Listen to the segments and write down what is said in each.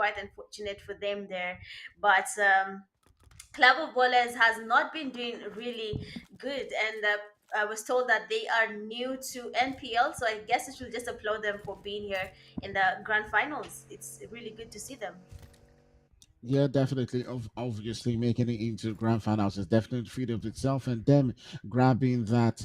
quite unfortunate for them there. But Club of Bowlers has not been doing really good, and I was told that they are new to NPL, so I guess I should just applaud them for being here in the grand finals. It's really good to see them. Yeah, definitely. Obviously, making it into grand finals is definitely feat of itself, and them grabbing that,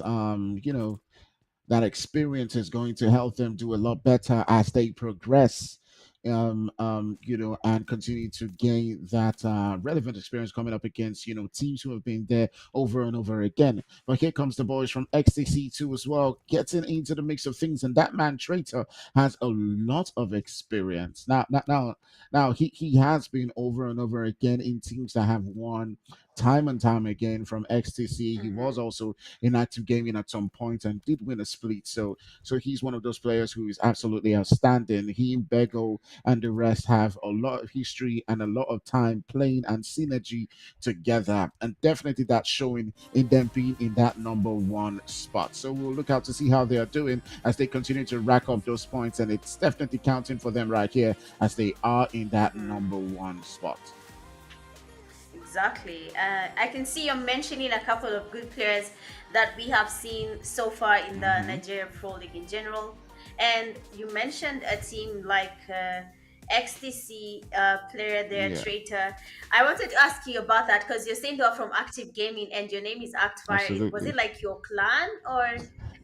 that experience is going to help them do a lot better as they progress, and continue to gain that relevant experience coming up against, teams who have been there over and over again. But here comes the boys from XTC too as well, getting into the mix of things, and that man Traitor has a lot of experience. Now he has been over and over again in teams that have won time and time again from XTC. He was Hmm. also in active gaming at some point and did win a split. So he's one of those players who is absolutely outstanding. He, Bego, and the rest have a lot of history and a lot of time playing and synergy together. And definitely that's showing in them being in that number one spot. So we'll look out to see how they are doing as they continue to rack up those points. And it's definitely counting for them right here as they are in that Hmm. number one spot. Exactly. I can see you're mentioning a couple of good players that we have seen so far in the Hmm. Nigerian Pro League in general. And you mentioned a team like XTC player there, Yeah, Traitor. I wanted to ask you about that because you're saying you're from Active Gaming and your name is Actfire. Was absolutely. it like your clan or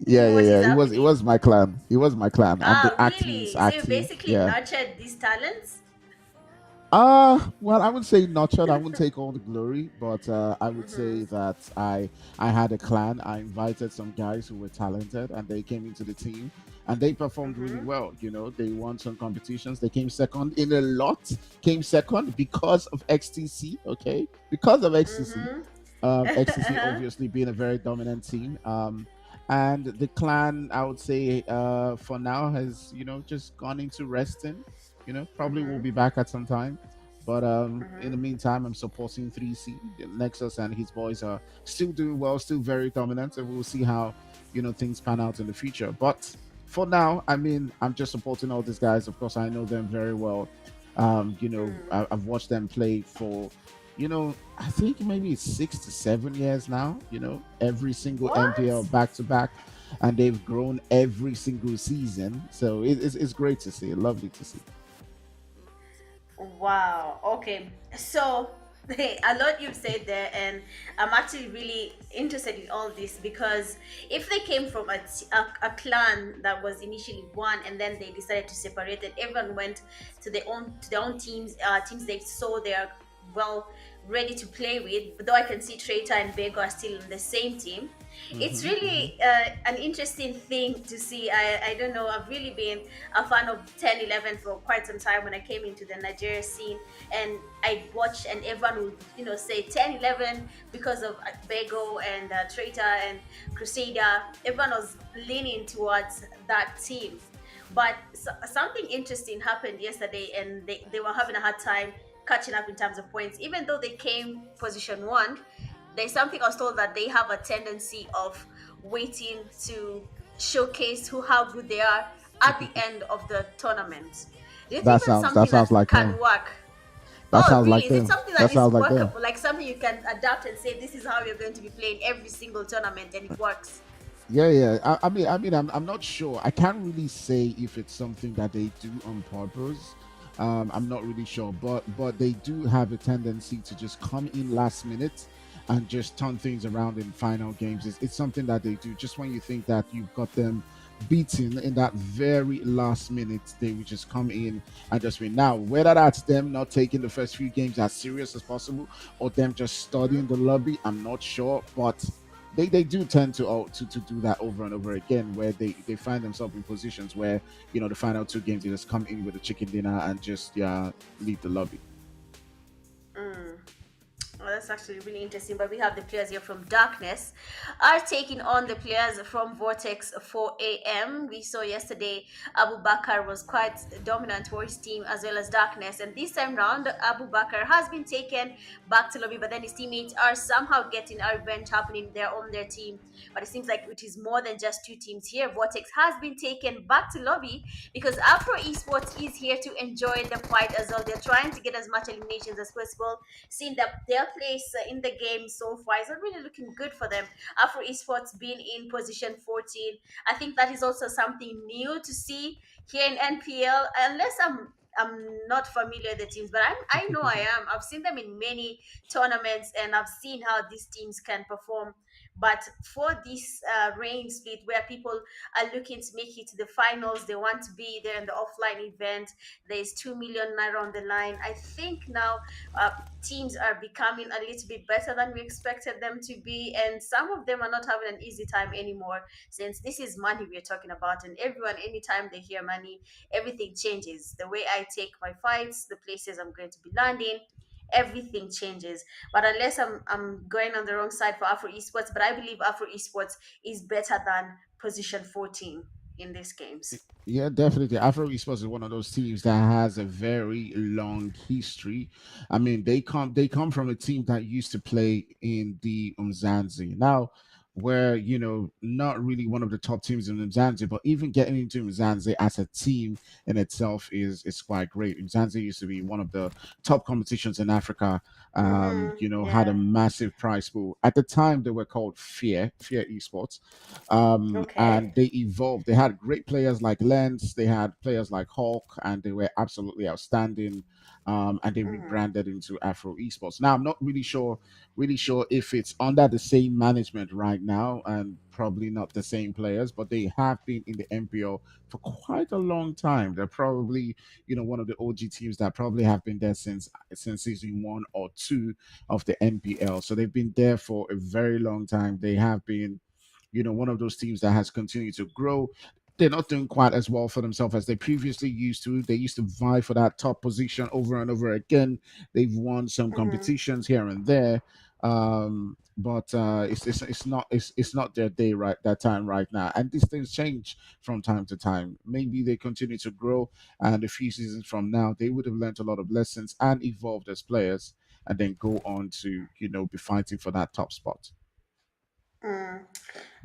Yeah, yeah, what is yeah. It was happening? my clan. It was my clan. And the Ah, act means really? So you active. basically Yeah. nurtured these talents? Well, I would say nurtured. I wouldn't take all the glory, but I would say Mm-hmm. that I had a clan. I invited some guys who were talented, and they came into the team, and they performed really Mm-hmm. well. They won some competitions. They came second in a lot. Came second because of XTC. Okay, because of XTC. Mm-hmm. XTC Uh-huh. obviously being a very dominant team. And the clan, I would say, for now has just gone into resting. Probably will Mm-hmm. be back at some time. But in the Mm-hmm. meantime, I'm supporting 3C. Nexus and his boys are still doing well, still very dominant, and we'll see how things pan out in the future. But for now, I mean, I'm just supporting all these guys. Of course, I know them very well. I've watched them play for I think maybe it's 6 to 7 years now, every single What? NPL back to back, and they've grown every single season. So it's great to see, lovely to see. Wow. Okay. So, a lot you've said there, and I'm actually really interested in all this because if they came from a clan that was initially one and then they decided to separate and everyone went to their own teams, teams they saw they are well ready to play with, but though I can see Traitor and Bego are still on the same team. It's Hmm. Hmm. really an interesting thing to see. I don't know, I've really been a fan of 10-11 for quite some time when I came into the Nigeria scene, and I watched and everyone would say 10-11 because of Bego and Traitor and Crusader. Everyone was leaning towards that team, but something interesting happened yesterday and they were having a hard time catching up in terms of points even though they came position one. There's something I was told that they have a tendency of waiting to showcase how good they are at the end of the tournament. Do you think that's That something sounds that like can them. work? That Oh, sounds really? like Is it them. something That that is sounds like them. workable? Like something you can adapt and say, this is how you're going to be playing every single tournament and it works? Yeah, yeah. I mean, I'm not sure. I can't really say if it's something that they do on purpose. I'm not really sure, but they do have a tendency to just come in last minute and just turn things around in final games. It's something that they do. Just when you think that you've got them beaten in that very last minute, they will just come in and just win. Now, whether that's them not taking the first few games as serious as possible or them just studying the Hmm. lobby, I'm not sure, but they do tend to do that over and over again where they find themselves in positions where the final two games they just come in with a chicken dinner and just leave the lobby. Mm. Well, That's actually really interesting. But we have the players here from Darkness are taking on the players from Vortex 4 a.m. We saw yesterday Abu Bakr was quite dominant for his team as well as Darkness. And this time round, Abu Bakr has been taken back to lobby, but then his teammates are somehow getting a revenge happening there on their team. But it seems like it is more than just two teams here. Vortex has been taken back to lobby because Afro Esports is here to enjoy the fight as well. They're trying to get as much eliminations as possible, seeing that their place in the game so far is not really looking good for them. Afro Esports being in position 14, I think that is also something new to see here in NPL. Unless I'm not familiar with the teams, but I know I am. I've seen them in many tournaments, and I've seen how these teams can perform. But for this rain split, where people are looking to make it to the finals, they want to be there in the offline event. There's 2 million naira on the line. I think now uh, teams are becoming a little bit better than we expected them to be, and some of them are not having an easy time anymore. Since this is money we're talking about, and everyone, anytime they hear money, everything changes. The way I take my fights, the places I'm going to be landing, everything changes. But unless I'm going on the wrong side for Afro Esports, but I believe Afro Esports is better than position 14 in these games. Yeah, definitely. Afro Esports is one of those teams that has a very long history. I mean, they come from a team that used to play in the Mzansi. Now, where not really one of the top teams in Mzansi, but even getting into Mzansi as a team in itself is quite great. Mzansi used to be one of the top competitions in Africa. Had a Yeah. massive prize pool. At the time, they were called Fear Esports, and Okay. they evolved. They had great players like Lens, they had players like Hawk, and they were absolutely outstanding. And they Mm-hmm. rebranded into Afro Esports. Now, I'm not really sure if it's under the same management right now, and probably not the same players, but they have been in the MPO for quite a long time. They're probably, one of the OG teams that probably have been there since season 1 or 2 of the NPL. So they've been there for a very long time. They have been, one of those teams that has continued to grow. They're not doing quite as well for themselves as they previously used to. They used to vie for that top position over and over again. They've won some Mm-hmm. competitions here and there, but it's not their day right that time right now. And these things change from time to time. Maybe they continue to grow, and a few seasons from now, they would have learned a lot of lessons and evolved as players, and then go on to be fighting for that top spot. Mm.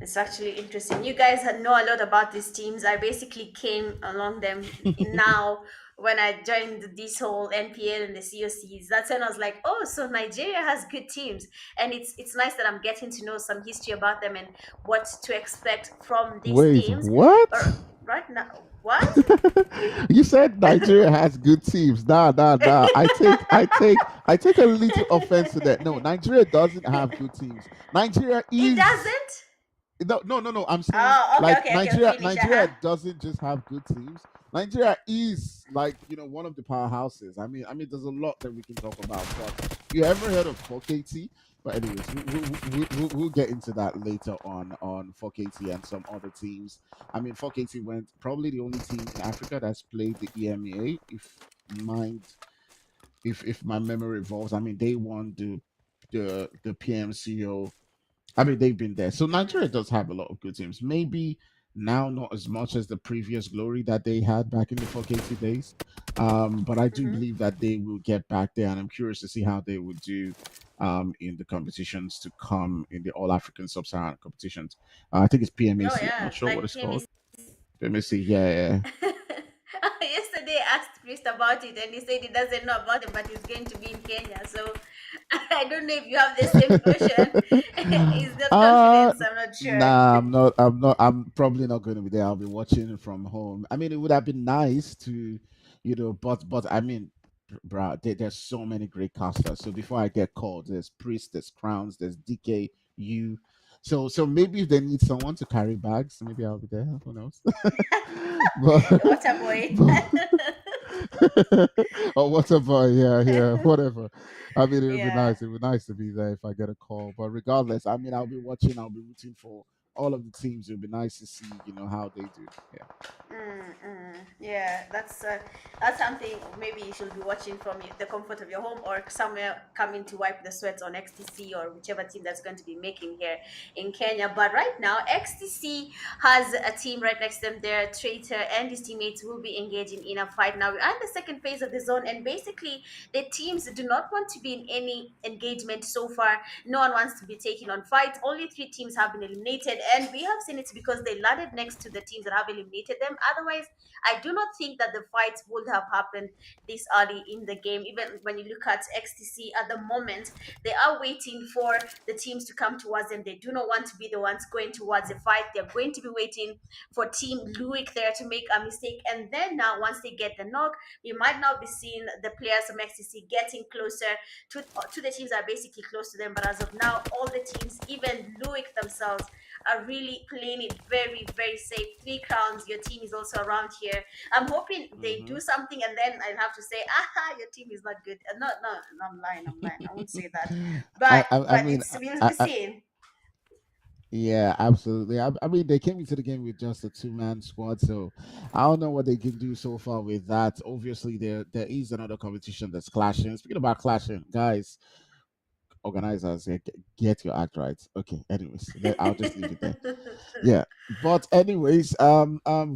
It's actually interesting. You guys know a lot about these teams. I basically came along them now when I joined this whole NPL and the COCs. That's when I was like, oh, so Nigeria has good teams, and it's nice that I'm getting to know some history about them and what to expect from these Wait, teams. what? But right now, what? You said Nigeria has good teams. Nah, nah, nah. I take a little offense to that. No, Nigeria doesn't have good teams. Nigeria It is doesn't. no, no, no, no. I'm saying Oh, okay, like okay, okay. Finish. Uh Nigeria huh. doesn't just have good teams. Nigeria is like one of the powerhouses. I mean, there's a lot that we can talk about. But you ever heard of 4KT? But anyways, we'll get into that later on 4KT and some other teams. I mean, 4KT went probably the only team in Africa that's played the EMEA. Mind if my memory evolves, I mean they won the PMCO. I mean, they've been there. So Nigeria Mm-hmm. does have a lot of good teams. Maybe now not as much as the previous glory that they had back in the 4KT days. But I do Mm-hmm. believe that they will get back there, and I'm curious to see how they would do in the competitions to come in the All African Sub-Saharan competitions. I think it's Oh PMAC. I'm not yeah, sure what like it's PME. called. PMAC, yeah, Yesterday, I asked Chris about it, and he said he doesn't know about it, but he's going to be in Kenya. So I don't know if you have the same notion. yeah. He's not uh confident, so I'm not sure. nah, I'm not. I'm probably not going to be there. I'll be watching it from home. I mean, it would have been nice to, but I mean, bro, there's so many great casters. So before I get called, there's Priest, there's Crowns, there's DK, you. So maybe if they need someone to carry bags, maybe I'll be there. Who knows? but Water boy. but or whatever. Yeah, yeah, whatever. I mean, it would be Yeah. nice. It would be nice to be there if I get a call. But regardless, I mean, I'll be watching. I'll be rooting for all of the teams. It would be nice to see, how they do. Yeah. Yeah, that's something maybe you should be watching from the comfort of your home or somewhere coming to wipe the sweat on XTC or whichever team that's going to be making here in Kenya. But right now, XTC has a team right next to them there. Traitor and his teammates will be engaging in a fight. Now we're in the second phase of the zone, and basically the teams do not want to be in any engagement so far. No one wants to be taking on fights. Only three teams have been eliminated, and we have seen it because they landed next to the teams that have eliminated them. Otherwise, I do not think that the fights would have happened this early in the game. Even when you look at XTC at the moment, they are waiting for the teams to come towards them. They do not want to be the ones going towards the fight. They're going to be waiting for Team Luik there to make a mistake. And then now, once they get the knock, we might now be seeing the players from XTC getting closer to the teams that are basically close to them. But as of now, all the teams, even Luik themselves, are really playing it very, very safe. Three crowns, your team is also around here. I'm hoping they Hmm. do something and then I'll have to say, aha, your team is not good. No, no, no, I'm lying, I'm lying. I won't say that. I, But I, I but mean, it's we'll I, be I, seeing. yeah, absolutely. I mean, they came into the game with just a two-man squad, so I don't know what they can do so far with that. Obviously, there is another competition that's clashing. Speaking about clashing, guys, organizers, get your act right. Okay, anyways, I'll just leave it there. Yeah, but anyways,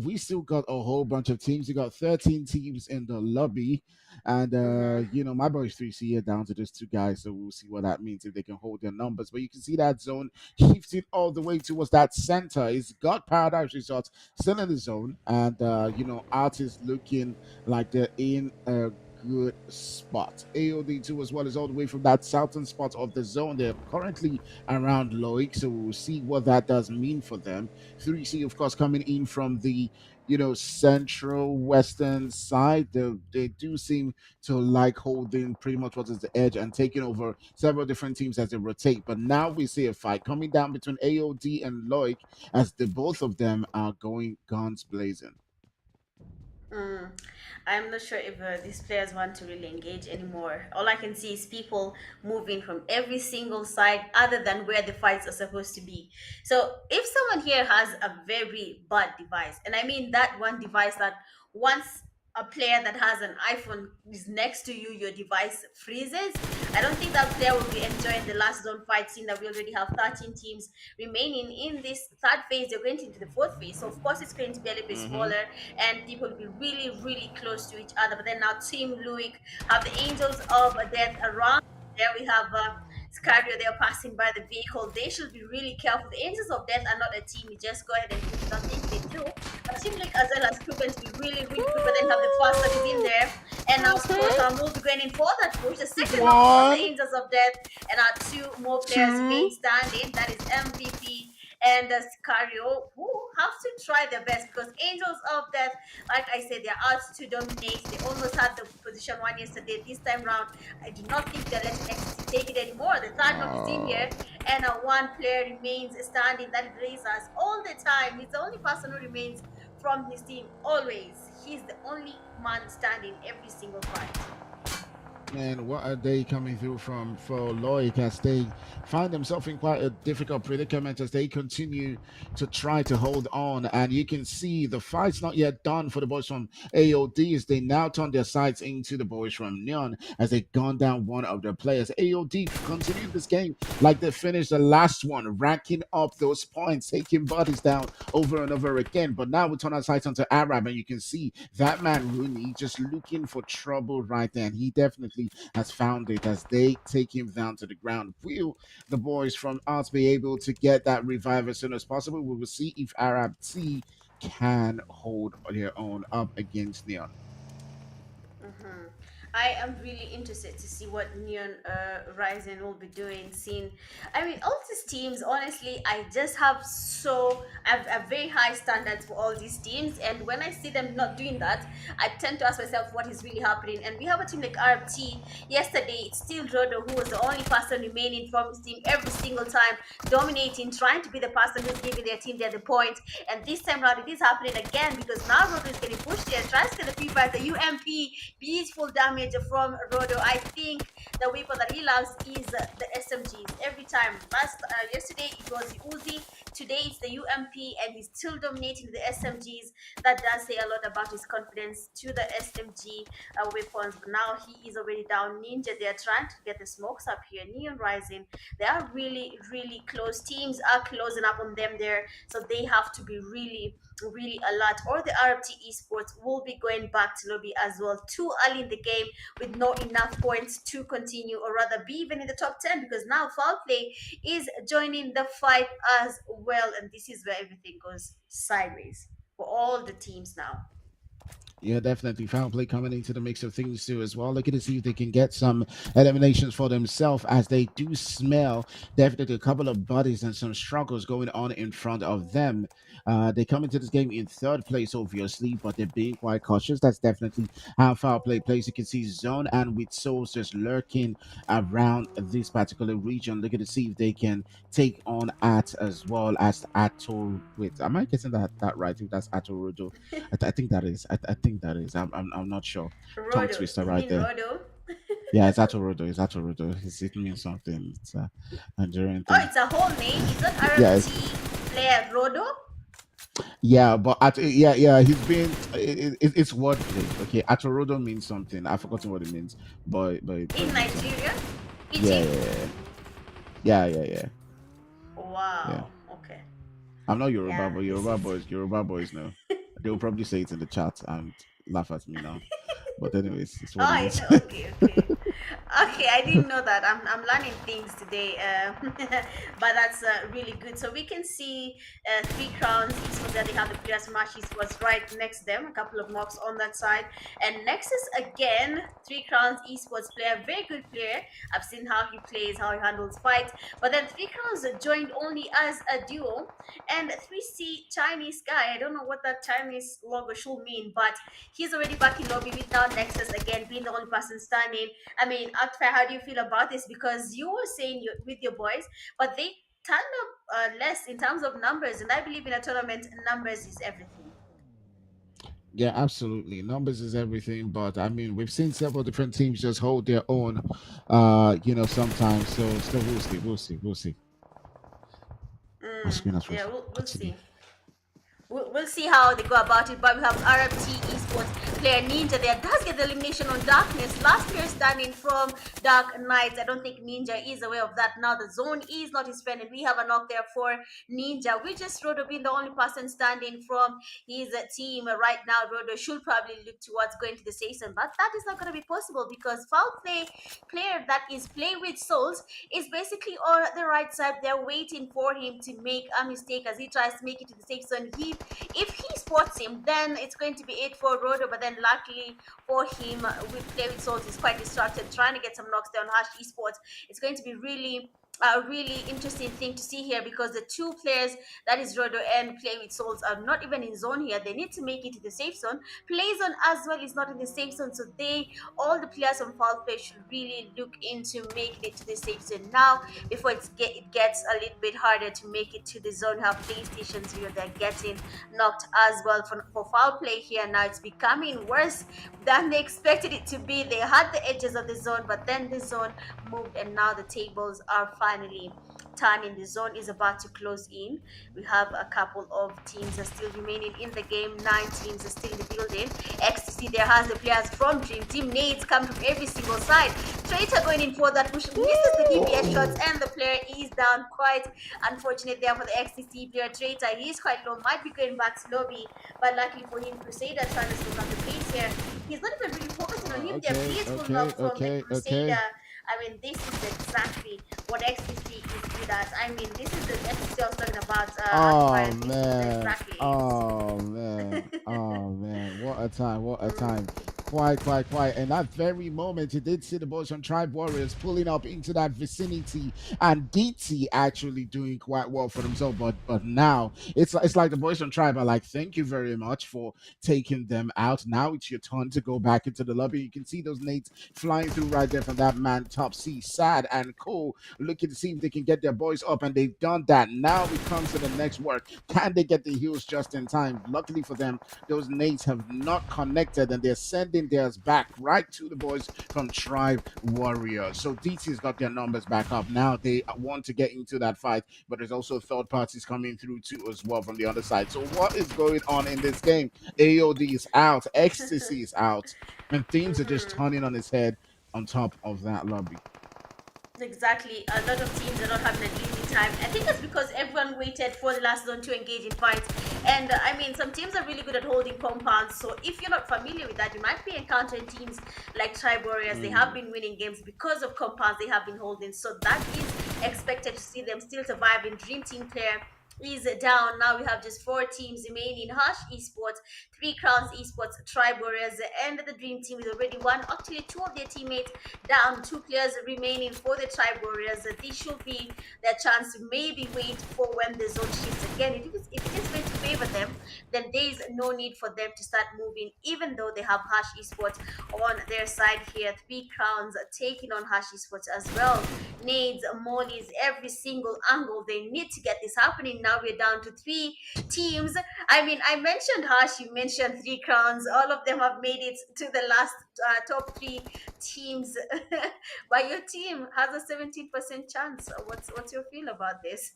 we still got a whole bunch of teams. We got 13 teams in the lobby, and Mm-hmm. my boys 3C are down to just two guys, so we'll see what that means if they can hold their numbers. But you can see that zone shifting all the way towards that center. It's got Paradise Resort still in the zone, and Art is looking like they're in a good spot. AOD2 as well is all the way from that southern spot of the zone. They're currently around Loic. So we'll see what that does mean for them. 3C, of course, coming in from the central western side. They do seem to like holding pretty much what is the edge and taking over several different teams as they rotate. But now we see a fight coming down between AOD and Loic as the both of them are going guns blazing. Mm. I'm not sure if these players want to really engage anymore. All I can see is people moving from every single side other than where the fights are supposed to be. So if someone here has a very bad device, and I mean that one device that once a player that has an iPhone is next to you, your device freezes. I don't think that player will be enjoying the last zone fight, seeing that we already have 13 teams remaining in this third phase. They're going into the fourth phase. So, of course, it's going to be a little bit Mm-hmm. smaller and people will be really, really close to each other. But then now, Team Luik have the Angels of Death around. There we have Scario. They are passing by the vehicle. They should be really careful. The Angels of Death are not a team you just go ahead and push it on. Maybe they do. But Team Luik as well has proven to be really, really quick. But then have the first that is in there. And now Scoreton will be going in for that push. The second knock on the One, Angels of Death. And our two more players remain two. standing. That is MVP and Sicario, who have to try their best because Angels of Death, like I said, they're out to dominate. They almost had the position one yesterday. This time round, I do not think they're letting XTC take it anymore. The third knock is in here, Oh. and one player remains standing. That is Razors all the time. He's the only person who remains from his team always. He's the only man standing every single fight. And what are they coming through from for Loic as they find themselves in quite a difficult predicament as they continue to try to hold on. And you can see the fight's not yet done for the boys from AOD as they now turn their sights into the boys from Neon as they gone down one of their players. AOD continue this game like they finished the last one, racking up those points, taking bodies down over and over again. But now we turn our sights onto Arab, and you can see that man Rooney just looking for trouble right there. And he definitely has found it as they take him down to the ground. Will the boys from Arts be able to get that revive as soon as possible? We will see if Arab T can hold their own up against Neon. Mhm. I am really interested to see what Neon Rising will be doing. Seeing, I mean, all these teams. Honestly, I have very high standards for all these teams, and when I see them not doing that, I tend to ask myself what is really happening. And we have a team like RFT. Yesterday, it's still Rodo who was the only person remaining from his team every single time, dominating, trying to be the person who's giving their team the point. And this time around, it is happening again because now Rodo is getting pushed there, tries to get the free fire, the UMP. Beautiful damage from Rodo. I think the weapon that he loves is the SMGs. Every time, yesterday it was the Uzi. today it's the UMP and he's still dominating the SMGs. That does say a lot about his confidence to the SMG weapons. But now he is already down. Ninja, they're trying to get the smokes up here. Neon Rising, they are really, really close. Teams are closing up on them there. So they have to be really, really alert. Or the RFT Esports will be going back to lobby as well. Too early in the game with not enough points to continue or rather be even in the top 10 because now Foul Play is joining the fight as well. And this is where everything goes sideways for all the teams now. Yeah, definitely. Foul play coming into the mix of things too as well. Looking to see if they can get some eliminations for themselves as they do smell definitely a couple of bodies and some struggles going on in front of them. They come into this game in third place, obviously, but they're being quite cautious. That's definitely how foul play plays. You can see Zone and with Souls just lurking around this particular region, looking to see if they can take on At as well as Ator. Wait, am I getting that right? I think that's Ator. I think that is. I think that is. I'm not sure. Tongue Rodo, twister you right mean there. Rodo? Yeah, it's Atorodo. It's Atorodo. It means something. It's a Nigerian Oh, thing. it's a whole name. Is that Yeah, RFT player Rodo yeah, but yeah, he's been. It's wordplay. Okay, Atorodo means something. I've forgotten what it means, but in it means something. Nigeria? Yeah, Egypt? yeah. Yeah. Wow. Okay. I'm not Yoruba, Yeah, but this is. Yoruba boys know. They'll probably say it in the chat and laugh at me now. But anyways, it's what it Oh, is. okay, okay. Okay, I didn't know that. I'm learning things today, but that's really good. So we can see Three Crowns Esports there. They have the players from Ash Esports right next to them. A couple of knocks on that side, and Nexus again. Three Crowns Esports player, very good player. I've seen how he plays, how he handles fights. But then Three Crowns joined only as a duo, and 3C Chinese guy. I don't know what that Chinese logo should mean, but he's already back in lobby with now Nexus again, being the only person standing. I mean, Akfa, how do you feel about this? Because you were saying with your boys, but they turned up less in terms of numbers, and I believe in a tournament, numbers is everything. Yeah, absolutely. Numbers is everything, but I mean, we've seen several different teams just hold their own, sometimes. So, still, we'll see. My screen has Yeah, frozen. we'll Continue. see. We'll see how they go about it. But we have RFT Esports player Ninja there. Does get the elimination on Darkness. Last player standing from Dark Knights. I don't think Ninja is aware of that now. The zone is not his friend, and we have a knock there for Ninja. We just Rodo being the only person standing from his team right now. Rodo should probably look towards going to the season, but that is not going to be possible because foul play player that is playing with souls is basically on the right side. They're waiting for him to make a mistake as he tries to make it to the safe zone. If he spots him, then it's going to be it for Rodo. But then, luckily for him, with Play with Souls, he's quite distracted, trying to get some knocks down. Hash Esports. It's going to be really a really interesting thing to see here because the two players that is Rodo and Play with Souls are not even in zone here. They need to make it to the safe zone. Play zone as well is not in the safe zone, so they all the players on foul play should really look into making it to the safe zone now before it gets a little bit harder to make it to the zone. Have PlayStations here, they're getting knocked as well for foul play here. Now it's becoming worse than they expected it to be. They had the edges of the zone, but then the zone moved, and now the tables are finally turning. The zone is about to close in. We have a couple of teams are still remaining in the game. 9 teams are still in the building. XTC there has the players from Dream Team. Nades come from every single side. Traitor going in for that push, misses the DPS shots, and the player is down. Quite unfortunate there for the XTC player. Traitor, he's quite low, might be going back to lobby, but luckily for him, Crusader trying to smoke up the pace here. He's not even really focusing on him. They're beautiful knock from the Okay. Crusader. I mean, this is exactly what XTC is good at. I mean, this is the XTC I was talking about, Oh Akbar. This is man. exactly Oh man. Oh man. What a time. What a time. Quite. And that very moment, you did see the boys from Tribe Warriors pulling up into that vicinity, and DT actually doing quite well for themselves. But now it's like the boys from Tribe are like, thank you very much for taking them out. Now it's your turn to go back into the lobby. You can see those nades flying through right there from that man, Top C, sad and cool, looking to see if they can get their boys up, and they've done that. Now it comes to the next work. Can they get the heals just in time? Luckily for them, those nades have not connected, and they're sending win theirs back right to the boys from Tribe Warriors. So DT's got their numbers back up. Now they want to get into that fight, but there's also third parties coming through too as well from the other side. So what is going on in this game? AOD is out, Ecstasy is out, and things are just Mhm. turning on its head on top of that lobby. Exactly. A lot of teams are not having an easy time. I think it's because everyone waited for the last zone to engage in fights. And I mean, some teams are really good at holding compounds. So if you're not familiar with that, you might be encountering teams like Tribe Warriors. They have Mm. been winning games because of compounds they have been holding. So that is expected to see them still surviving. Dream Team player is down. Now we have just four teams remaining. Hush Esports, Three Crowns Esports, Tribe Warriors, and the Dream Team is already one. Actually, two of their teammates down, two players remaining for the Tribe Warriors. This should be their chance to maybe wait for when the zone shifts again. If it is going to favor them, then there is no need for them to start moving, even though they have Hash Esports on their side here. Three Crowns taking on Hash Esports as well. Nades, mollies, every single angle. They need to get this happening. Now we're down to three teams. I mean, I mentioned Hash, you mentioned Three Crowns. All of them have made it to the last top three teams. But your team has a 17% chance. What's your feel about this?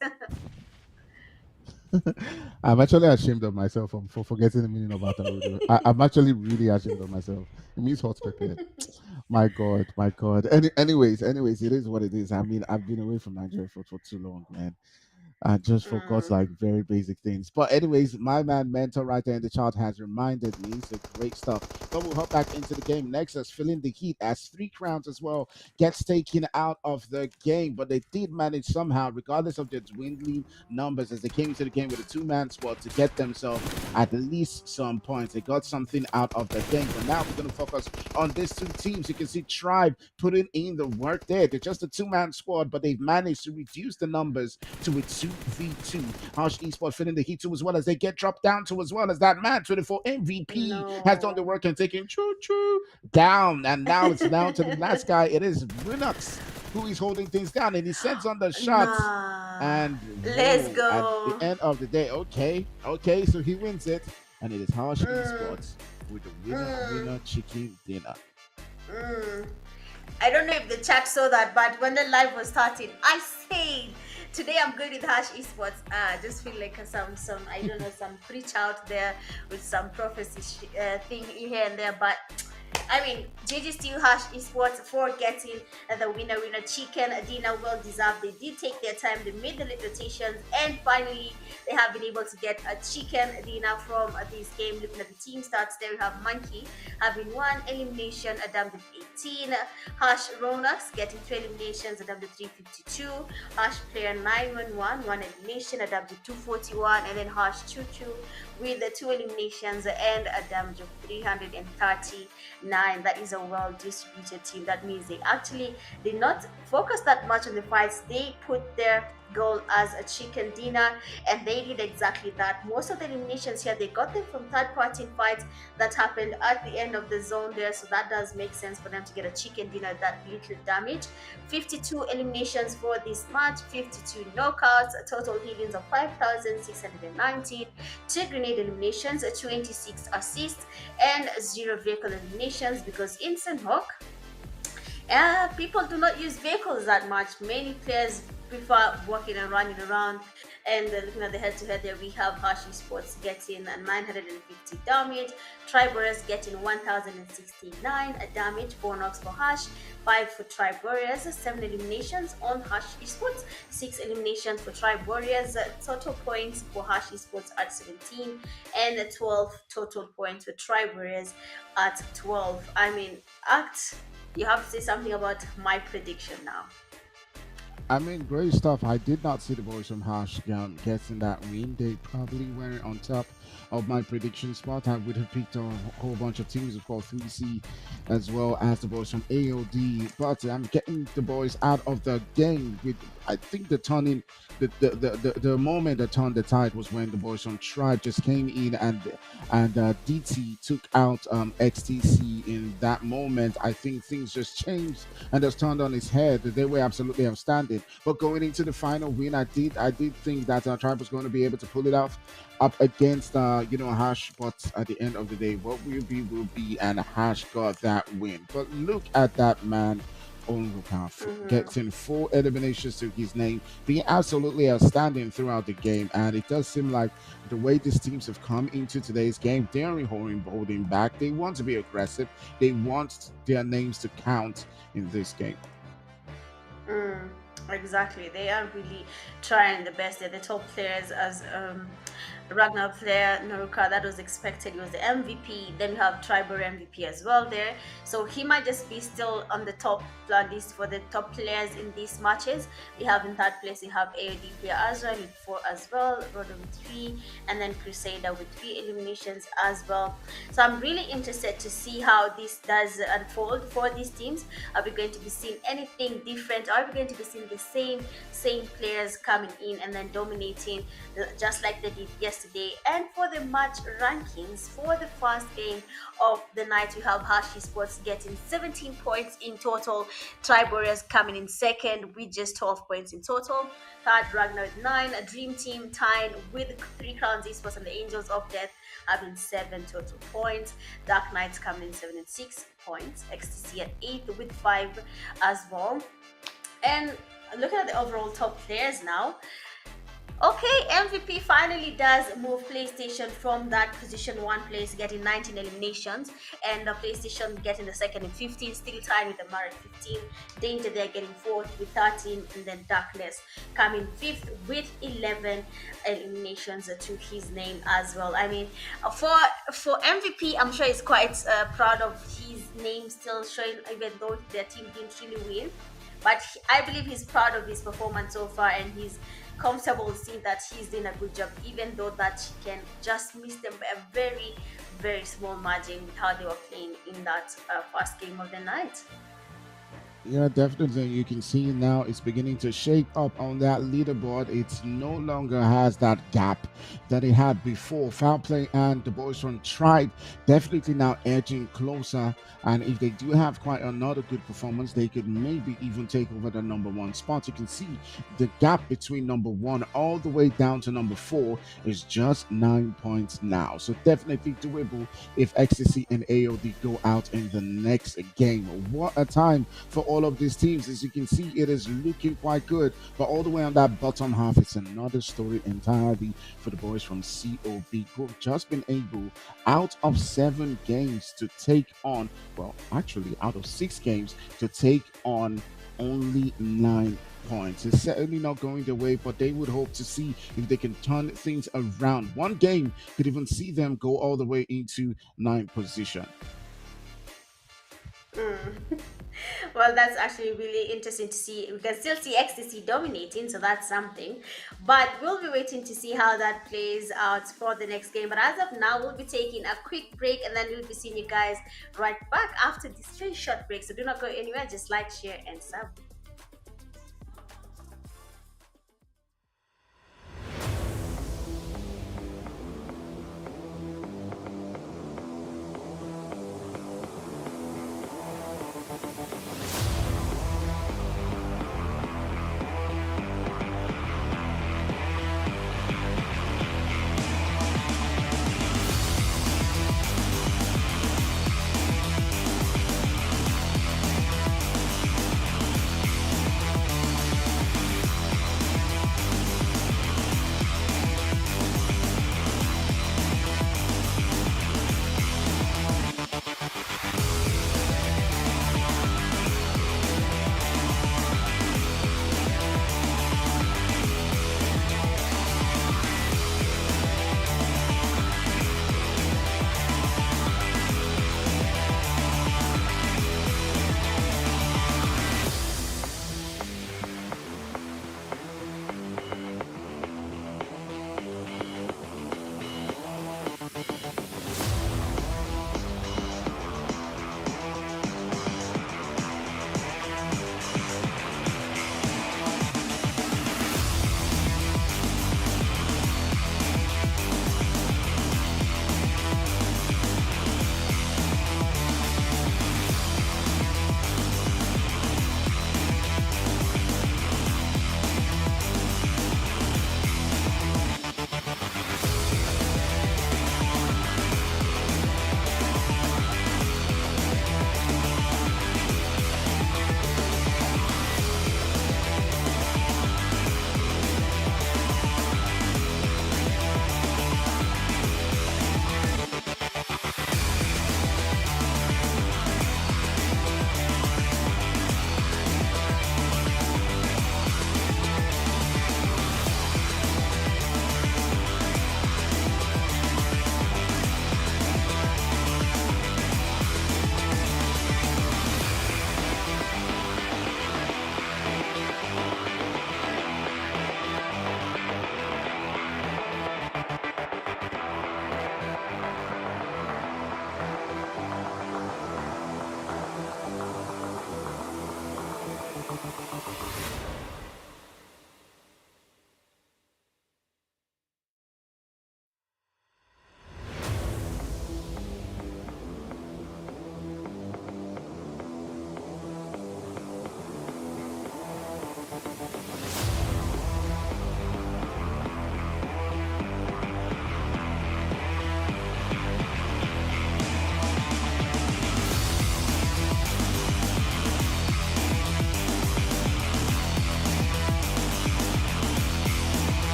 I'm actually ashamed of myself for forgetting the meaning of Atarudo. I'm actually really ashamed of myself. It means hot pepper. My God, my God. Anyways, it is what it is. I mean, I've been away from Nigeria for too long, man. I just forgot Mm, like very basic things. But anyways, my man mentor right there in the chat has reminded me. So great stuff. But we'll hop back into the game. Nexus feeling the heat as Three Crowns as well gets taken out of the game. But they did manage somehow, regardless of their dwindling numbers, as they came into the game with a two-man squad to get themselves at least some points. They got something out of the game. But now we're gonna focus on these two teams. You can see Tribe putting in the work there. They're just a two-man squad, but they've managed to reduce the numbers to a 2v2. Harsh Esports feeling the heat too, as well as they get dropped down to, as well as that man 24 MVP has done the no. work and taken choo choo down. And now it's down to the last guy. It is Linux who is holding things down, and he sends on the shots. Nah. And Let's whoa, at the go. end of the day, okay, so he wins it, and it is Harsh Mm, Esports with the mm, winner chicken dinner. mm. I don't know if the chat saw that, but when the live was starting, I said today I'm going with Hash Esports. I just feel like some I don't know, some preach out there with some prophecy thing here and there, but I mean, JJ still Hash Esports for getting the winner chicken dinner, well deserved. They did take their time, they made the late rotations, and finally they have been able to get a chicken dinner from this game. Looking at the team stats, there we have Monkey having one elimination, Adam with 18, Hash Ronax getting two eliminations, Adam with 352, Hash Player 911, one elimination, Adam with 241, and then Hash Choo Choo with the two eliminations and a damage of 339. That is a well distributed team. That means they actually did not focus that much on the fights. They put their goal as a chicken dinner, and they did exactly that. Most of the eliminations here, they got them from third party fights that happened at the end of the zone there, so that does make sense for them to get a chicken dinner at that little damage. 52 eliminations for this match, 52 knockouts, a total healings of 5,619, two grenade eliminations, 26 assists, and zero vehicle eliminations, because in Hawk, people do not use vehicles that much. Many players prefer walking and running around. And looking at the head-to-head there, we have Hashi Sports getting 950 damage, Triborers getting 1069 damage, 4 knocks for Hash, 5 for Tribe Warriors, 7 eliminations on Hash Esports, 6 eliminations for Tribe Warriors, total points for Hash Esports at 17, and 12 total points for Tribe Warriors at 12. I mean, Act, you have to say something about my prediction now. I mean, great stuff. I did not see the boys from Harsh getting that win. They probably weren't on top of my prediction spot. I would have picked a whole bunch of teams, of course, 3C, as well as the boys from AOD. But I'm getting the boys out of the game with, I think, the turning, the moment that turned the tide was when the boys from Tribe just came in, and DT took out XTC in that moment. I think things just changed and just turned on his head. They were absolutely outstanding. But going into the final win, I did think that Tribe was going to be able to pull it off up against harsh, but at the end of the day, what will be, and Hash got that win. But look at that man. Onwuka Mm-hmm. getting 4 eliminations to his name, being absolutely outstanding throughout the game. And it does seem like the way these teams have come into today's game, they're holding back. They want to be aggressive. They want their names to count in this game. Mm, exactly. They are really trying the best. They're the top players as Ragnar player, Naruka, that was expected. He was the MVP. Then you have Tribal MVP as well there. So he might just be still on the top list for the top players in these matches. We have in third place, we have AOD player Azrael with 4 as well, Rodo with 3, and then Crusader with 3 eliminations as well. So I'm really interested to see how this does unfold for these teams. Are we going to be seeing anything different? Are we going to be seeing the same players coming in and then dominating just like they did yesterday? And for the match rankings for the first game of the night, we have Hashi Sports getting 17 points in total. Tribe Warriors coming in second with just 12 points in total. Third, Ragnar with 9. A Dream Team tying with 3 Crowns Esports and the Angels of Death having 7 total points. Dark Knights coming in 7 and 6 points. XTC at 8 with 5 as well. And looking at the overall top players now, okay, MVP finally does move PlayStation from that position 1 place, getting 19 eliminations, and PlayStation getting the second in 15, still tied with the Mario 15. Danger there getting fourth with 13, and then Darkness coming fifth with 11 eliminations to his name as well. I mean, for MVP, I'm sure he's quite proud of his name still showing, even though their team didn't really win. But I believe he's proud of his performance so far, and he's comfortable seeing that he's doing a good job, even though that he can just miss them by a very, very small margin with how they were playing in that first game of the night. Yeah, definitely. You can see now it's beginning to shake up on that leaderboard. It no longer has that gap that it had before. Foul play and the boys from Tribe definitely now edging closer. And if they do have quite another good performance, they could maybe even take over the number 1 spot. You can see the gap between number 1 all the way down to number 4 is just 9 points now. So definitely doable if XTC and AOD go out in the next game. What a time for all of these teams. As you can see, it is looking quite good, but all the way on that bottom half, it's another story entirely for the boys from COB, who've just been able, out of 7 games, to take on, well, actually out of 6 games, to take on only 9 points. It's certainly not going their way, but they would hope to see if they can turn things around. One game could even see them go all the way into 9th position. Mm. Well, that's actually really interesting to see. We can still see XTC dominating, so that's something. But we'll be waiting to see how that plays out for the next game. But as of now, we'll be taking a quick break, and then we'll be seeing you guys right back after this very short break. So do not go anywhere. Just like, share, and sub.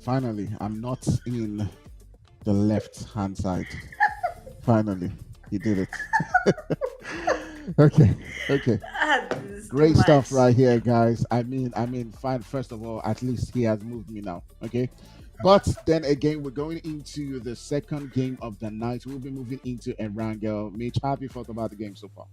Finally, I'm not in the left hand side. Finally, he did it. Okay, okay. Ah, this is too Great stuff much. right here, guys. Fine. First of all, at least he has moved me now. Okay. But then again, we're going into the second game of the night. We'll be moving into Erangel. Mitch, how have you thought about the game so far?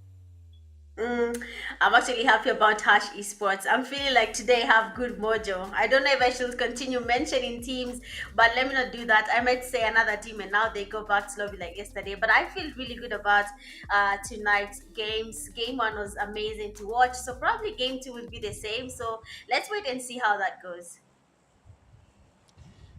I'm actually happy about Hash Esports. I'm feeling like today I have good mojo. I don't know if I should continue mentioning teams, but let me not do that. I might say another team and now they go back to lobby like yesterday. But I feel really good about tonight's games. Game one was amazing to watch. So probably game two will be the same. So let's wait and see how that goes.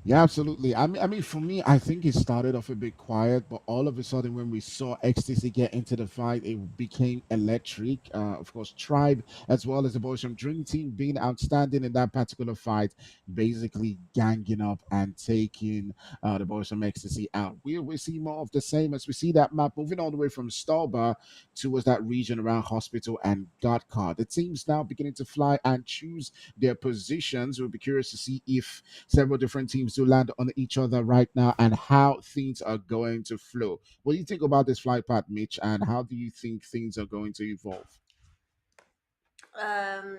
Yeah, absolutely. I mean, for me, I think it started off a bit quiet, but all of a sudden, when we saw Ecstasy get into the fight, it became electric. Of course, Tribe as well as the boys from Dream Team being outstanding in that particular fight, basically ganging up and taking the boys from Ecstasy out. We see more of the same as we see that map moving all the way from Stallbar towards that region around Hospital and Godcar. The teams now beginning to fly and choose their positions. We'll be curious to see if several different teams to land on each other right now and how things are going to flow. What do you think about this flight path, Mitch, and how do you think things are going to evolve?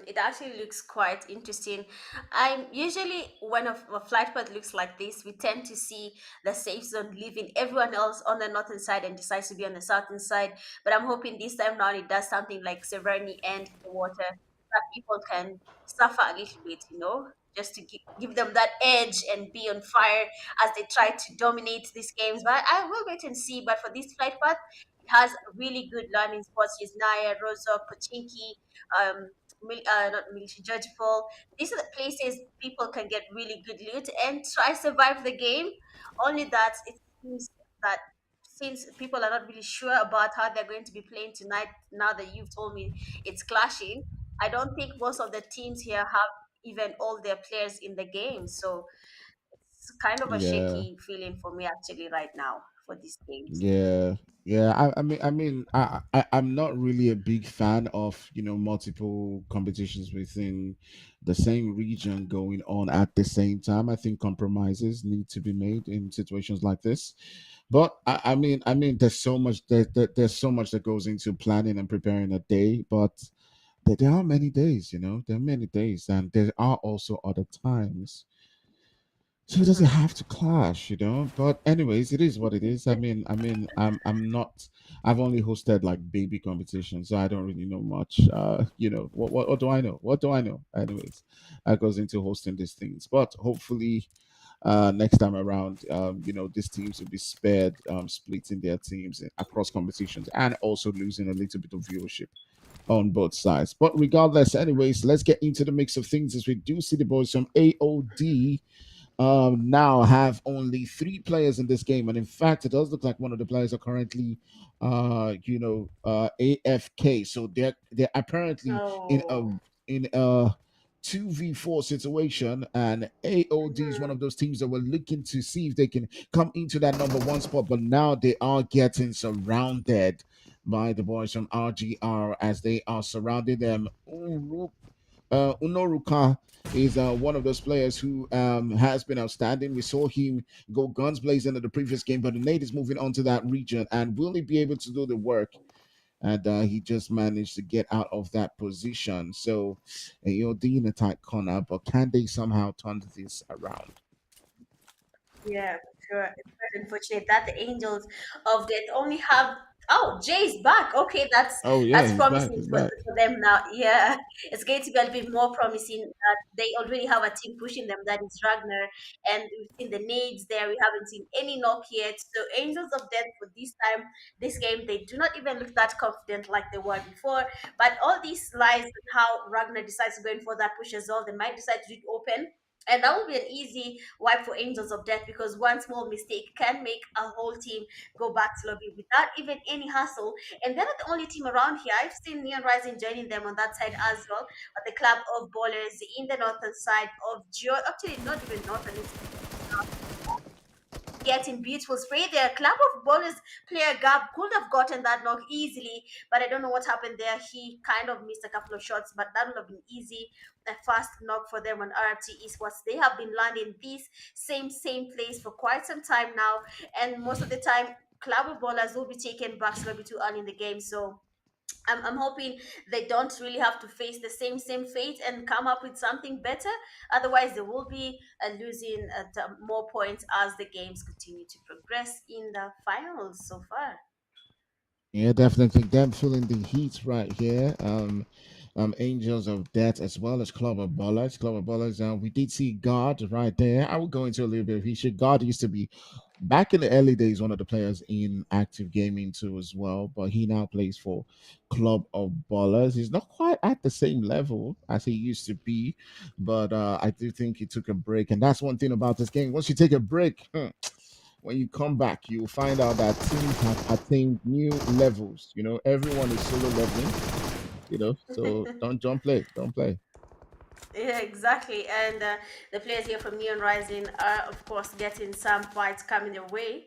It actually looks quite interesting. I'm usually when a flight path looks like this, we tend to see the safe zone leaving everyone else on the northern side and decides to be on the southern side. But I'm hoping this time round it does something like Severny and the water that people can suffer a little bit, just to give them that edge and be on fire as they try to dominate these games. But I will wait and see. But for this flight path, it has really good landing spots. Is Naya, Rosa, Pochinki, not military judge fall. These are the places people can get really good loot and try survive the game. Only that it seems that since people are not really sure about how they're going to be playing tonight, now that you've told me it's clashing, I don't think most of the teams here have even all their players in the game. So it's kind of a Yeah. shaky feeling for me actually right now for these games. Yeah, yeah. I'm not really a big fan of multiple competitions within the same region going on at the same time. I think compromises need to be made in situations like this. But I mean, there's so much that goes into planning and preparing a day. But there are many days, there are many days, and there are also other times, so it doesn't Hmm. have to clash. But anyways, it is what it is. I'm not. I've only hosted like baby competitions, so I don't really know much. What do I know? What do I know? Anyways, that goes into hosting these things. But hopefully, next time around, these teams will be spared splitting their teams across competitions and also losing a little bit of viewership on both sides. But regardless, anyways, let's get into the mix of things as we do see the boys from AOD now have only three players in this game, and in fact, it does look like one of the players are currently, AFK. So they're apparently Oh. in a 2v4 situation, and AOD is one Mhm. of those teams that were looking to see if they can come into that number one spot, but now they are getting surrounded by the boys from RGR as they are surrounding them. Unoruka is one of those players who has been outstanding. We saw him go guns blazing in the previous game, but the Nate is moving on to that region, and will he be able to do the work? And he just managed to get out of that position. So you're in a tight corner, but can they somehow turn this around? Yeah, sure. It's quite unfortunate that the Angels of Death only have. Oh, Jay's back. Okay, that's Oh yeah, that's he's back. promising He's for, back. for them now. Yeah, it's going to be a little bit more promising that they already have a team pushing them. That is Ragnar, and we've seen the nades there. We haven't seen any knock yet. So Angels of Death for this time, this game, they do not even look that confident like they were before. But all these lies and how Ragnar decides to go in for that push as well, they might decide to do it open. And that will be an easy wipe for Angels of Death because one small mistake can make a whole team go back to lobby without even any hassle. And they're not the only team around here. I've seen Neon Rising joining them on that side as well. But the club of ballers in the northern side of Geo, actually not even northern, it's getting beautiful spray there. Club of ballers player Gab could have gotten that knock easily, but I don't know what happened there. He kind of missed a couple of shots, but that would have been easy. A fast knock for them on RFT Esports. They have been landing this same place for quite some time now, and most of the time, club of ballers will be taken back slowly too early in the game. So I'm hoping they don't really have to face the same fate and come up with something better. Otherwise, they will be losing more points as the games continue to progress in the finals so far. Yeah, definitely. Them feeling the heat right here. Angels of Death as well as Club of Ballers. Club of Ballers. We did see God right there. I will go into a little bit of history. God used to be Back in the early days, one of the players in active gaming too as well, but he now plays for Club of Ballers. He's not quite at the same level as he used to be, but I do think he took a break, and that's one thing about this game. Once you take a break, when you come back, you'll find out that teams have attained new levels. Everyone is solo leveling. So don't play, don't play. Yeah, exactly. And the players here from Neon Rising are, of course, getting some fights coming their way.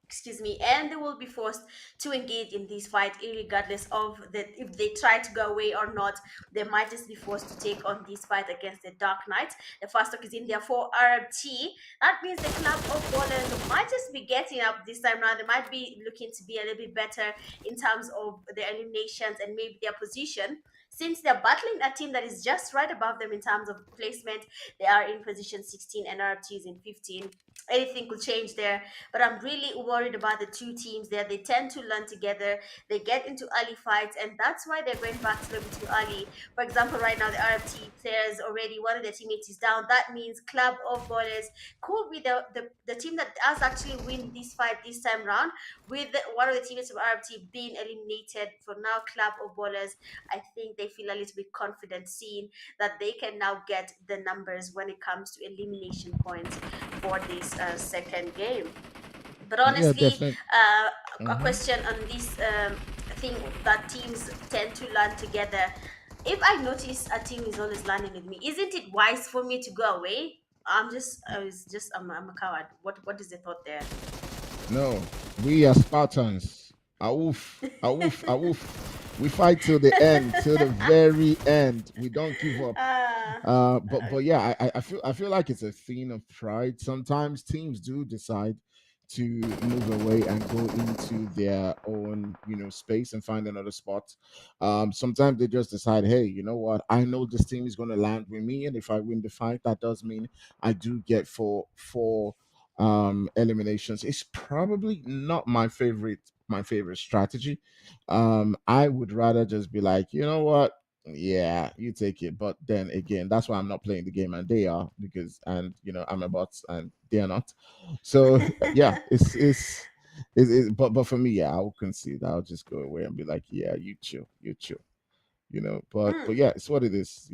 Excuse me, and they will be forced to engage in this fight, regardless of that if they try to go away or not. They might just be forced to take on this fight against the Dark Knights. The first talk is in there for RT. That means the Club of Ballers might just be getting up this time round. They might be looking to be a little bit better in terms of their eliminations and maybe their position. Since they're battling a team that is just right above them in terms of placement, they are in position 16 and RT is in 15. Anything could change there, but I'm really worried about the two teams there. They tend to learn together, they get into early fights, and that's why they're going back to little bit too early. For example, right now the RFT players already, one of their teammates is down. That means Club of Ballers could be the team that does actually win this fight this time round, with one of the teammates of RFT being eliminated. For now, Club of Ballers, I think they feel a little bit confident seeing that they can now get the numbers when it comes to elimination points for this second game. But Yeah, honestly, definitely. a Hmm. question on this thing that teams tend to learn together. If I notice a team is always learning with me, isn't it wise for me to go away? I'm a coward. What is the thought there? No, we are Spartans. Awoof, awoof, awoof. We fight till the end, till the very end. We don't give up. uh, But yeah, I feel like it's a thing of pride. Sometimes teams do decide to move away and go into their own, space and find another spot. Sometimes they just decide, hey, you know what? I know this team is going to land with me, and if I win the fight, that does mean I do get four eliminations. It's probably not my favorite strategy. I would rather just be like, you know what? Yeah, you take it. But then again, that's why I'm not playing the game, and they are, because and I'm a bot and they are not. So yeah, but for me, yeah, I will concede. I'll just go away and be like, yeah, you chill, you chill. But mm. yeah, it's what it is.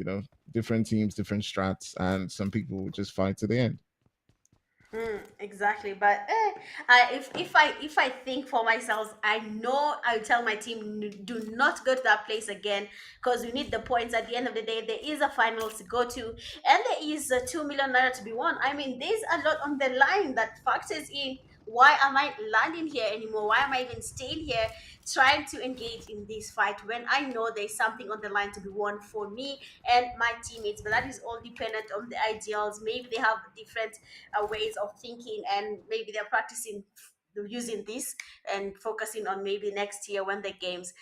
Different teams, different strats, and some people will just fight to the end. Exactly, but if I think for myself, I know I will tell my team, Do not go to that place again, because we need the points. At the end of the day, there is a final to go to, and there is a 2 million naira to be won. I mean, there's a lot on the line that factors in. Why am I landing here anymore? Why am I even staying here trying to engage in this fight when I know there's something on the line to be won for me and my teammates? But that is all dependent on the ideals. Maybe they have different ways of thinking, and maybe they're practicing using this and focusing on maybe next year when the games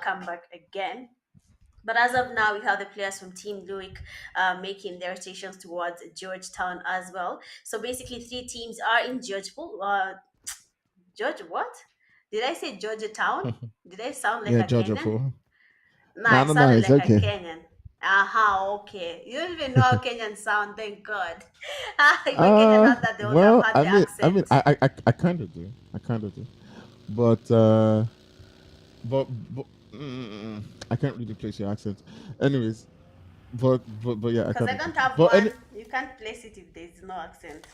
come back again. But as of now, we have the players from Team Luik making their stations towards Georgetown as well. So basically, three teams are in Georgetown. George, what? Did I say Georgetown? Did I sound like Yeah, a Georgia Kenyan? for. No, No, I no, no, sounded it's like a okay. Kenyan. Aha, okay. You don't even know how Kenyans sound, thank God. If a Kenyan had that, they would have Well, had I the mean, I mean, accent. I kind of do. I kind of do. But but I can't really place your accent. Anyways, but yeah, I Because kind I of do. don't have But one. You can't place it if there's no accent.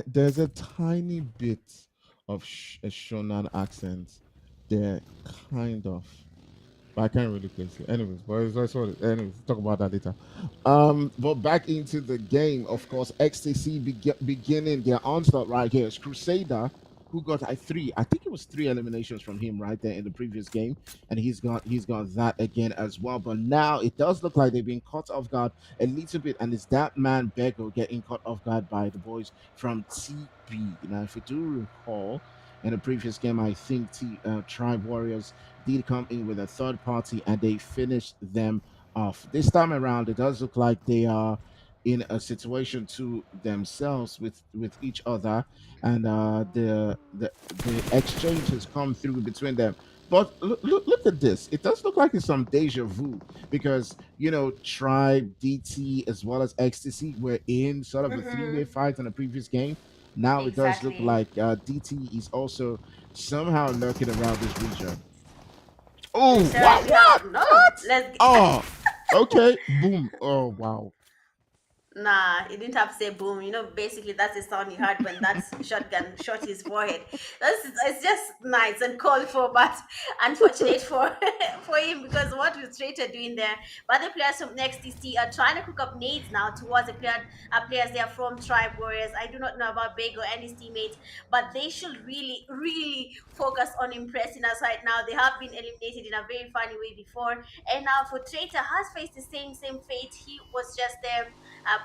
there's a tiny bit of a Shonan accent there, kind of. But I can't really place it. Anyways, but that's what. Anyways, talk about that later. But back into the game, of course, XTC beginning their onslaught right here. It's Crusader who got three. I think it was three eliminations from him right there in the previous game, and he's got that again as well. But now it does look like they've been caught off guard a little bit, and it's that man Bego getting caught off guard by the boys from TB. Now, if you do recall. In the previous game, I think Tribe Warriors did come in with a third party and they finished them off. This time around, it does look like they are in a situation to themselves with each other, and the exchange has come through between them. But look at this. It does look like it's some deja vu because Tribe, DT, as well as XTC were in sort of a three-way Mm-hmm. fight in the previous game. Now it does look Exactly. like DT is also somehow lurking around this region. Oh, We what? certainly have What? no. What? Let's. Oh, okay. Boom. Oh, wow. Nah, you didn't have to say boom. You know, basically that's the sound he had when that shotgun shot his forehead. It's just nice and called for, but unfortunate for for him because what was Traitor doing there? But the players from next DC are trying to cook up nades now towards players they are from Tribe Warriors. I do not know about Bego and his teammates, but they should really, really focus on impressing us right now. They have been eliminated in a very funny way before, and now for Traitor has faced the same fate. He was just there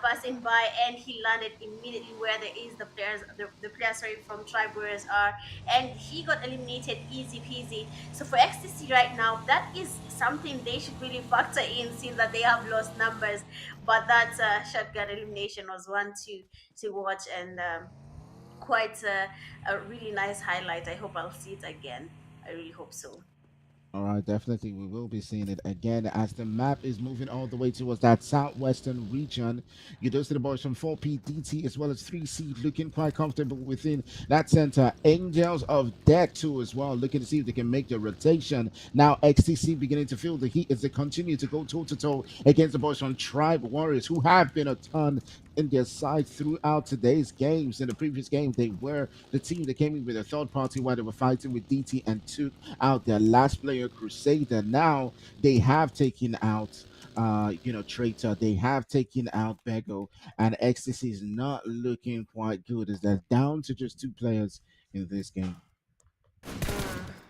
passing by, and he landed immediately where there is the players sorry from Tribe Warriors are, and he got eliminated easy peasy. So for XTC right now, that is something they should really factor in, since that they have lost numbers. But that shotgun elimination was one to watch, and quite a really nice highlight. I hope I'll see it again. I really hope so. All right, definitely. We will be seeing it again as the map is moving all the way towards that southwestern region. You do see the boys from 4PDT as well as 3C looking quite comfortable within that center. Angels of Death too as well, looking to see if they can make the rotation. Now XTC beginning to feel the heat as they continue to go toe to toe against the boys from Tribe Warriors, who have been a ton in their side throughout today's games. In the previous game, they were the team that came in with a third party while they were fighting with DT and took out their last player Crusader. Now they have taken out Traitor, they have taken out Bego, and Ecstasy is not looking quite good as they're down to just two players in this game.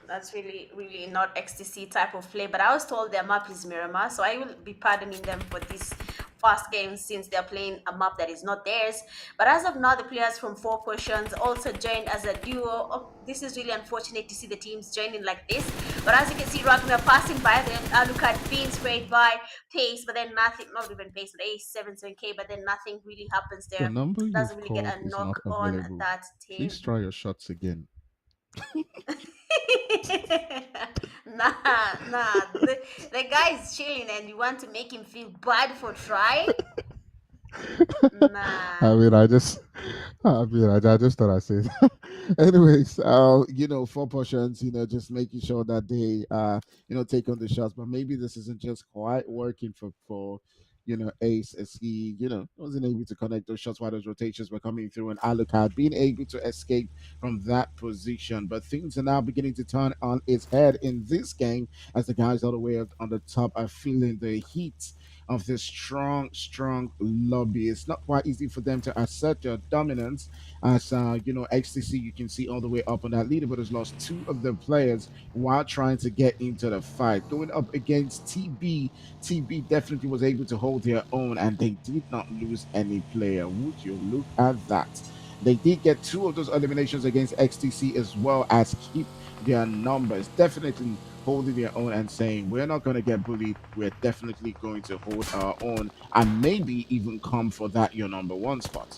That's really, really not XTC type of play. But I was told their map is Miramar, so I will be pardoning them for this fast game since they're playing a map that is not theirs. But as of now, the players from Four Potions also joined as a duo. Oh, this is really unfortunate to see the teams joining like this. But as you can see, Ragnar passing by, then Alucard being sprayed by Pace, but then nothing, not even Pace, but A77K, but then nothing really happens The there. number Doesn't you've really get called a is knock not on available. that Please team. try your shots again. The guy is chilling and you want to make him feel bad for trying? I Nah. mean, I just thought I'd say that. Anyways, four portions, just making sure that they take on the shots. But maybe this isn't just quite working for Ace as he, wasn't able to connect those shots while those rotations were coming through, and Alucard being able to escape from that position. But things are now beginning to turn on its head in this game as the guys all the way up on the top are feeling the heat of this strong lobby. It's not quite easy for them to assert their dominance as XTC, you can see all the way up on that leaderboard has lost two of their players while trying to get into the fight. Going up against TB definitely was able to hold their own, and they did not lose any player. Would you look at that? They did get two of those eliminations against XTC as well as keep their numbers. Definitely holding their own and saying, we're not going to get bullied. We're definitely going to hold our own and maybe even come for that your number one spot.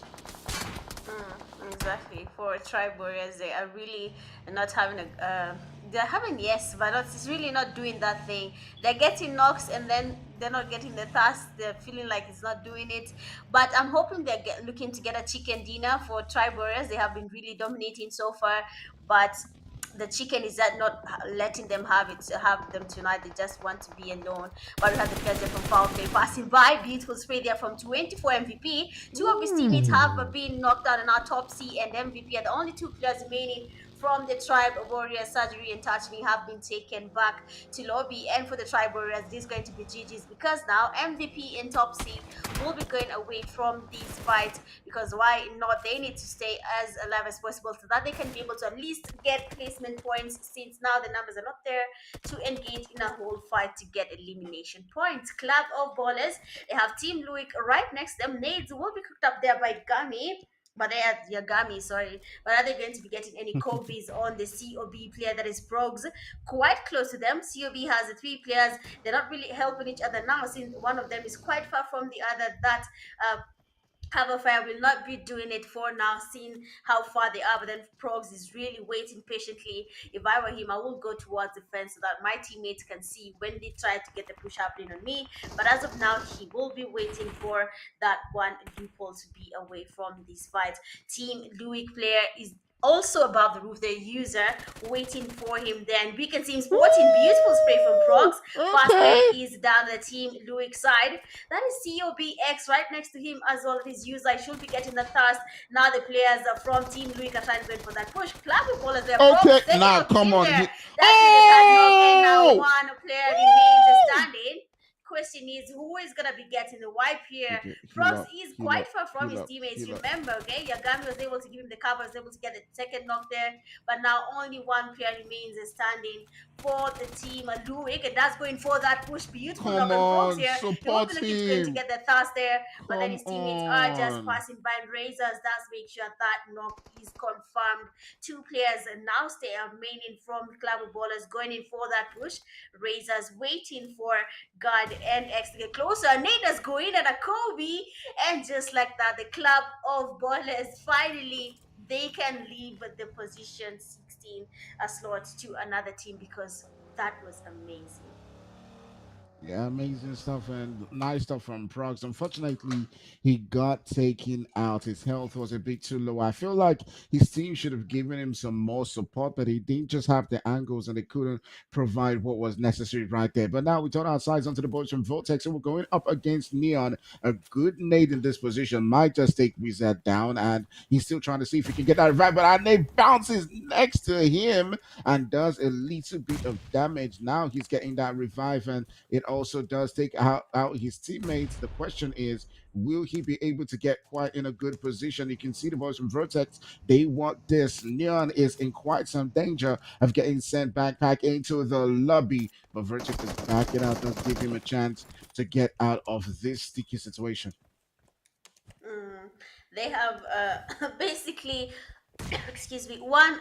Exactly. For tribe warriors, they are really not having a. They're having yes, but it's really not doing that thing. They're getting knocks and then they're not getting the task. They're feeling like it's not doing it. But I'm hoping looking to get a chicken dinner for tribe warriors. They have been really dominating so far, but the chicken is that not letting them have them tonight. They just want to be alone. But we have the players there from foul play passing by. Beautiful spray there from 24 MVP. Two of his teammates have Ooh. been knocked out, and our top C and MVP are the only two players remaining from the tribe warrior surgery and touching have been taken back to lobby. And for the tribe warriors, this is going to be GG's because now MVP and top C will be going away from these fights, because why not? They need to stay as alive as possible so that they can be able to at least get placement points, since now the numbers are not there to engage in a whole fight to get elimination points. Club of Ballers, they have Team Luik right next to them. Nades will be cooked up there by Gummy. But they are Yagami, sorry. But are they going to be getting any Kobe's on the COB player that is Progs? Quite close to them. COB has the three players. They're not really helping each other now, since one of them is quite far from the other. That uh, Fire will not be doing it for now, seeing how far they are. But then Progs is really waiting patiently. If I were him, I will go towards the fence so that my teammates can see when they try to get the push happening on me. But as of now, he will be waiting for that one loophole to be away from this fight. Team Louis player is also above the roof, the user waiting for him. Then we can see him sporting beautiful spray from Progs. Woo! Fast break Okay. is down the team Louis side. That is COBX right next to him as well. His user should be getting the thrust. Now the players from Team Louis are trying to go in for that push. Clapping ballers there. Okay. Progs they Now, up come in on. there. That's with the third knock. And now Oh! one player remains Woo! standing. Question is who is gonna be getting the wipe here? Okay. Heal Prox up. is Heal quite up. far from Heal his up. teammates. Heal up. Remember, okay, Yagami was able to give him the cover, was able to get the second knock there, but now only one player remains standing for the team. Luik, and that's going for that push. Beautiful Come knock on Prox on. here. He will Support be looking to going to him. get the thrust there, but then Come his teammates are just on. passing by and razors. That's make sure that knock is confirmed. Two players now stay remaining from Club of Ballers going in for that push. Razors waiting for God and X to get closer. Nada's going at a Kobe, and just like that, the Club of Ballers finally they can leave the position 16 a slot to another team because that was amazing. Yeah, amazing stuff and nice stuff from Prox. Unfortunately, he got taken out. His health was a bit too low. I feel like his team should have given him some more support, but he didn't just have the angles and they couldn't provide what was necessary right there. But now we turn our sides onto the boys from Vortex, and we're going up against Neon. A good nade in this position might just take Wizard down, and he's still trying to see if he can get that revive. But our nade bounces next to him and does a little bit of damage. Now he's getting that revive, and it also does take out his teammates. The question is, will he be able to get quite in a good position? You can see the boys from Vertex, they want this. Neon is in quite some danger of getting sent back into the lobby, but Vertex is backing out, does give him a chance to get out of this sticky situation. Mm, they have basically excuse me, one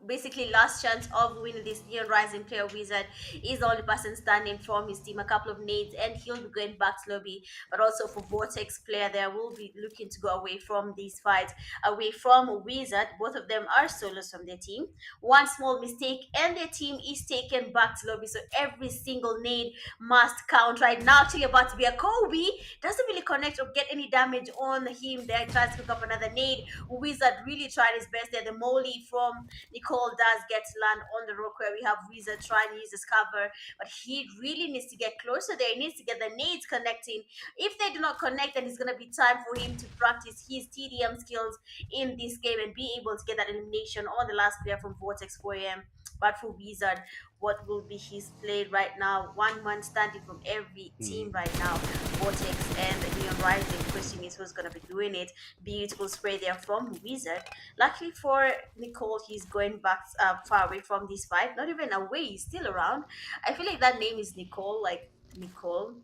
basically last chance of winning this new rising player wizard is the only person standing from his team. A couple of nades and he'll be going back to lobby, but also for Vortex player there will be looking to go away from these fights, away from wizard. Both of them are solos from their team. One small mistake and their team is taken back to lobby, so every single nade must count right now. Actually about to be a Kobe, doesn't really connect or get any damage on him there. Tries to pick up another nade. Wizard really tried his best there. The molly from Nicole does get to land on the rock where we have Wizard trying to use his cover, but he really needs to get closer there. He needs to get the nades connecting. If they do not connect, then it's going to be time for him to practice his TDM skills in this game and be able to get that elimination on the last player from Vortex 4am. But for Wizard, what will be his play right now? One man standing from every team Mhm. right now. Vortex and the Neon Rising. Question is who's going to be doing it. Beautiful spray there from Wizard. Luckily for Nicole, he's going back far away from this fight. Not even away, he's still around. I feel like that name is Nicole, like Nicole.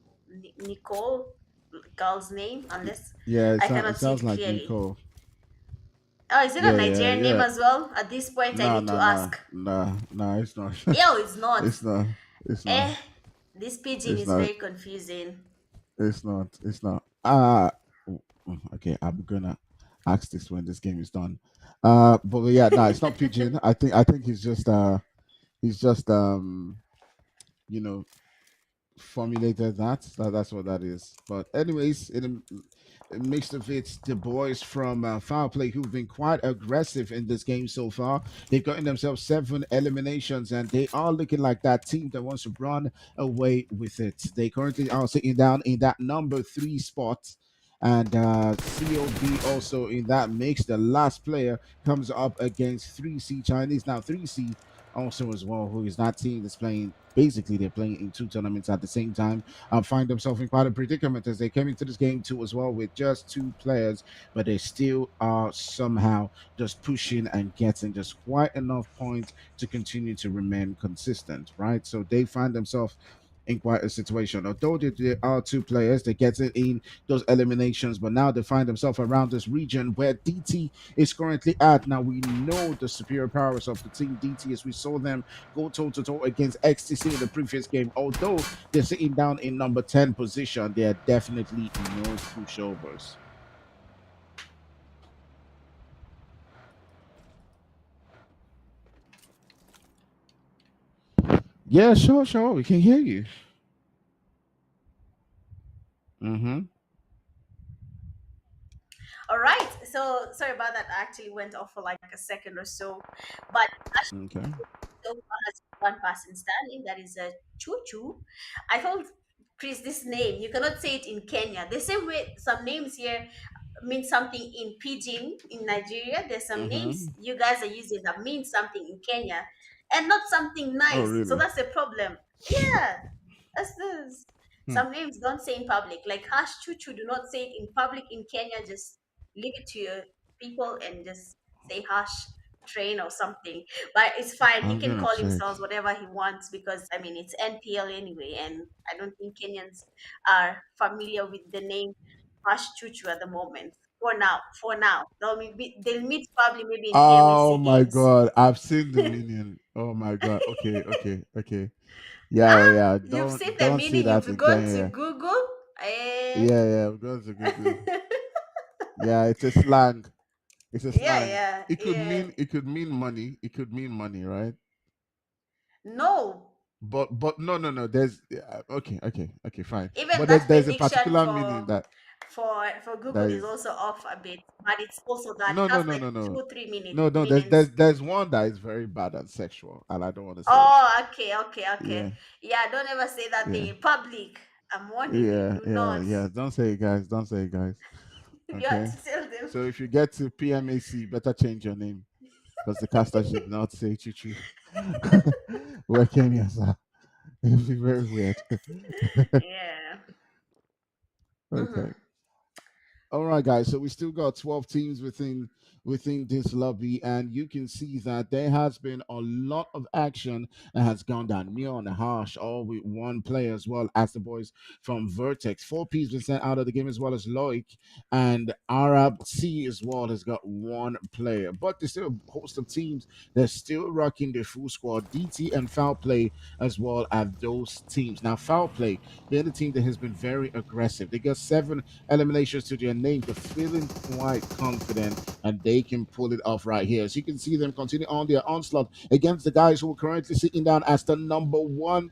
Nicole, girl's name, unless Yeah, I it cannot see sounds it like clearly. Nicole. Oh, is it a Yeah, yeah, Nigerian name yeah. as well? At this point, I No, need to no, no, ask. no, no. It's not. Yo, it's not. It's not. It's not. Eh, this pigeon It's is not. very confusing. It's not. It's not. Okay. I'm gonna ask this when this game is done. But yeah, no, it's not pigeon. I think he's just you know formulated that's what that is. But anyways, in a mix of it, the boys from Foul Play who've been quite aggressive in this game so far. They've gotten themselves 7 eliminations, and they are looking like that team that wants to run away with it. They currently are sitting down in that number 3 spot. And COB also in that mix. The last player comes up against 3C Chinese. Now 3C also as well, who is that team that's playing. Basically, they're playing in 2 tournaments at the same time. Find themselves in quite a predicament as they came into this game too as well with just 2 players, but they still are somehow just pushing and getting just quite enough points to continue to remain consistent, right? So they find themselves in quite a situation. Although there are 2 players, they get it in those eliminations, but now they find themselves around this region where DT is currently at. Now we know the superior powers of the team DT as we saw them go toe to toe against XTC in the previous game. Although they're sitting down in number 10 position, there are definitely no pushovers. Yeah, sure, sure. We can hear you. Mm-hmm. All right. So sorry about that. I actually went off for like a second or so, but Okay. so far has one person standing. That is a Choo Choo. I told Chris this name. You cannot say it in Kenya. The same way some names here mean something in Pidgin in Nigeria. There's some names Mm-hmm. you guys are using that mean something in Kenya, and not something Oh, nice. So really? that's the problem. Yeah, that's this. Hmm. Some names don't say in public, like hash Choo Choo. Do not say it in public in Kenya. Just leave it to your people and just say hash train or something, but it's fine. He I'm can gonna call check. himself whatever he wants because I mean it's NPL anyway, and I don't think Kenyans are familiar with the name Pash Chuchu at the moment. For now, they'll meet probably maybe in Oh PMAC my games. god, I've seen the meaning. Oh my god. Okay, okay, okay. Yeah, Ah, yeah. you've seen the Don't see meaning. that You've in gone to Kenya. Google. Eh. Yeah, yeah. I'm going to Google. Yeah, it's a slang. It's a Yeah, slang. yeah, yeah. It could mean money. It could mean money, right? No, But no, no, no. There's okay, okay, okay, fine. even But that there's a prediction particular meaning for Google that is is also off a bit, but it's also that no, it no, has no, like no, no, two, three no. meanings. There's one that is very bad and sexual, and I don't want to say it. Oh, okay, okay, okay. Yeah, Yeah, don't ever say that yeah, thing in public. I'm warning you, yeah, do yeah, not. yeah. Don't say it, guys. Don't say it, guys. You have Okay. to tell them. So if you get to PMAC, better change your name because the caster should not say choo choo. Where Kenyans are. It'll be very weird. Yeah. Okay. Hmm. All right, guys. So we still got 12 teams within this lobby, and you can see that there has been a lot of action that has gone down. Neon, Harsh, all with one player as well as the boys from Vertex. 4P's been sent out of the game as well as Loic, and Arab C as well has got one player. But there's still a host of teams that's still rocking their full squad. DT and Foul Play as well as those teams. Now, Foul Play, they're the team that has been very aggressive. They got 7 eliminations to their name. They're feeling quite confident and they can pull it off right here. So you can see them continue on their onslaught against the guys who are currently sitting down as the number one.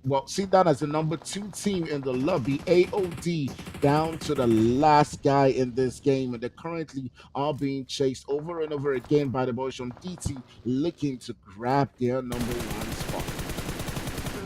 Well, sit down as the number 2 team in the lobby, AOD, down to the last guy in this game. And they currently are being chased over and over again by the boys from DT, looking to grab their number 1 spot.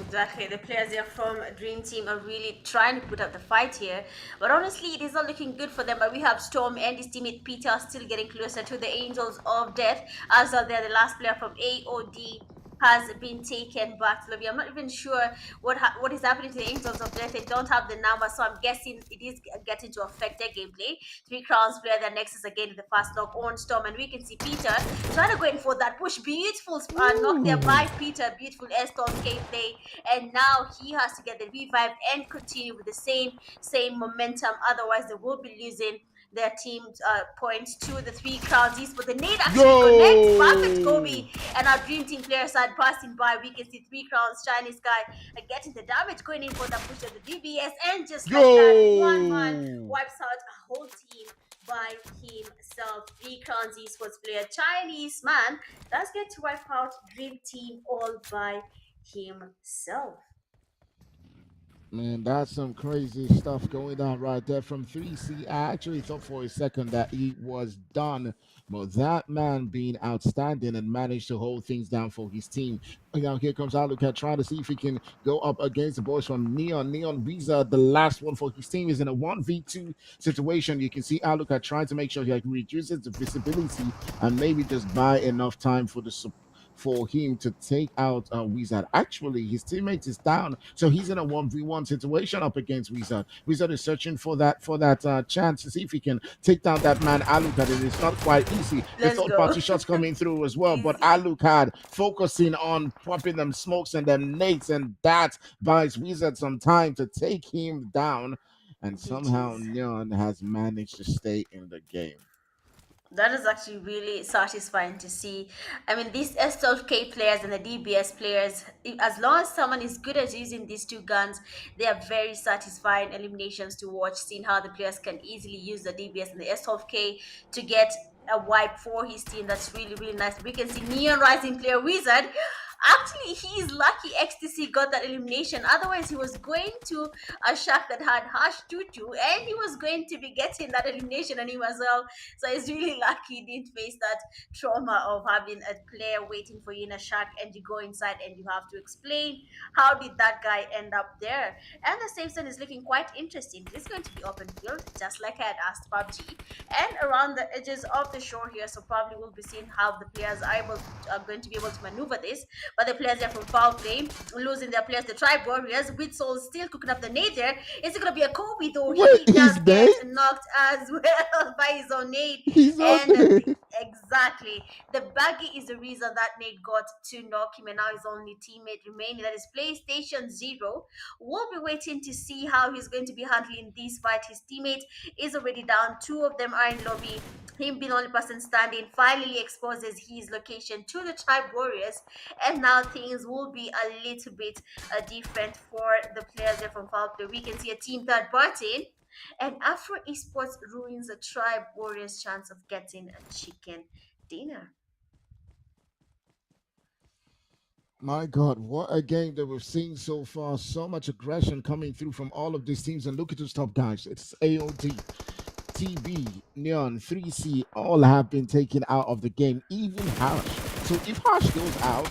Exactly. The players here from Dream Team are really trying to put up the fight here. But honestly, it is not looking good for them. But we have Storm and his teammate Peter still getting closer to the Angels of Death. As of there, the last player from AOD has been taken back to Lobby. I'm not even sure what is happening to the Angels of Death. They don't have the number, so I'm guessing it is getting to affect their gameplay. Three Crowns player, their Nexus again in the fast knock on Storm, and we can see Peter trying to go in for that push. Beautiful knock there Ooh. by Peter. Beautiful Storm gameplay, and now he has to get the revive and continue with the same momentum. Otherwise, they will be losing their team's points to the Three Crowns East. But the nade actually connects. Perfect Yo! Kobe, and our Dream Team player side passing by. We can see Three Crowns Chinese guy getting the damage, going in for the push of the DBS, and just like that, one man Yo! wipes out a whole team by himself. Three Crowns Esports player, Chinese man, does get to wipe out Dream Team all by himself. Man, that's some crazy stuff going on right there from 3C. I actually thought for a second that he was done, but that man being outstanding and managed to hold things down for his team. Now, here comes Alucard trying to see if he can go up against the boys from Neon. Neon Visa, the last one for his team, is in a 1v2 situation. You can see Alucard trying to make sure he reduces the visibility and maybe just buy enough time for the support for him to take out Wizard. Actually, his teammate is down, so he's in a 1v1 situation up against Wizard. Wizard is searching for that chance to see if he can take down that man Alucard, and it's not quite easy. The Let's third go. party shots coming through as well, but Easy. Alucard focusing on popping them smokes and them nades, and that buys Wizard some time to take him down. And somehow GG's. Neon has managed to stay in the game. That is actually really satisfying to see. I mean, these S12K players and the DBS players, as long as someone is good at using these two guns, they are very satisfying eliminations to watch, seeing how the players can easily use the DBS and the S12K to get a wipe for his team. That's really, really nice. We can see Neon Rising player Wizard. Actually, he is lucky XTC got that elimination. Otherwise, he was going to a shark that had harsh tutu, and he was going to be getting that elimination on him as well. So he's really lucky he didn't face that trauma of having a player waiting for you in a shark, and you go inside and you have to explain how did that guy end up there. And the safe zone is looking quite interesting. It's going to be open field, just like I had asked PUBG, and around the edges of the shore here. So probably we'll be seeing how the players are going to be able to maneuver this. But the players there from foul play, losing their players, the Tribe Warriors, with Soul still cooking up the nade there. Is it going to be a Kobe though? Wait, He he's does dead. get knocked as well by his own nade. He's on And there. exactly, the baggy is the reason that Nate got to knock him, and now his only teammate remaining, that is PlayStation Zero. We'll be waiting to see how he's going to be handling this fight. His teammate is already down, two of them are in lobby. Him being the only person standing finally exposes his location to the Tribe Warriors, and now things will be a little bit different for the players there from Foul Play. We can see a team third party, and Afro Esports ruins the Tribe Warriors' chance of getting a chicken dinner. My God, what a game that we've seen so far. So much aggression coming through from all of these teams. And look at those top guys. It's AOD, TB, Neon, 3C, all have been taken out of the game, even Harsh. So if Harsh goes out,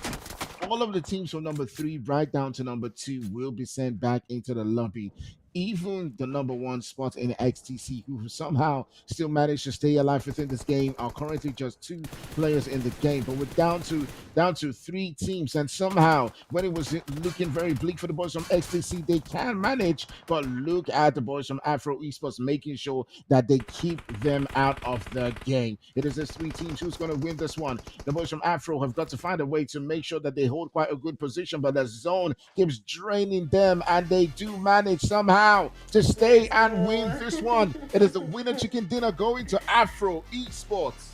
all of the teams from number 3 right down to number 2 will be sent back into the lobby. Even the number 1 spot in XTC, who somehow still managed to stay alive within this game, are currently just 2 players in the game. But we're down to 3 teams, and somehow when it was looking very bleak for the boys from XTC, they can manage. But look at the boys from Afro Esports making sure that they keep them out of the game. It is this 3 teams who's going to win this one. The boys from Afro have got to find a way to make sure that they hold quite a good position, but the zone keeps draining them, and they do manage somehow to stay Let's and win go. this one. It is the winner chicken dinner going to Afro Esports.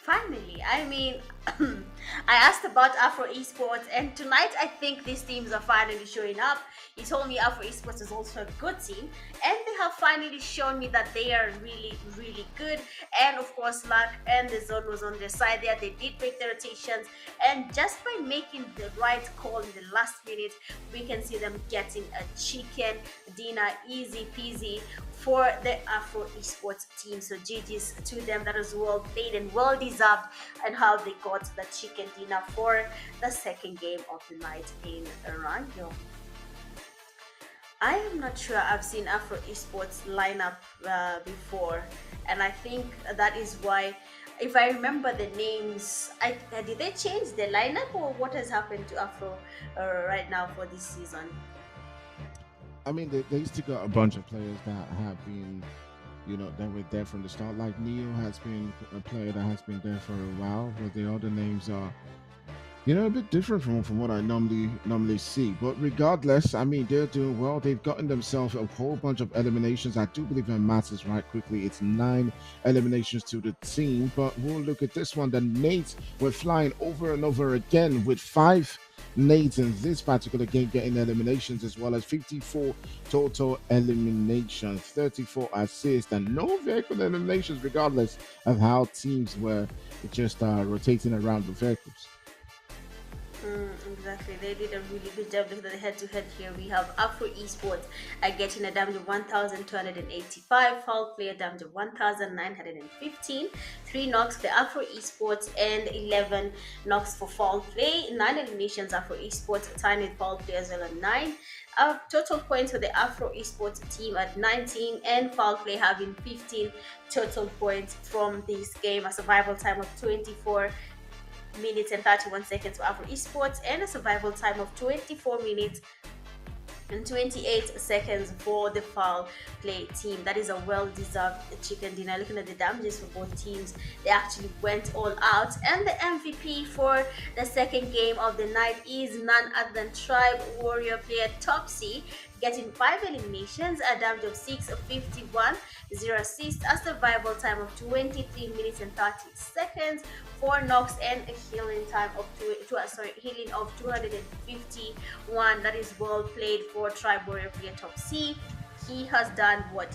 Finally, I mean, I asked about Afro Esports, and tonight I think these teams are finally showing up. You told me Afro Esports is also a good team, and they have finally shown me that they are really, really good. And of course, luck and the zone was on their side there. They did break the rotations, and just by making the right call in the last minute, we can see them getting a chicken dinner, easy peasy for the Afro Esports team. So GG's to them. That was well played and well deserved, and how they got the chicken dinner for the second game of the night in Ranyo. I am not sure I've seen Afro Esports lineup before, and I think that is why. If I remember the names, did they change the lineup, or what has happened to Afro right now for this season? I mean, they still got a bunch of players that have been, that were there from the start. Like Neo has been a player that has been there for a while, but the other names are, a bit different from what I normally see. But regardless, I mean, they're doing well. They've gotten themselves a whole bunch of eliminations. I do believe in matters right quickly. It's 9 eliminations to the team. But we'll look at this one. The Nates were flying over and over again with 5 Nates in this particular game getting eliminations, as well as 54 total eliminations, 34 assists, and no vehicle eliminations, regardless of how teams were just rotating around the vehicles. Exactly. They did a really good job. Look at the head to head here. We have Afro Esports getting a damage of 1,285, Foul Player damage of 1,915, 3 knocks for Afro Esports, and 11 knocks for Foul Play. 9 eliminations Afro Esports, tying with Foul Play as well at 9. Total points for the Afro Esports team at 19, and Foul Play having 15 total points from this game. A survival time of 24 minutes and 31 seconds for Afro Esports, and a survival time of 24 minutes and 28 seconds for the Foul Play team. That is a well-deserved chicken dinner. Looking at the damages for both teams, they actually went all out. And the MVP for the second game of the night is none other than Tribe Warrior player Topsy, getting 5 eliminations, a damage of 651, 0 assists, a survival time of 23 minutes and 30 seconds, 4 knocks, and a healing time of healing of 251. That is well played for Tribe Warrior player Top C. he has done what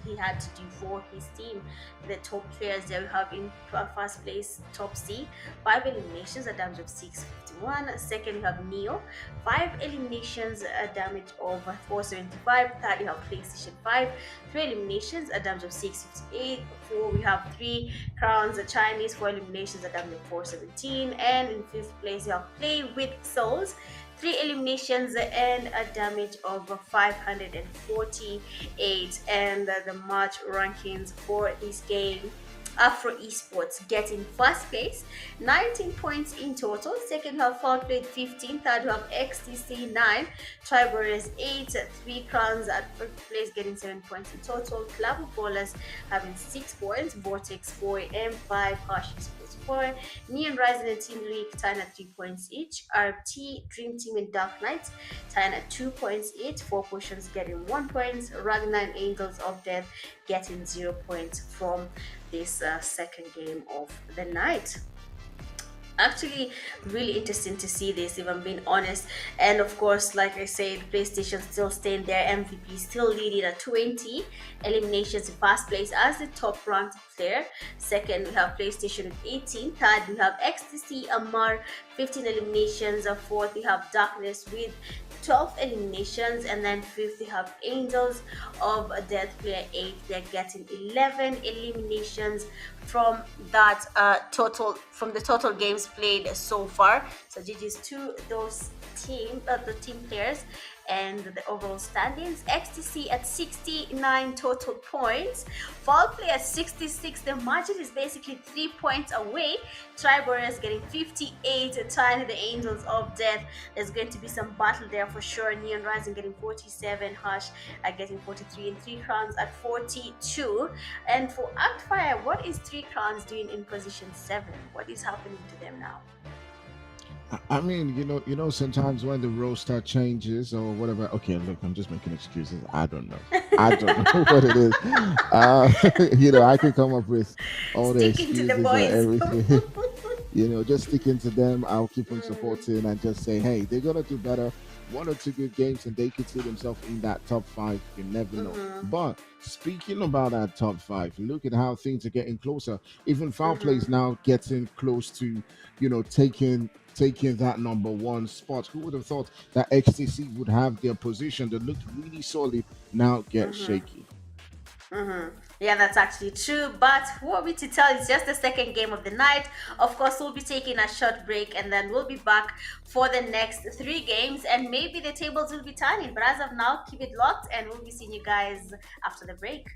he had to do for his team. The top players that we have in first place, top C, 5 eliminations, a damage of 651. Second, we have Neo, 5 eliminations, a damage of 475. Third, we have PlayStation 5, 3 eliminations, a damage of 658. Four, we have 3 crowns, a Chinese, 4 eliminations, a damage of 417. And in fifth place, we have Play with Souls, 3 eliminations and a damage of 548. And the match rankings for this game, Afro Esports getting first place, 19 points in total. Second, we have Foul Played 15. Third, we have XTC 9. Tribe Warriors 8. 3 crowns at first place getting 7 points in total. Club of Ballers having 6 points. Vortex 4 and 5. Harsh Esports 4. Neon Rising and Team League tying at 3 points each. RT, Dream Team and Dark Knights tying at 2 points each. 4 Potions getting 1 point. Ragnar and Angels of Death getting 0 points from this second game of the night. Actually, really interesting to see this, if I'm being honest. And of course, like I said, PlayStation still staying there, MVP still leading at 20 eliminations in first place as the top ranked player. Second, we have PlayStation with 18. Third, we have XTC Amar, 15 eliminations. Fourth, we have Darkness with 12 eliminations. And then fifth, we have Angels of Death player 8. They're getting 11 eliminations from that from the total games played so far. So GG's to those the team players. And the overall standings, XTC at 69 total points, Fall Play at 66. The margin is basically 3 points away. Tribe Warriors getting 58, tying the Angels of Death. There's going to be some battle there for sure. Neon Rising getting 47, Hush getting 43, and 3 crowns at 42. And for Actfire, what is 3 crowns doing in position 7? What is happening to them now? I mean, sometimes when the roster changes or whatever. Okay, look, I'm just making excuses. I don't know. I don't know what it is. I can come up with all the Sticking to the excuses or everything. boys. Just sticking to them. I'll keep them Mm, supporting and just say, hey, they're gonna do better. 1 or 2 good games, and they could see themselves in that top 5. You never know. mhm, But speaking about that top 5, look at how things are getting closer. Even foul play is mhm. now getting close to, taking that number 1 spot. Who would have thought that XTC would have their position that looked really solid now get Mm-hmm. shaky? Mm-hmm. Yeah, that's actually true. But who are we to tell? It's just the second game of the night. Of course, we'll be taking a short break and then we'll be back for the next 3 games. And maybe the tables will be turning. But as of now, keep it locked and we'll be seeing you guys after the break.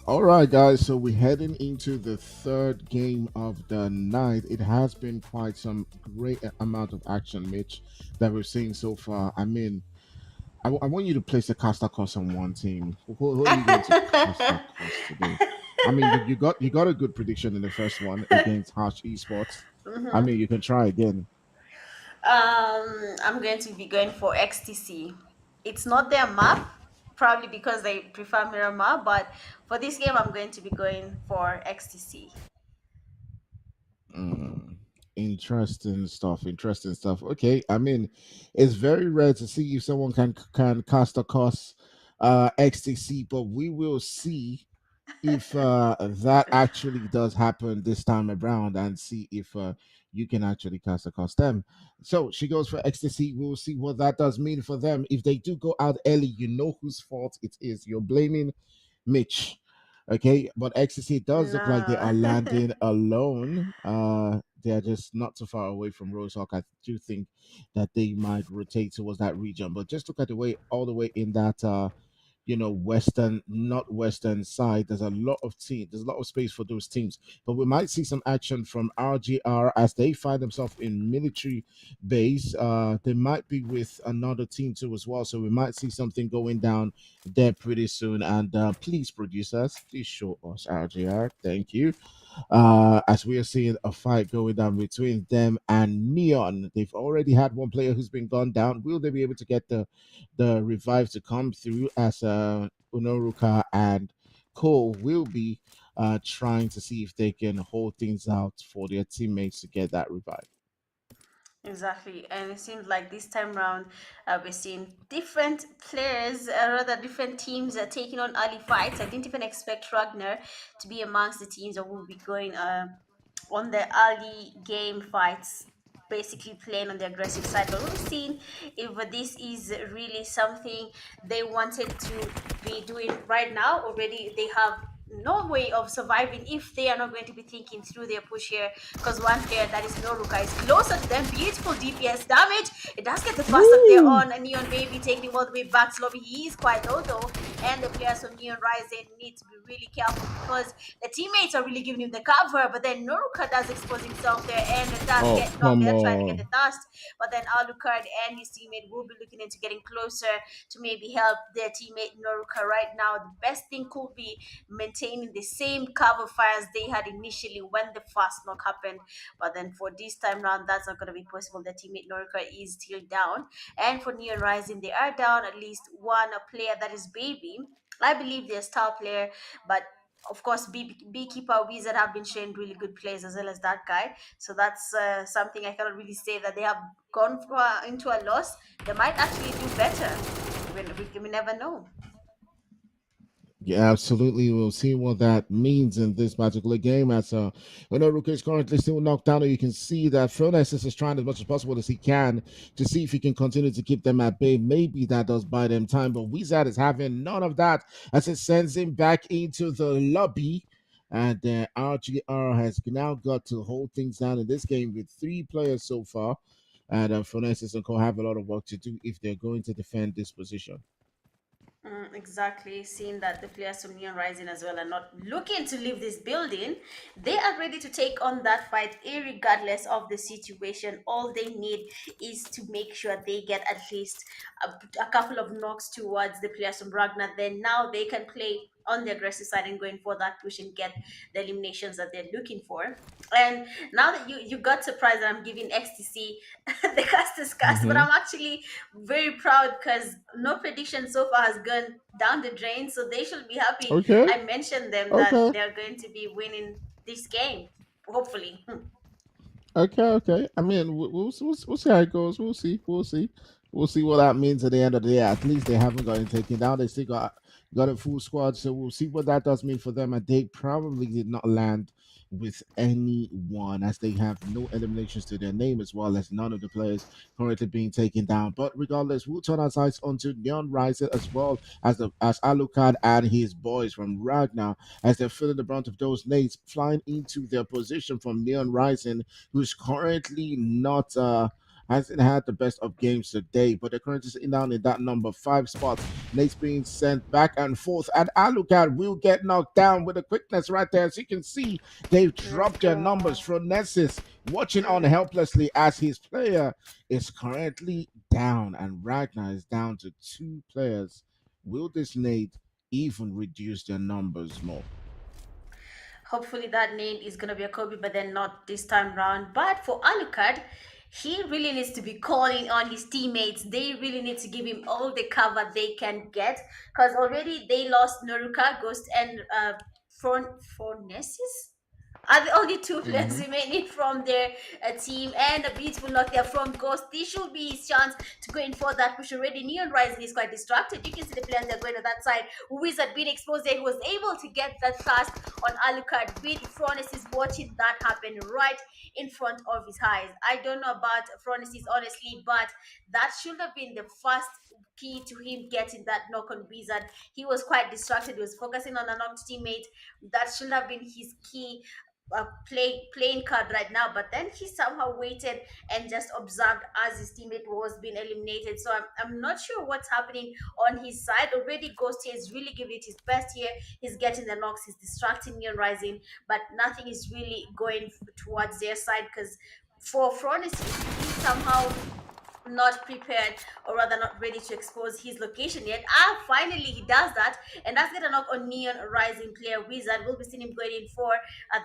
All right, guys. So we're heading into the third game of the night. It has been quite some great amount of action, Mitch, that we've seen so far. I mean, I want you to place a cast across on one team. Who are you going to cast across today? I mean, you got a good prediction in the first one against Harsh Esports. I Hmm. mean, you can try again. I'm going to be going for XTC. It's not their map, probably because they prefer mirror map, but for this game, I'm going to be going for XTC. Mm, interesting stuff. Interesting stuff. Okay, I mean, it's very rare to see if someone can cast across XTC, but we will see if that actually does happen this time around and see if you can actually cast across them. So she goes for ecstasy. We'll see what that does mean for them. If they do go out early, you know whose fault it is. You're blaming Mitch. Okay, but ecstasy does look like they are No. landing alone. They are just not too far away from Rosehawk. I do think that they might rotate towards that region, but just look at the way all the way in that western, not western side. There's a lot of space for those teams, but we might see some action from RGR as they find themselves in military base. They might be with another team too as well, so we might see something going down there pretty soon. And please, producers, please show us RGR, thank you. As we are seeing a fight going down between them and Neon. They've already had one player who's been gone down. Will they be able to get the revive to come through as Unoruka and Cole will be trying to see if they can hold things out for their teammates to get that revive. Exactly, and it seems like this time round, we're seeing different players, rather different teams are taking on early fights. I didn't even expect Ragnar to be amongst the teams that will be going on the early game fights. basically playing on the aggressive side. But we've seen if this is really something they wanted to be doing right now. Already, they have no way of surviving if they are not going to be thinking through their push here. Because one player that is Noruka is closer to them. Beautiful DPS damage. It does get the fast up there Woo! on Neon Baby, taking him all the way back to lobby. He is quite low though, and the players from Neon Rising need to be really careful because the teammates are really giving him the cover. But then Noruka does expose himself there and does Oh, get knocked come there, trying to get the on. dust. But then Alucard and his teammate will be looking into getting closer to maybe help their teammate Noruka right now. The best thing could be maintaining the same cover fires they had initially when the fast knock happened. But then for this time round, that's not going to be possible. The teammate Noruka is still down. And for Neon Rising, they are down at least one player, that is Baby. I believe they're star player, but of course, Beekeeper Wizard have been showing really good plays as well as that guy. So that's something I cannot really say that they have gone for, into a loss. They might actually do better. We never know. Yeah, absolutely. We'll see what that means in this particular game. As Onoruke is currently still knocked down, and you can see that Phronesis is trying as much as possible as he can to see if he can continue to keep them at bay. Maybe that does buy them time, but Wizard is having none of that as it sends him back into the lobby. And RGR has now got to hold things down in this game with three players so far. And Phronesis and Co have a lot of work to do if they're going to defend this position. Exactly. Seeing that the players from Neon Rising as well are not looking to leave this building, they are ready to take on that fight, regardless of the situation. All they need is to make sure they get at least a couple of knocks towards the players from Ragnar. Then now they can play on the aggressive side and going for that push and get the eliminations that they're looking for. And now that you got surprised that I'm giving XTC the casters cast, but Hmm. I'm actually very proud because no prediction so far has gone down the drain. So they should be happy. Okay. I mentioned them that Okay. they're going to be winning this game, hopefully. Okay, okay. I mean, we'll see how it goes. We'll see. We'll see. We'll see what that means at the end of the day. At least they haven't gotten taken down. They still got a full squad. So we'll see what that does mean for them. And they probably did not land with anyone as they have no eliminations to their name as well as none of the players currently being taken down. But regardless, we'll turn our sights onto Neon Riser as well as Alucard and his boys from Ragnar as they're feeling the brunt of those nades flying into their position from Neon Rising, who's currently not hasn't had the best of games today, but they're currently sitting down in that number five spot. Nate's being sent back and forth, and Alucard will get knocked down with a quickness right there. As you can see, they've dropped their numbers. Oh. Phronesis watching on Mhm. helplessly as his player is currently down, and Ragnar is down to two players. Will this Nate even reduce their numbers more? Hopefully that name is gonna be a Kobe, but then not this time round. But for Alucard, he really needs to be calling on his teammates. They really need to give him all the cover they can get because already they lost Noruka, Ghost, and Fornesis are the only two players Hmm. remaining from their team, and a beautiful knock there from Ghost. This should be his chance to go in for that push already. Neon Rising is quite distracted. You can see the players that are going to that side. Wizard being exposed there, he was able to get that cast on Alucard. Bid Fronis is watching that happen right in front of his eyes. I don't know about Fronis honestly, but that should have been the first key to him getting that knock on Wizard. He was quite distracted. He was focusing on a knocked teammate. That should have been his key playing card right now, but then he somehow waited and just observed as his teammate was being eliminated. So I'm not sure what's happening on his side. Already Ghost here is really giving it his best here. He's getting the knocks, he's distracting Neon Rising, but nothing is really going towards their side because for Phronesis, he somehow not prepared, or rather not ready to expose his location yet. Finally he does that, and that's gonna knock on Neon Rising player Wizard. We'll be seeing him going in for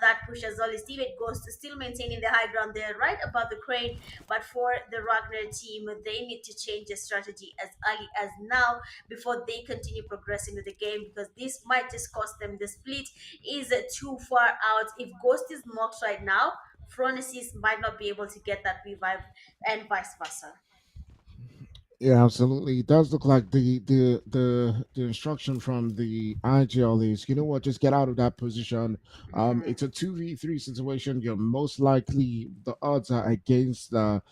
that push as well. His teammate Ghost still maintaining the high ground there right above the crane, but for the Ragnar team, they need to change their strategy as early as now before they continue progressing with the game, because this might just cost them. The split is too far out. If Ghost is mocked right now, Phronesis might not be able to get that revive, and vice versa. Yeah, absolutely. It does look like the instruction from the IGL is, you know what, just get out of that position. It's a 2v3 situation. You're most likely the odds are against their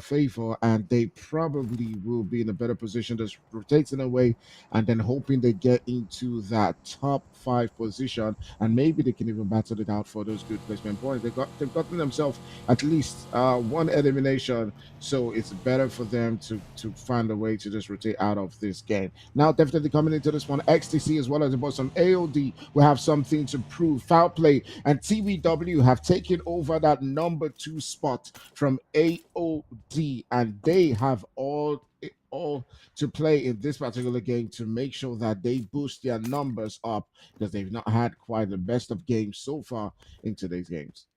favor, and they probably will be in a better position, just rotating away and then hoping they get into that top five position, and maybe they can even battle it out for those good placement points. They've gotten themselves at least one elimination, so it's better for them to find a way to just rotate out of this game. Now, definitely coming into this one, XTC as well as about some AOD will have something to prove. Foul play and TVW have taken over that number two spot from AOD, and they have all to play in this particular game to make sure that they boost their numbers up, because they've not had quite the best of games so far in today's games.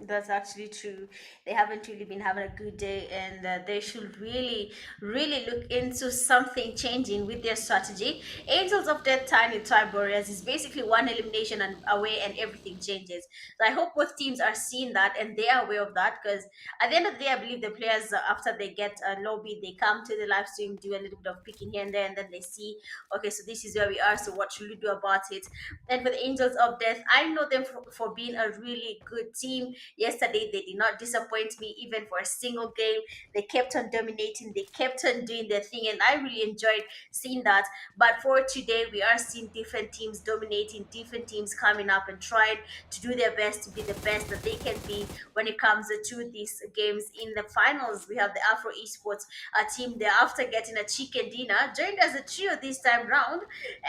That's actually true. They haven't really been having a good day, and they should really, really look into something changing with their strategy. Angels of Death, Tiny Tribe Warriors is basically one elimination and away, and everything changes. So I hope both teams are seeing that and they are aware of that, because at the end of the day, I believe the players, after they get a lobby, they come to the live stream, do a little bit of picking here and there, and then they see, okay, so this is where we are. So what should we do about it? And for the Angels of Death, I know them for being a really good team. Yesterday, they did not disappoint me even for a single game. They kept on dominating, they kept on doing their thing, and I really enjoyed seeing that. But for today, we are seeing different teams dominating, different teams coming up and trying to do their best to be the best that they can be when it comes to these games. In the finals, we have the Afro Esports, a team there after getting a chicken dinner, joined as a trio this time round,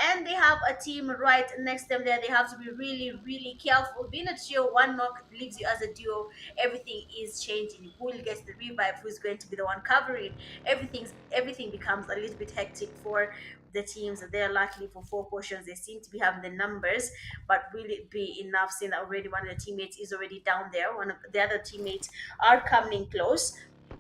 and they have a team right next to them there. They have to be really, really careful. Being a trio, one knock leaves you as a duo. Everything is changing. Who will get the revive? Who's going to be the one covering? Everything becomes a little bit hectic for the teams. They're luckily for four portions. They seem to be having the numbers, but will it be enough? Seeing that already one of the teammates is already down there. One of the other teammates are coming close,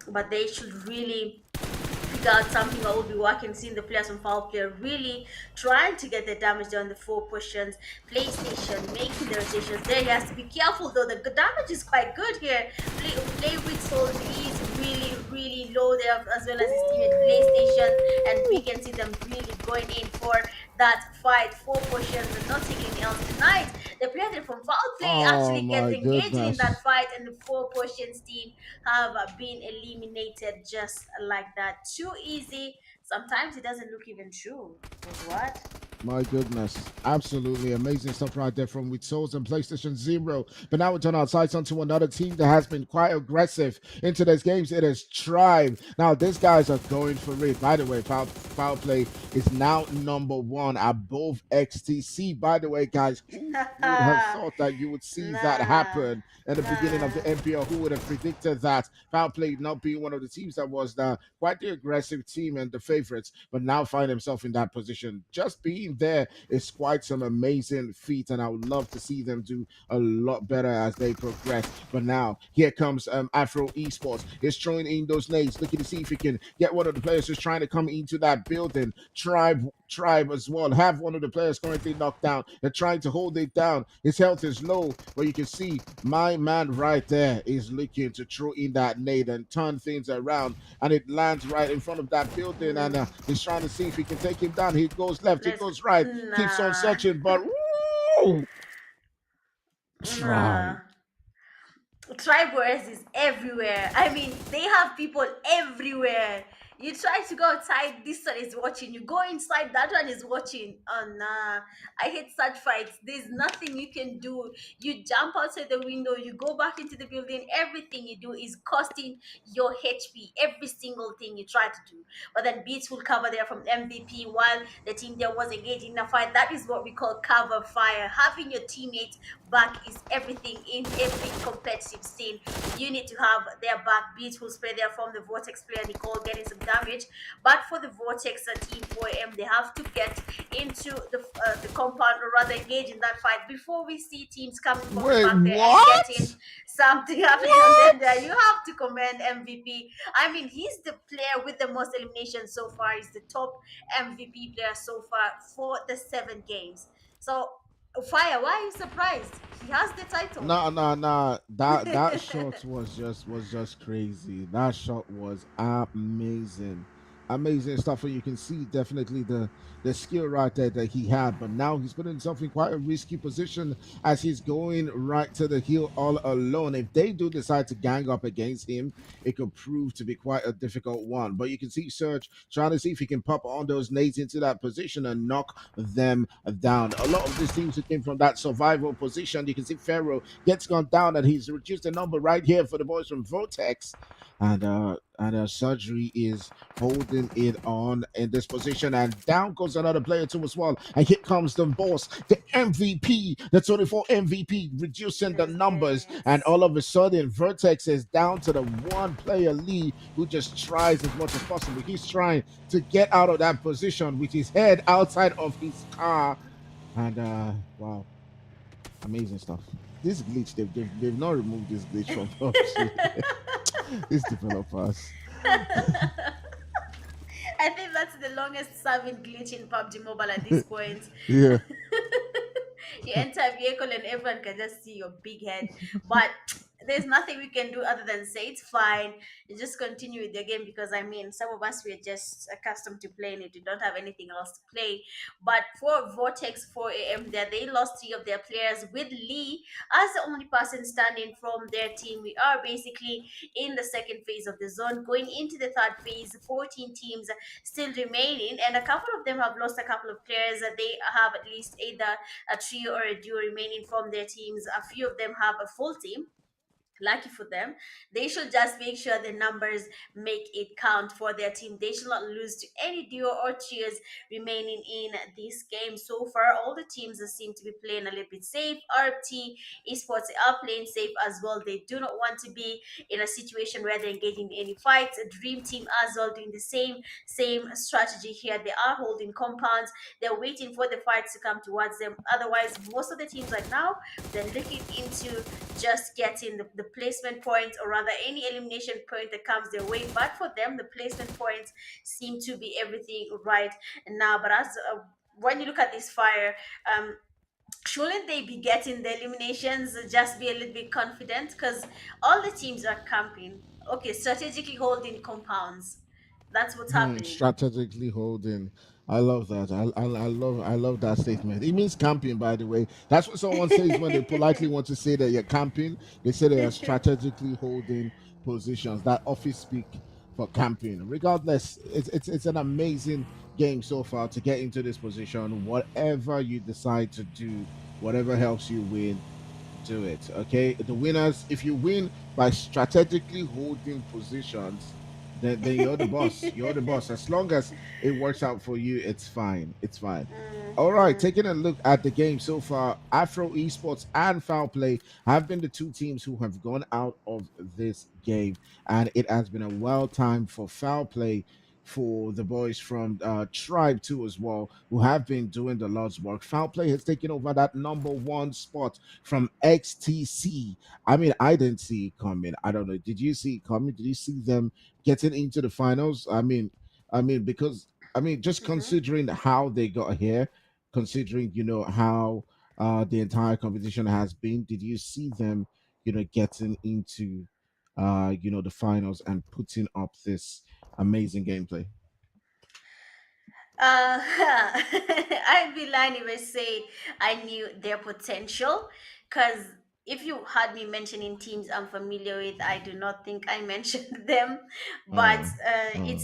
but they should really figure out something I will be working, seeing the players from Foul Player really trying to get the damage down the four positions. PlayStation making the rotations there. He has to be careful though, the damage is quite good here. Play with Soul is really, really low there, as well as his teammate PlayStation, and we can see them really going in for that fight. Four positions and nothing else tonight. The player from Foul Play Oh actually gets my engaging in that goodness. fight, and the four positions team have been eliminated just like that. Too easy. Sometimes it doesn't look even true. Because what? My goodness. Absolutely amazing stuff right there from With Souls and PlayStation Zero. But now we turn our sights onto another team that has been quite aggressive in today's games. It is Tribe. Now, these guys are going for it. By the way, Foul Play is now number one above XTC. By the way, guys, who would have thought that you would see that Nah. happen at the beginning of Nah. the NPL? Who would have predicted that? Foul Play not being one of the teams that was quite the aggressive team and the favorites, but now find himself in that position. Just being there is quite some amazing feat, and I would love to see them do a lot better as they progress. But now here comes Afro Esports. Is throwing in those nades, looking to see if he can get one of the players who's trying to come into that building. Tribe as well. Have one of the players currently knocked down. They're trying to hold it down. His health is low, but you can see my man right there is looking to throw in that nade and turn things around, and it lands right in front of that building, and he's trying to see if he can take him down. He goes left, he Let's goes right, keeps on nah. searching, but woo, Nah. Tribe. Tribers is everywhere. I mean, they have people everywhere. You try to go outside, this one is watching. You go inside, that one is watching. Oh nah, I hate such fights. There's nothing you can do. You jump outside the window, you go back into the building. Everything you do is costing your HP. Every single thing you try to do. But then Beats will cover there from MVP while the team there was engaged in a fight. That is what we call cover fire. Having your teammates back is everything in every competitive scene. You need to have their back. Beautiful spray there from the Vortex player Nicole getting some damage. But for the Vortex team 4M, they have to get into the compound, or rather engage in that fight before we see teams coming from the Wait, back there and getting what? something happening on them What? there. You have to commend MVP. I mean, he's the player with the most eliminations so far. He's the top MVP player so far for the 7 games. So Fire, why are you surprised? He has the title. Nah, nah, nah. That shot was just crazy. That shot was amazing. amazing stuff. And you can see definitely the skill right there that he had. But now he's put himself in quite a risky position as he's going right to the hill all alone. If they do decide to gang up against him, it could prove to be quite a difficult one. But you can see Serge trying to see if he can pop on those nades into that position and knock them down. A lot of these teams who came from that survival position, you can see Pharaoh gets gone down, and he's reduced the number right here for the boys from Vortex. And Surgery is holding it on in this position, and down goes another player to as well. And here comes the boss, the MVP, the 24 MVP, reducing the Let's numbers. get. And all of a sudden, Vertex is down to the one player Lee, who just tries as much as possible. He's trying to get out of that position with his head outside of his car. And wow, amazing stuff. This glitch, they've not removed this glitch from PUBG. These developers. I think that's the longest serving glitch in PUBG Mobile at this point. Yeah. You enter a vehicle and everyone can just see your big head. But there's nothing we can do other than say it's fine. You just continue with the game because I mean, some of us we're just accustomed to playing it. We don't have anything else to play. But for Vortex 4 a.m., there they lost three of their players with Lee as the only person standing from their team. We are basically in the second phase of the zone, going into the third phase. 14 teams still remaining, and a couple of them have lost a couple of players. They have at least either a trio or a duo remaining from their teams. A few of them have a full team. Lucky for them, they should just make sure the numbers make it count for their team. They should not lose to any duo or trios remaining in this game. So far, all the teams seem to be playing a little bit safe. RFT esports are playing safe as well. They do not want to be in a situation where they're engaging in any fights. Dream team as well doing the same strategy here. They are holding compounds. They're waiting for the fights to come towards them. Otherwise, most of the teams right now, they're looking into just getting the placement points, or rather any elimination point that comes their way. But for them, the placement points seem to be everything right now. But as when you look at this fire, shouldn't they be getting the eliminations? Just be a little bit confident because all the teams are camping. Okay, strategically holding compounds. That's what's happening. Strategically holding. I love that. I love that statement. It means camping, by the way. That's what someone says when they politely want to say that you're camping. They say they are strategically holding positions. That office speak for camping. Regardless, it's an amazing game so far to get into this position. Whatever you decide to do, whatever helps you win, do it. Okay. The winners, if you win by strategically holding positions, then you're the boss. You're the boss. As long as it works out for you, it's fine. It's fine. All right, Mhm. taking a look at the game so far, Afro Esports and Foul Play have been the two teams who have gone out of this game, and it has been a wild time for Foul Play, for the boys from Tribe too as well, who have been doing the Lord's work. Foul Play has taken over that number one spot from XTC. I mean, I didn't see it coming. I don't know. Did you see it coming? Did you see them getting into the finals? Because just Mhm. considering how they got here, considering how the entire competition has been, did you see them, getting into the finals and putting up this amazing gameplay? I'd be lying if I say I knew their potential, because if you had me mentioning teams I'm familiar with, I do not think I mentioned them. But Uh, uh,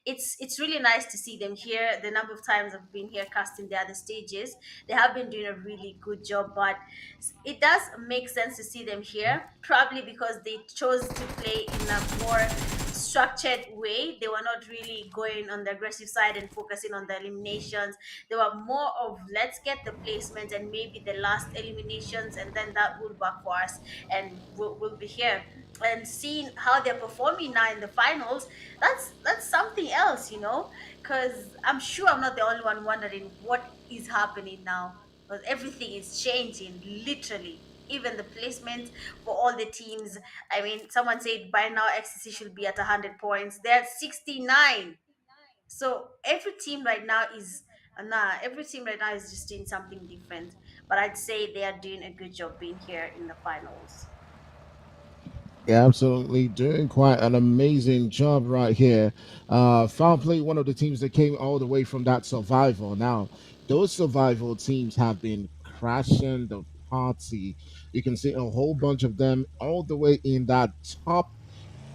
it's really nice to see them here. The number of times I've been here casting the other stages, they have been doing a really good job. But it does make sense to see them here, probably because they chose to play in a more structured way. They were not really going on the aggressive side and focusing on the eliminations. They were more of let's get the placement and maybe the last eliminations, and then that will work for us, and we'll be here. And seeing how they're performing now in the finals, that's something else, because I'm sure I'm not the only one wondering what is happening now, because everything is changing literally. Even the placement for all the teams. I mean, someone said by now XCC should be at 100 points. They're at 69. So every team right now is every team right now is just doing something different. But I'd say they are doing a good job being here in the finals. Yeah, absolutely. Doing quite an amazing job right here. Foul Play, one of the teams that came all the way from that survival. Now, those survival teams have been crashing the party. You can see a whole bunch of them all the way in that top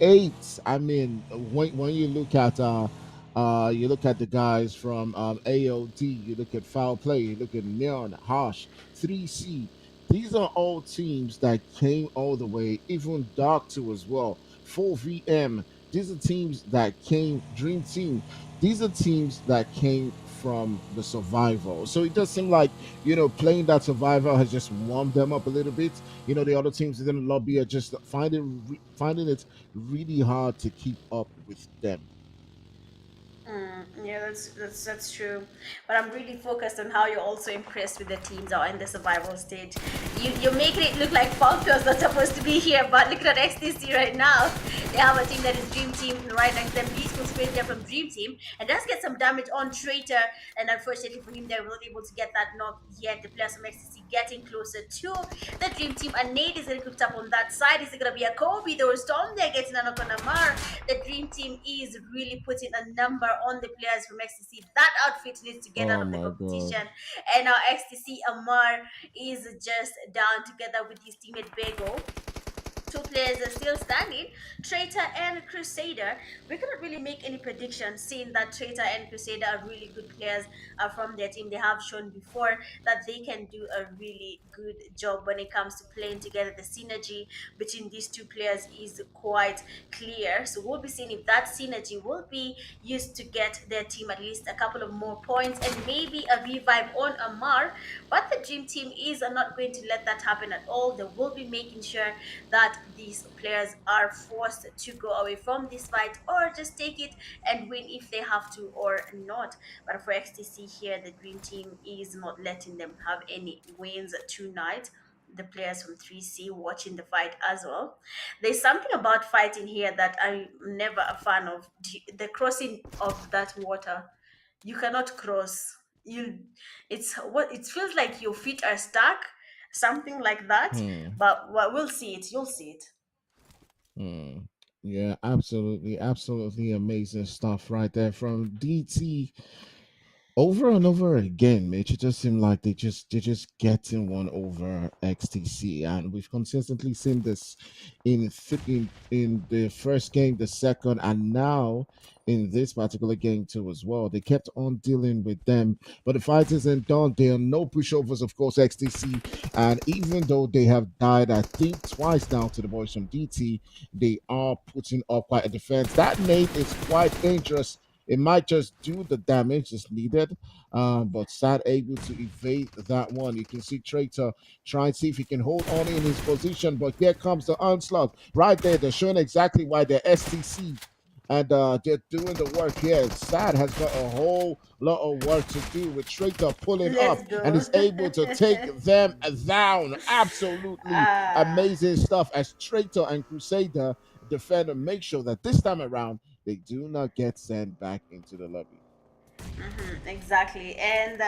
eight. I mean, when you look at the guys from AOD, you look at Foul Play, you look at Neon, Harsh, 3C. These are all teams that came all the way, even Dark 2 as well, 4VM. These are teams that came, Dream Team. These are teams that came from the survival. So it does seem like, playing that survival has just warmed them up a little bit. The other teams in the lobby are just finding it really hard to keep up with them. Yeah, that's true. But I'm really focused on how you're also impressed with the teams that are in the survival stage. You're making it look like Falco's not supposed to be here, but look at XTC right now. They have a team that is Dream Team right next to them. Peaceful Spirit there from Dream Team, and does get some damage on Traitor. And unfortunately for him, they were not able to get that knock yet. The players from XTC getting closer to the Dream Team. And Nate is getting cooked up on that side. Is it gonna be a Kobe? There was Storm there getting a knock on Amar. The Dream Team is really putting a number on the players from XTC. That outfit needs to get out Oh of the my god. competition. And now XTC Amar is just down together with his teammate Bego. Two players are still standing, Traitor and Crusader. We cannot really make any predictions, seeing that Traitor and Crusader are really good players from their team. They have shown before that they can do a really good job when it comes to playing together. The synergy between these two players is quite clear. So we'll be seeing if that synergy will be used to get their team at least a couple of more points and maybe a revive on Amar. But the Dream Team is not going to let that happen at all. They will be making sure that these players are forced to go away from this fight or just take it and win if they have to or not. But for XTC here, the Dream Team is not letting them have any wins tonight. The players from 3C watching the fight as well. There's something about fighting here that I'm never a fan of. The crossing of that water. You cannot cross. You it's what it feels like your feet are stuck, something like that. Hmm. But well, we'll see it. You'll see it. Hmm. Yeah, absolutely, absolutely amazing stuff right there from DT. Over and over again, Mitch. It just seemed like they're just getting one over XTC, and we've consistently seen this in the first game, the second, and now in this particular game too as well. They kept on dealing with them, but the fight isn't done. There are no pushovers, of course, XTC, and even though they have died, I think twice now to the boys from DT, they are putting up quite a defense. That nade is quite dangerous. It might just do the damage that's needed, but Sad able to evade that one. You can see Traitor try and see if he can hold on in his position, but here comes the onslaught right there. They're showing exactly why they're STC. And they're doing the work here. Sad has got a whole lot of work to do with Traitor pulling Let's up and go. is able to take them down. Absolutely Ah. amazing stuff as Traitor and Crusader defend and make sure that this time around they do not get sent back into the lobby. Exactly. And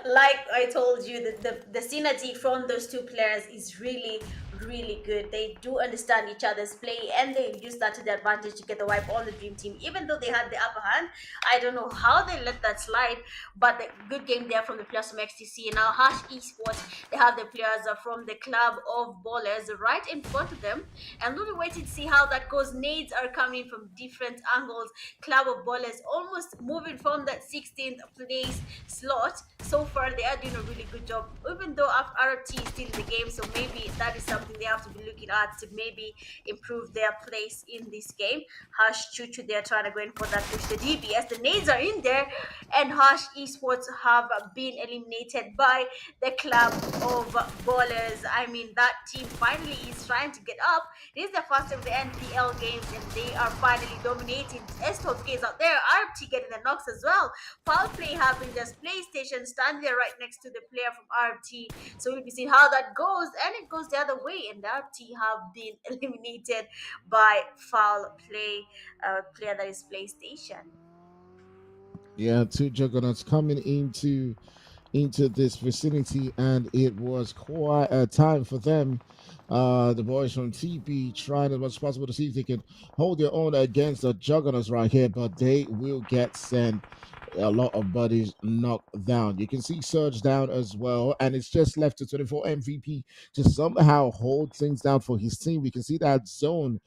like I told you, the synergy from those two players is really, really good. They do understand each other's play and they use that to their advantage to get the wipe on the Dream Team. Even though they had the upper hand, I don't know how they let that slide, but the good game there from the players from XTC. And now, Hash Esports, they have the players from the club of ballers right in front of them. And we'll be waiting to see how that goes. Nades are coming from different angles. Club of ballers almost moving from that 16th place slot. So far, they are doing a really good job, even though RT is still in the game. So maybe that is something they have to be looking at to maybe improve their place in this game. Hush Chuchu, they're trying to go in for that push. The DBS, the nades are in there, and Hush Esports have been eliminated by the club of ballers. I mean, that team finally is trying to get up. This is the first of the NPL games, and they are finally dominating. S12K is out there. RT getting the knocks as well. Foul play happening. There's PlayStation standing there right next to the player from RT. So we'll be seeing how that goes, and it goes the other way. And RT have been eliminated by foul play. Player that is PlayStation. Yeah, two juggernauts coming into into this vicinity, and it was quite a time for them. The boys from TP trying as much as possible to see if they can hold their own against the Juggernauts right here, but they will get sent a lot of buddies knocked down. You can see Surge down as well, and it's just left to 24 MVP to somehow hold things down for his team. We can see that zone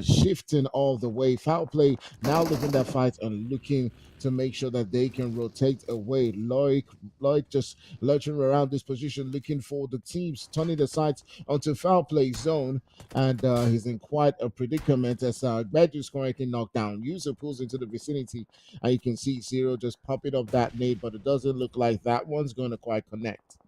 shifting all the way. Foul play now living that fight and looking to make sure that they can rotate away. Lloyd just lurching around this position, looking for the teams, turning the sights onto foul play zone, and he's in quite a predicament as Bedou's currently knocked down. User pulls into the vicinity, and you can see Zero just popping up that nade, but it doesn't look like that one's going to quite connect.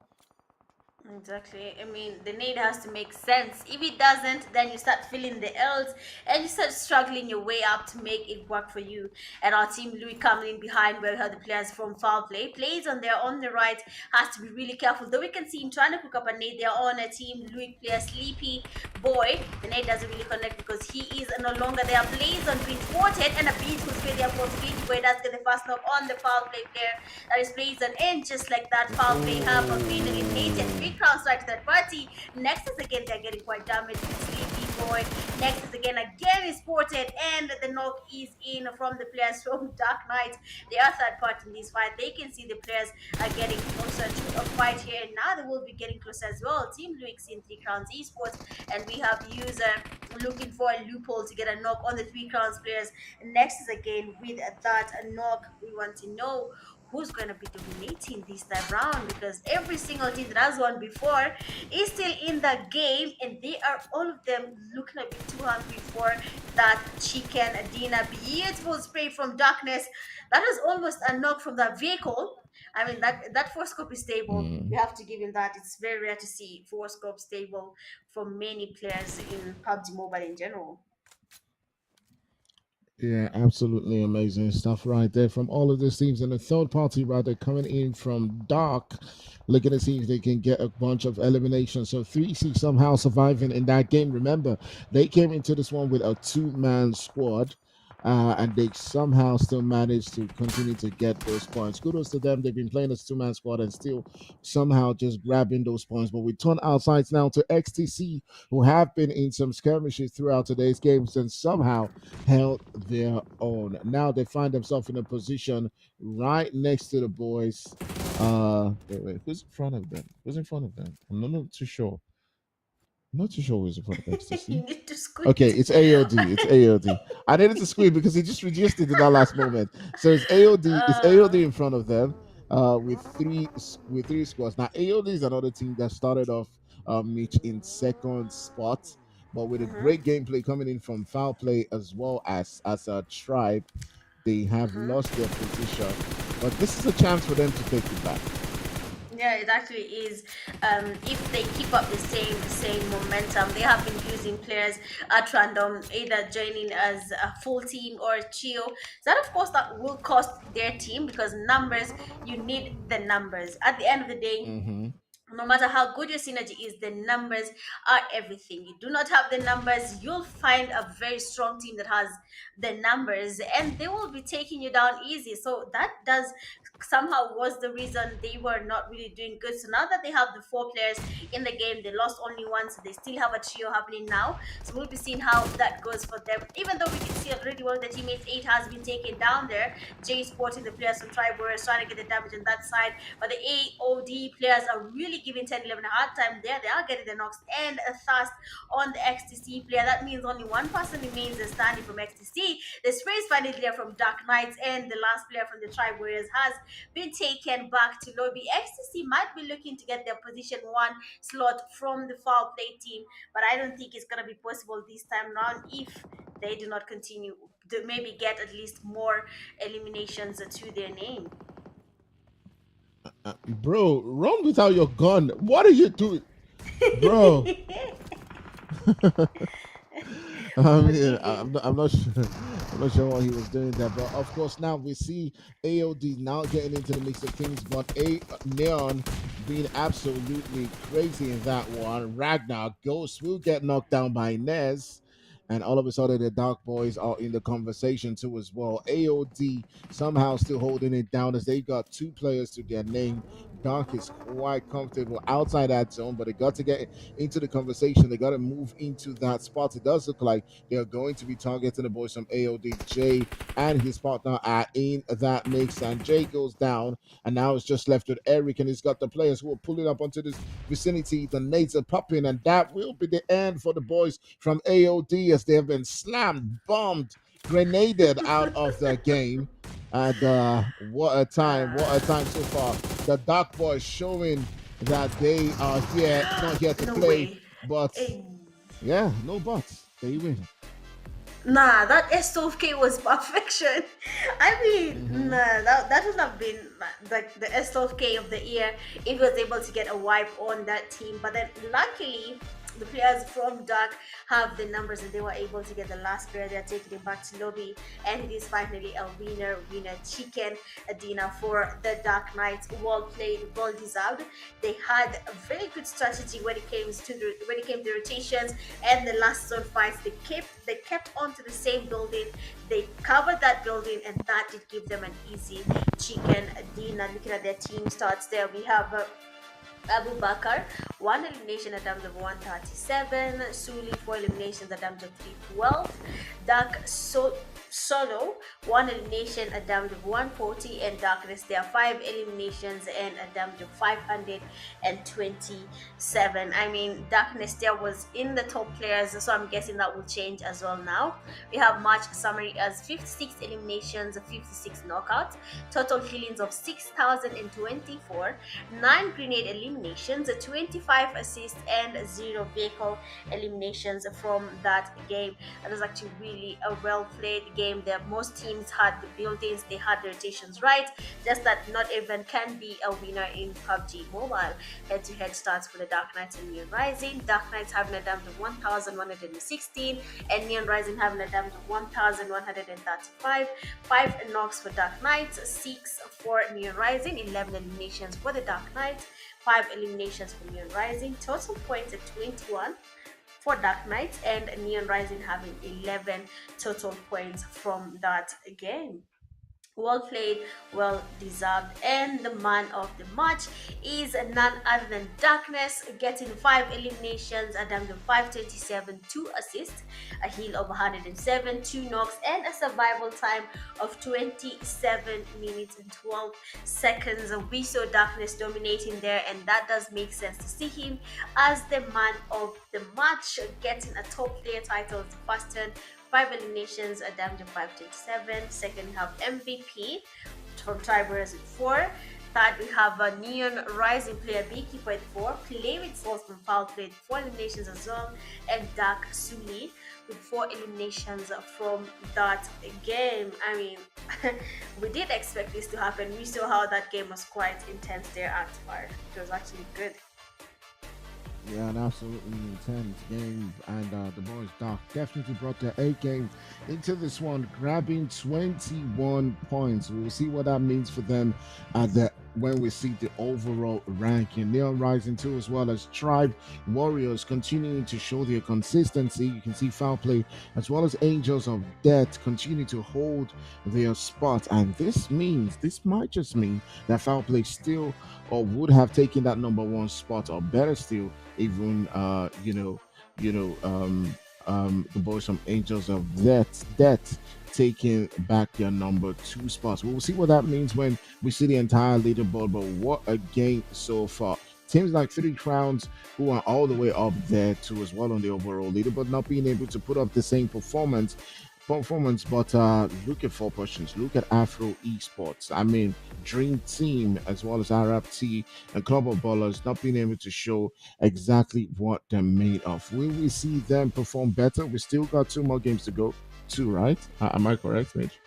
Exactly. I mean, the need has to make sense. If it doesn't, then you start feeling the L's and you start struggling your way up to make it work for you. And our team, Louis, coming in behind where we have the players from foul play. Plays on their on the right, has to be really careful. Though we can see him trying to cook up a nade, they're on a team. Louis player Sleepy Boy. The nade doesn't really connect because he is no longer there. Plays on being thwarted and a beat who's play there for Sleepy Boy does get the first knock on the foul play player. That is plays on end just like that. Foul play have been eliminated. Three crowns right to third party. Nexus again, they're getting quite damaged with Sleepy Boy. Nexus again is spotted, and the knock is in from the players from Dark Knight. They are third party in this fight. They can see the players are getting closer to a fight here, and now they will be getting closer as well. Team Luix in Three Crowns Esports, and we have user looking for a loophole to get a knock on the Three Crowns players. Nexus again with that knock. We want to know who's going to be dominating this time round, because every single team that has won before is still in the game, and they are all of them looking a bit too hungry for that chicken dinner. Beautiful spray from Darkness. That was almost a knock from that vehicle. I mean, that four scope is stable. We Mm. have to give him that. It's very rare to see four scope stable for many players in PUBG Mobile in general. Yeah, absolutely amazing stuff right there from all of these teams. And the third party, rather, coming in from Dark, looking to see if they can get a bunch of eliminations. So 3C somehow surviving in that game. Remember, they came into this one with a two-man squad. And they somehow still managed to continue to get those points. Kudos to them. They've been playing as two-man squad and still somehow just grabbing those points. But we turn our sights now to XTC, who have been in some skirmishes throughout today's games and somehow held their own. Now they find themselves in a position right next to the boys. Wait, who's in front of them? Who's in front of them? I'm not too sure. I'm not too sure who's in front of You XTC. need to Okay, squint. it's AOD. It's AOD. I needed to squeeze because he just reduced it in that last moment. So it's AOD. It's AOD uh, in front of them. With three scores. Now AOD is another team that started off Mitch in second spot, but with a great mhm, gameplay coming in from foul play as well as a tribe, they have mhm. lost their position. But this is a chance for them to take it back. Yeah, it actually is. If they keep up the same momentum, they have been using players at random, either joining as a full team or a trio. So that, of course, that will cost their team, because numbers, you need the numbers. At the end of the day, Mm-hmm. no matter how good your synergy is, the numbers are everything. You do not have the numbers, you'll find a very strong team that has the numbers, and they will be taking you down easy. So that does somehow was the reason they were not really doing good. So now that they have the four players in the game, they lost only one, so they still have a trio happening now. So we'll be seeing how that goes for them. Even though we can see already one of the teammates, 8, has been taken down there. J Sporting, the players from Tribe, were trying to get the damage on that side, but the AOD players are really giving 10-11 a hard time there. They are getting the knocks and a fast on the XTC player. That means only one person remains standing from XTC. The spray is finally there from Dark Knights, and the last player from the Tribe Warriors has been taken back to lobby. XTC might be looking to get their position one slot from the foul play team, but I don't think it's going to be possible this time round if they do not continue to maybe get at least more eliminations to their name. Bro, run without your gun. What are you doing, bro? I mean, Forgive him. I'm not sure. I'm not sure why he was doing that, but of course now we see AOD now getting into the mix of things, but a Neon being absolutely crazy in that one. Ragnar Ghost will get knocked down by Nez, and all of a sudden the Dark Boys are in the conversation too as well. AOD somehow still holding it down as they got two players to their name. Dark is quite comfortable outside that zone, but they got to get into the conversation. They got to move into that spot. It does look like they're going to be targeting the boys from AODJ, and his partner are in that mix. And Jay goes down, and now it's just left with Eric, and he's got the players who are pulling up onto this vicinity. The nades are popping, and that will be the end for the boys from AOD as they have been slammed, bombed, grenaded out of the game. And what a time so far. The Dark Boys showing that they are here, not here to No play, way. but Eh, yeah, no buts. They win. Nah, that S12K was perfection. I mean, Hmm. nah, that would have been like the S12K of the year if he was able to get a wipe on that team. But then, luckily, the players from Dark have the numbers and they were able to get the last player. They're taking him back to lobby, and it is finally a winner chicken dinner for the Dark Knights. Well played, well deserved. They had a very good strategy when it came to rotations and the last zone fights. They kept onto the same building. They covered that building, and that did give them an easy chicken dinner. Looking at their team starts there, we have. Abu Bakar, one elimination at terms of 137, Suli, four eliminations at terms of 312, Dark Solo, one elimination at terms of 140, and Darkness, there are five eliminations and a damage of 527. I mean, Darkness there was in the top players, so I'm guessing that will change as well now. We have match summary as 56 eliminations, 56 knockouts, total killings of 6,024, 9 grenade eliminations, 25 assists, and 0 vehicle eliminations from that game. It was actually really a well played game there. Most teams had the buildings, they had the rotations right, just that not everyone can be a winner in PUBG Mobile. Head to head starts for the Dark Knights and Neon Rising. Dark Knights having a damage of 1,116, and Neon Rising having a damage of 1,135. 5 knocks for Dark Knights, 6 for Neon Rising, 11 eliminations for the Dark Knights, 5 eliminations for Neon Rising. Total points at 21 for Dark Knights, and Neon Rising having 11 total points from that game. Well played, well deserved, and the man of the match is none other than Darkness, getting 5 eliminations, a damage of 527, 2 assists, a heal of 107, 2 knocks, and a survival time of 27 minutes and 12 seconds. We saw Darkness dominating there, and that does make sense to see him as the man of the match, getting a top player title the first turn. 5 eliminations, a damage of 527. Second, we have MVP from Tribers with 4. Third, we have a Neon Rising player Beekeeper with 4. Play with Souls from Foul Play with 4 eliminations as well. And Dark Suli with 4 eliminations from that game. I mean, we did expect this to happen. We saw how that game was quite intense there at far. It was actually good. Yeah, an absolutely intense game, and the boys Doc definitely brought their A game into this one, grabbing 21 points. We'll see what that means for them at the when we see the overall ranking. Neon Rising too, as well as Tribe Warriors, continuing to show their consistency. You can see Foul Play as well as Angels of Death continue to hold their spot, and this might just mean that Foul Play still or would have taken that number one spot, or better still, even the boys from Angels of Death taking back their number two spots. We'll see what that means when we see the entire leaderboard. But what a game so far! Teams like Three Crowns, who are all the way up there too, as well on the overall leaderboard, not being able to put up the same performance. But look at Four Questions, look at Afro Esports. I mean, Dream Team as well as Arab T and Club of Ballers not being able to show exactly what they're made of. Will we see them perform better? We still got two more games to go. Two, right? Am I correct, Mitch?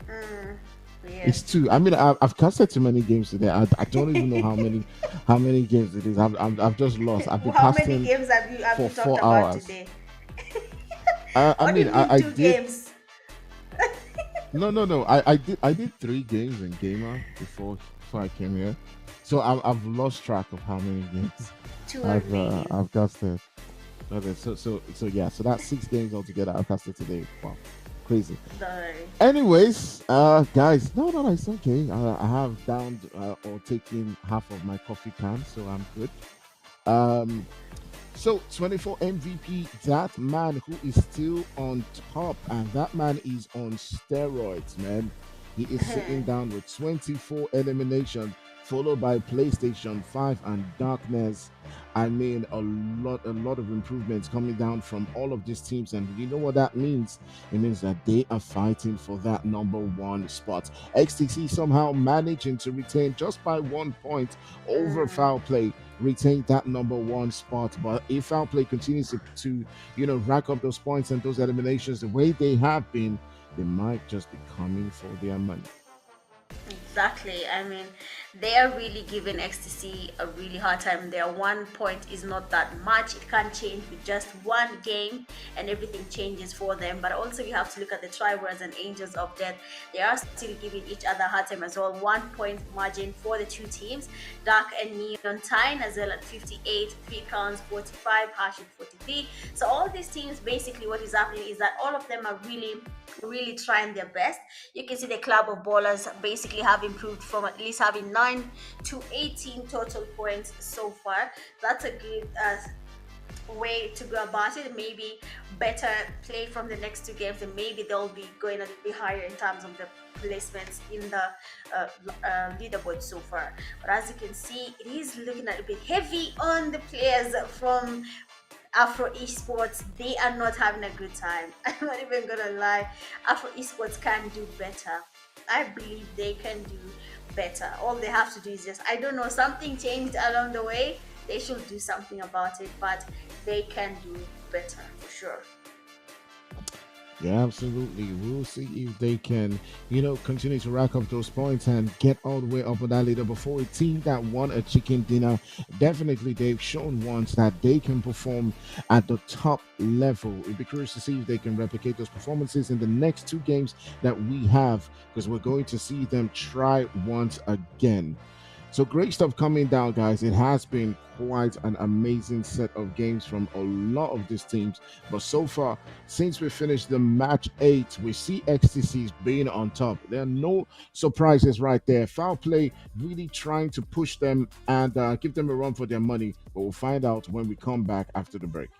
Mm, It's yes. two. I mean, I've casted too many games today. I don't even know how many games it is. I've just lost. I've been How many casting games have for you talked four about hours. today? I What do mean, you mean I two did. games? No. I did 3 games in Gamer before I came here, so I've lost track of how many games Two or maybe. I've casted. Okay, so yeah, so that's 6 games altogether. Outcasted today. Wow, crazy. The Anyways, guys, no, it's okay. I have downed or taken half of my coffee can, so I'm good. Um, so 24 MVP, that man who is still on top, and that man is on steroids, man. He is sitting down with 24 eliminations, followed by PlayStation 5 and Darkness. I mean, a lot of improvements coming down from all of these teams, and you know what that means? It means that they are fighting for that number one spot. XTC somehow managing to retain just by 1 point over foul play, retain that number one spot. But if foul play continues to rack up those points and those eliminations the way they have been, they might just be coming for their money. Exactly. I mean, they are really giving XTC a really hard time. Their 1 point is not that much. It can change with just one game and everything changes for them. But also, you have to look at the Tribals and Angels of Death. They are still giving each other a hard time as well. 1 point margin for the two teams. Dark and Neon Tyne as well at 58, 3 counts 45, Hash at 43. So, all these teams basically, what is happening is that all of them are really trying their best. You can see the club of ballers basically have improved from at least having 9 to 18 total points so far. That's a good way to go about it. Maybe better play from the next two games, and maybe they'll be going a little bit higher in terms of the placements in the leaderboard so far. But as you can see, it is looking a little bit heavy on the players from Afro Esports. They are not having a good time. I'm not even gonna lie. Afro Esports can do better. I believe they can do better. All they have to do is just, I don't know, something changed along the way. They should do something about it, but they can do better for sure. Yeah, absolutely. We'll see if they can, continue to rack up those points and get all the way up on that leader before a team that won a chicken dinner. Definitely, they've shown once that they can perform at the top level. It'd be curious to see if they can replicate those performances in the next 2 games that we have, because we're going to see them try once again. So great stuff coming down, guys. It has been quite an amazing set of games from a lot of these teams. But so far, since we finished the match 8, we see XTCs being on top. There are no surprises right there. Foul play really trying to push them and give them a run for their money. But we'll find out when we come back after the break.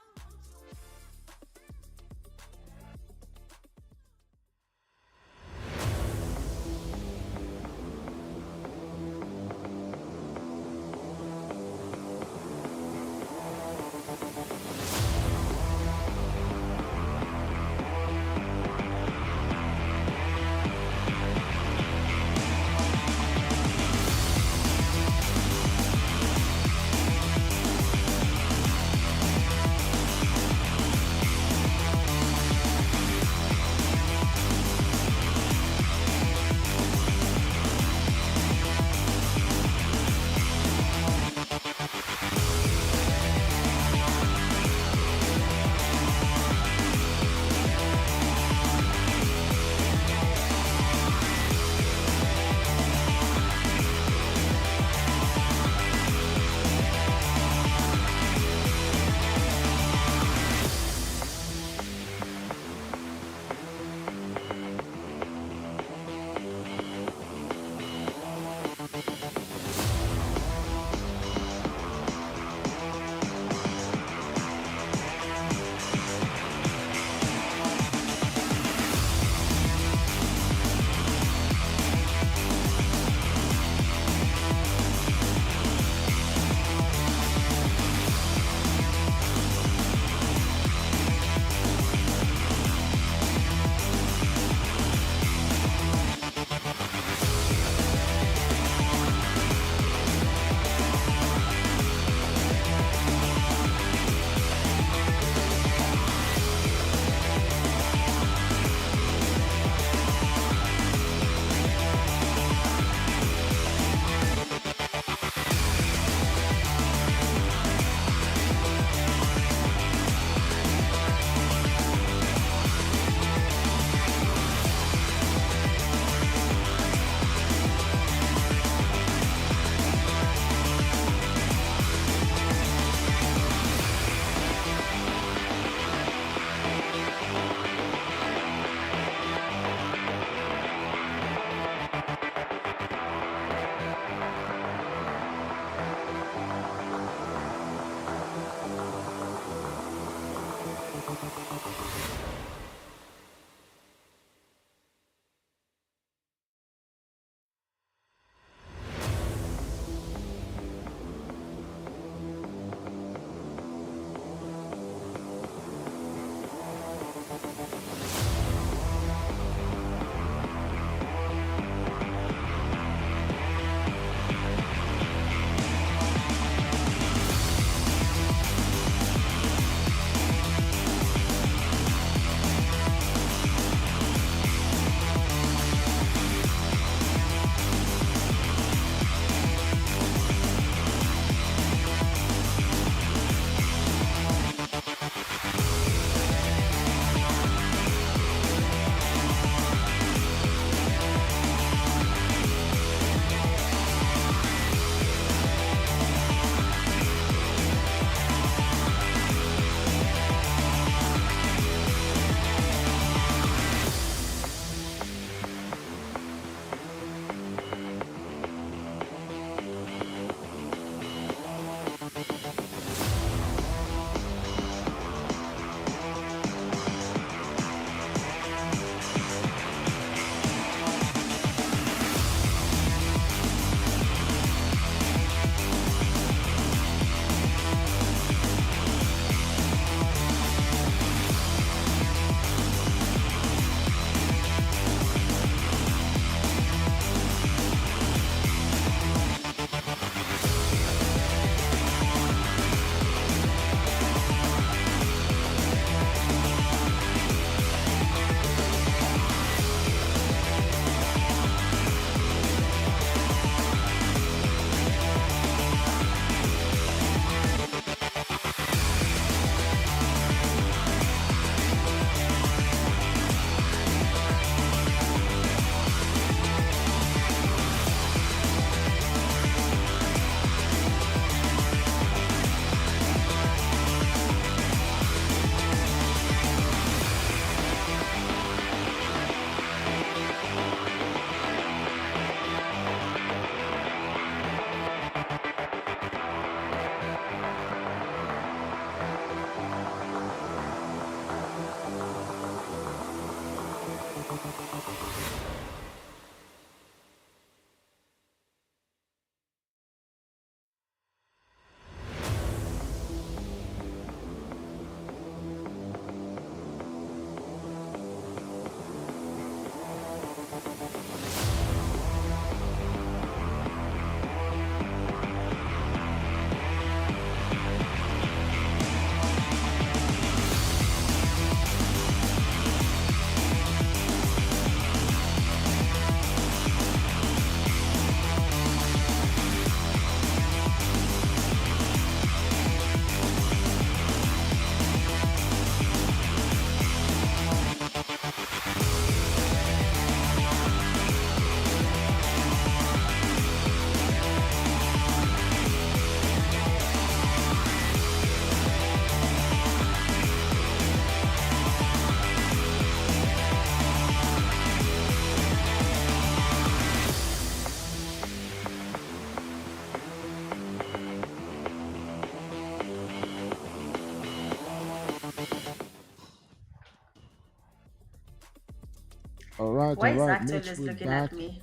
all Why is right, Actor Mitch, always we're looking at back. me?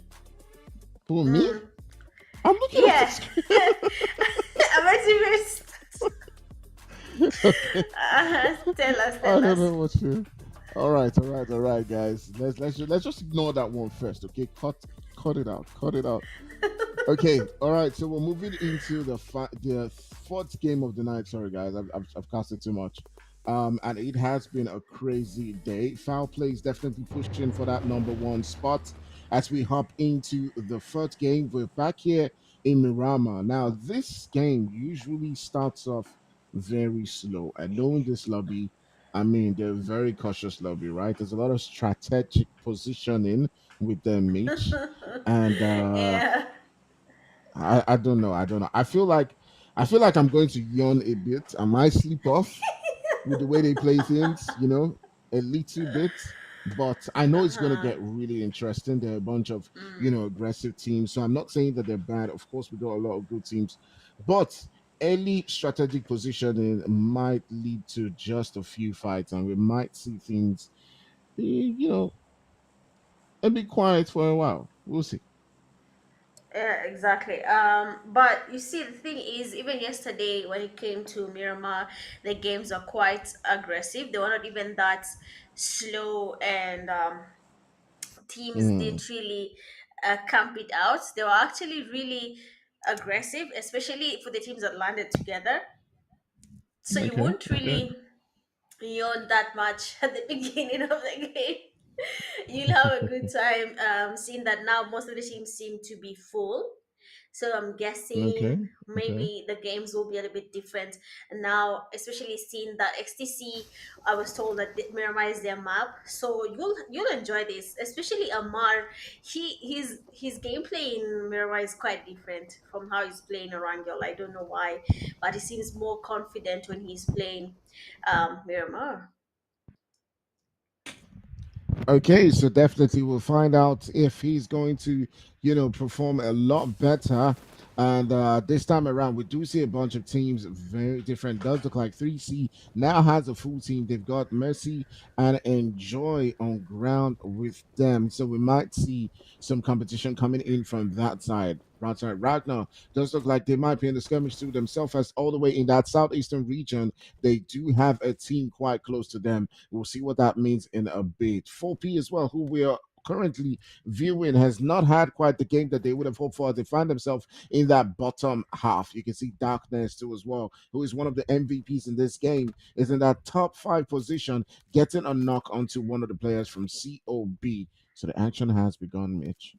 Who, me? Mm. I'm looking at the Yeah. screen. I'm ready to Okay. tell us, I tell don't know us. what to. All right, guys. Let's just ignore that one first, okay? Cut it out. Cut it out. Okay, all right. So we're moving into the fourth game of the night. Sorry, guys, I've casted too much. And it has been a crazy day. Foul play is definitely pushing for that number one spot. As we hop into the fourth game, we're back here in Mirama. Now, this game usually starts off very slow. And knowing this lobby, I mean, they're a very cautious lobby, right? There's a lot of strategic positioning with them, Mitch, and Yeah. I don't know. I don't know. I feel like I'm going to yawn a bit. I might sleep off with the way they play things, a little bit. But I know it's going to Uh-huh. get really interesting. There are a bunch of, Mm. aggressive teams. So I'm not saying that they're bad. Of course, we got a lot of good teams. But early strategic positioning might lead to just a few fights, and we might see things, and be quiet for a while. We'll see. Yeah, exactly. But you see, the thing is, even yesterday when it came to Miramar, the games are quite aggressive. They were not even that slow, and teams Mm, didn't really camp it out. They were actually really aggressive, especially for the teams that landed together. So you okay. won't Okay. really yawn that much at the beginning of the game. You'll have a good time seeing that now most of the teams seem to be full. So I'm Okay. guessing Okay. maybe the games will be a little bit different now, especially seeing that XTC. I was told that Miramar is their map, so you'll enjoy this. Especially Amar, his gameplay in Miramar is quite different from how he's playing Orangel. I don't know why, but he seems more confident when he's playing Miramar. Okay, so definitely we'll find out if he's going to, perform a lot better. And this time around, we do see a bunch of teams very different. Does look like 3C now has a full team. They've got Mercy and Enjoy on ground with them. So we might see some competition coming in from that side. Right side. Ragnar does look like they might be in the skirmish to themselves as all the way in that southeastern region. They do have a team quite close to them. We'll see what that means in a bit. 4P as well, who we are currently viewing, has not had quite the game that they would have hoped for. They find themselves in that bottom half. You can see Darkness too as well, who is one of the MVPs in this game, is in that top 5 position, getting a knock onto one of the players from COB. So the action has begun, Mitch.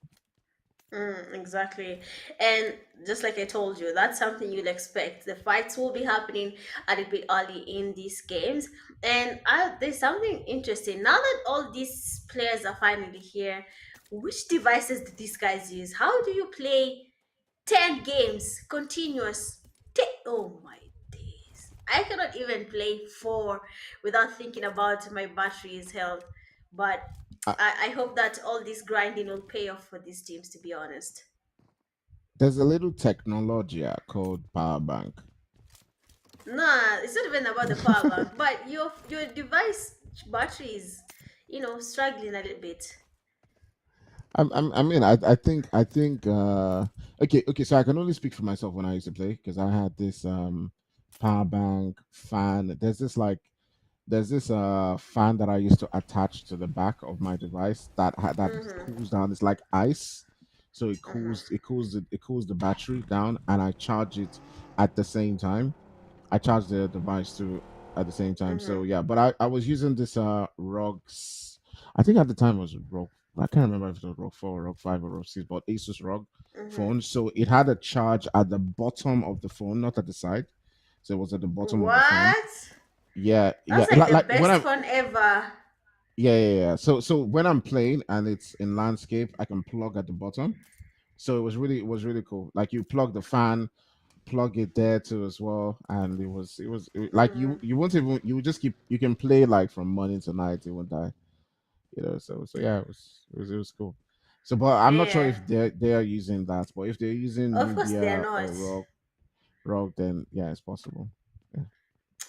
Exactly. And just like I told you, that's something you'll expect. The fights will be happening a little bit early in these games. And there's something interesting. Now that all these players are finally here, which devices do these guys use? How do you play 10 games continuous? Oh my days. I cannot even play 4 without thinking about my battery's health. But Uh, I hope that all this grinding will pay off for these teams, to be honest. there's a little technology called power bank. Nah, it's not even about the power bank, but your device battery is, struggling a little bit. I mean, I think. Okay. So I can only speak for myself when I used to play because I had this power bank fan. There's this fan that I used to attach to the back of my device that Mm-hmm. cools down. It's like ice, so Mm-hmm. it cools the battery down, and I charge it at the same time. I charge the device too at the same time. So Mm-hmm. yeah, but I was using this ROG's. I think at the time it was ROG. I can't remember if it was ROG 4, ROG 5, or ROG 6, but Asus ROG Mm-hmm. phone. So it had a charge at the bottom of the phone, not at the side. So it was at the bottom of the phone. What? Yeah, yeah. That's like the Like when best I'm fun ever. yeah. So when I'm playing and it's in landscape, I can plug at the bottom. So it was really cool. Like you plug the fan, plug it there too as well, and like Mm-hmm. you won't even you would just keep you can play like from morning to night. It won't die. So yeah, it was cool. So, but I'm not sure Yeah. if they're using that, but if they're using Of course they are Nubia not. or Rogue, then yeah, it's possible. Yeah.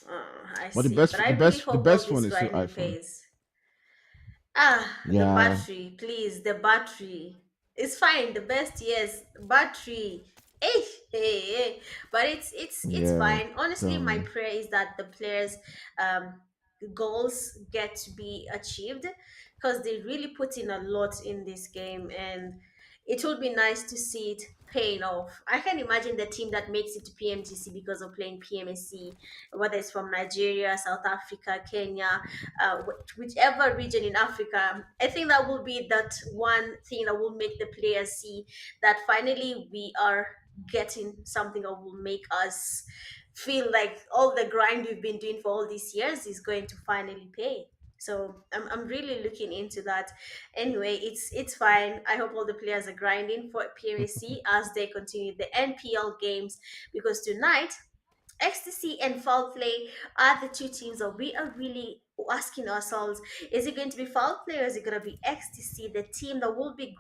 Oh, I But see. But I really the hope all best this one is still grinding iPhone. pays. The Yeah, battery, please, the battery. It's fine. The best, yes, battery. Hey, hey, hey. But it's yeah. fine. Honestly, Tell my me. prayer is that the players' um goals get to be achieved because they really put in a lot in this game, and it would be nice to see it paying off. I can imagine the team that makes it to PMGC because of playing PMSC, whether it's from Nigeria, South Africa, Kenya, whichever region in Africa. I think that will be that one thing that will make the players see that finally we are getting something that will make us feel like all the grind we've been doing for all these years is going to finally pay. So I'm really looking into that. Anyway, it's fine. I hope all the players are grinding for PMSC as they continue the NPL games because tonight ecstasy and foul play are the two teams that we are really asking ourselves, is it going to be foul play or is it going to be ecstasy, the team that will be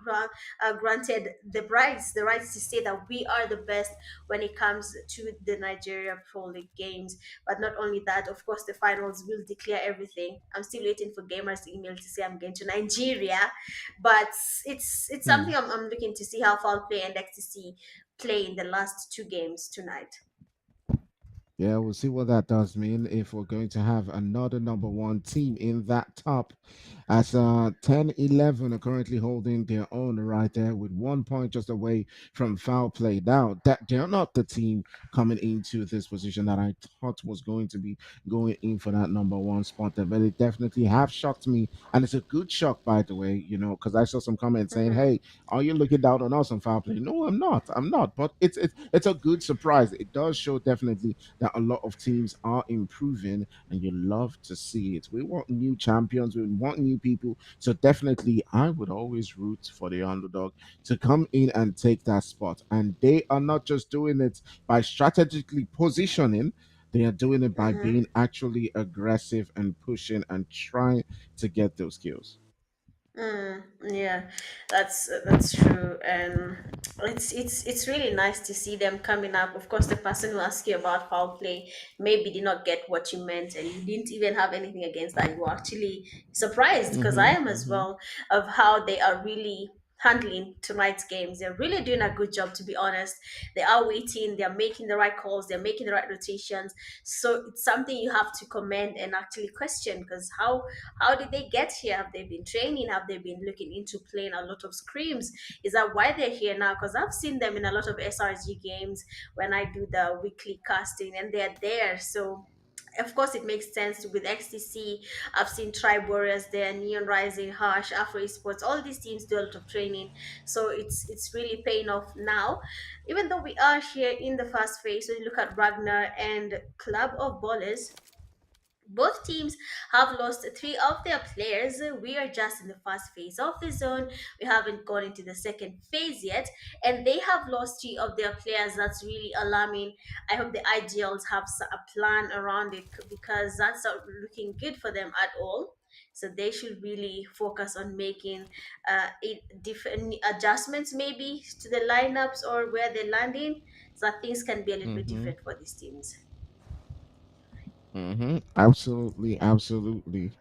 granted the rights to say that we are the best when it comes to the Nigeria Pro League games. But not only that, of course the finals will declare everything. I'm still waiting for gamers email to say I'm going to Nigeria, but it's something Hmm. I'm looking to see how foul play and ecstasy play in the last two games tonight. Yeah, we'll see what that does mean if we're going to have another number one team in that top. As 10-11 are currently holding their own right there with 1 point just away from foul play. Now, that they're not the team coming into this position that I thought was going to be going in for that number one spot there, but it definitely have shocked me. And it's a good shock, by the way, because I saw some comments saying, Mhm. hey, are you looking down on us on foul play? No, I'm not. I'm not. But it's a good surprise. It does show definitely that a lot of teams are improving, and you love to see it. We want new champions, we want new people. So definitely, I would always root for the underdog to come in and take that spot. And they are not just doing it by strategically positioning. They are doing it by Mhm. being actually aggressive and pushing and trying to get those kills. Yeah, that's true, and it's really nice to see them coming up. Of course, the person who asked you about foul play maybe did not get what you meant, and you didn't even have anything against that. You were actually surprised because I Mm-hmm. am as Mm-hmm. well of how they are really handling tonight's games. They're really doing a good job, to be honest. They are waiting, they're making the right calls, they're making the right rotations. So it's something you have to commend and actually question because how did they get here? Have they been training? Have they been looking into playing a lot of scrims? Is that why they're here now? Because I've seen them in a lot of SRG games when I do the weekly casting and they're there. So of course it makes sense with XTC. I've seen Tribe Warriors there, Neon Rising, Harsh, Afro Esports. All these teams do a lot of training, so it's really paying off now. Even though we are here in the fast phase, so you look at Ragnar and Club of Ballers, both teams have lost three of their players. We are just in the first phase of the zone. We haven't gone into the second phase yet, and they have lost three of their players. That's really alarming. I hope the IGLs have a plan around it because that's not looking good for them at all. So they should really focus on making different adjustments, maybe to the lineups or where they're landing, so that things can be a little bit Mm-hmm. different for these teams. Mm-hmm. Absolutely, absolutely.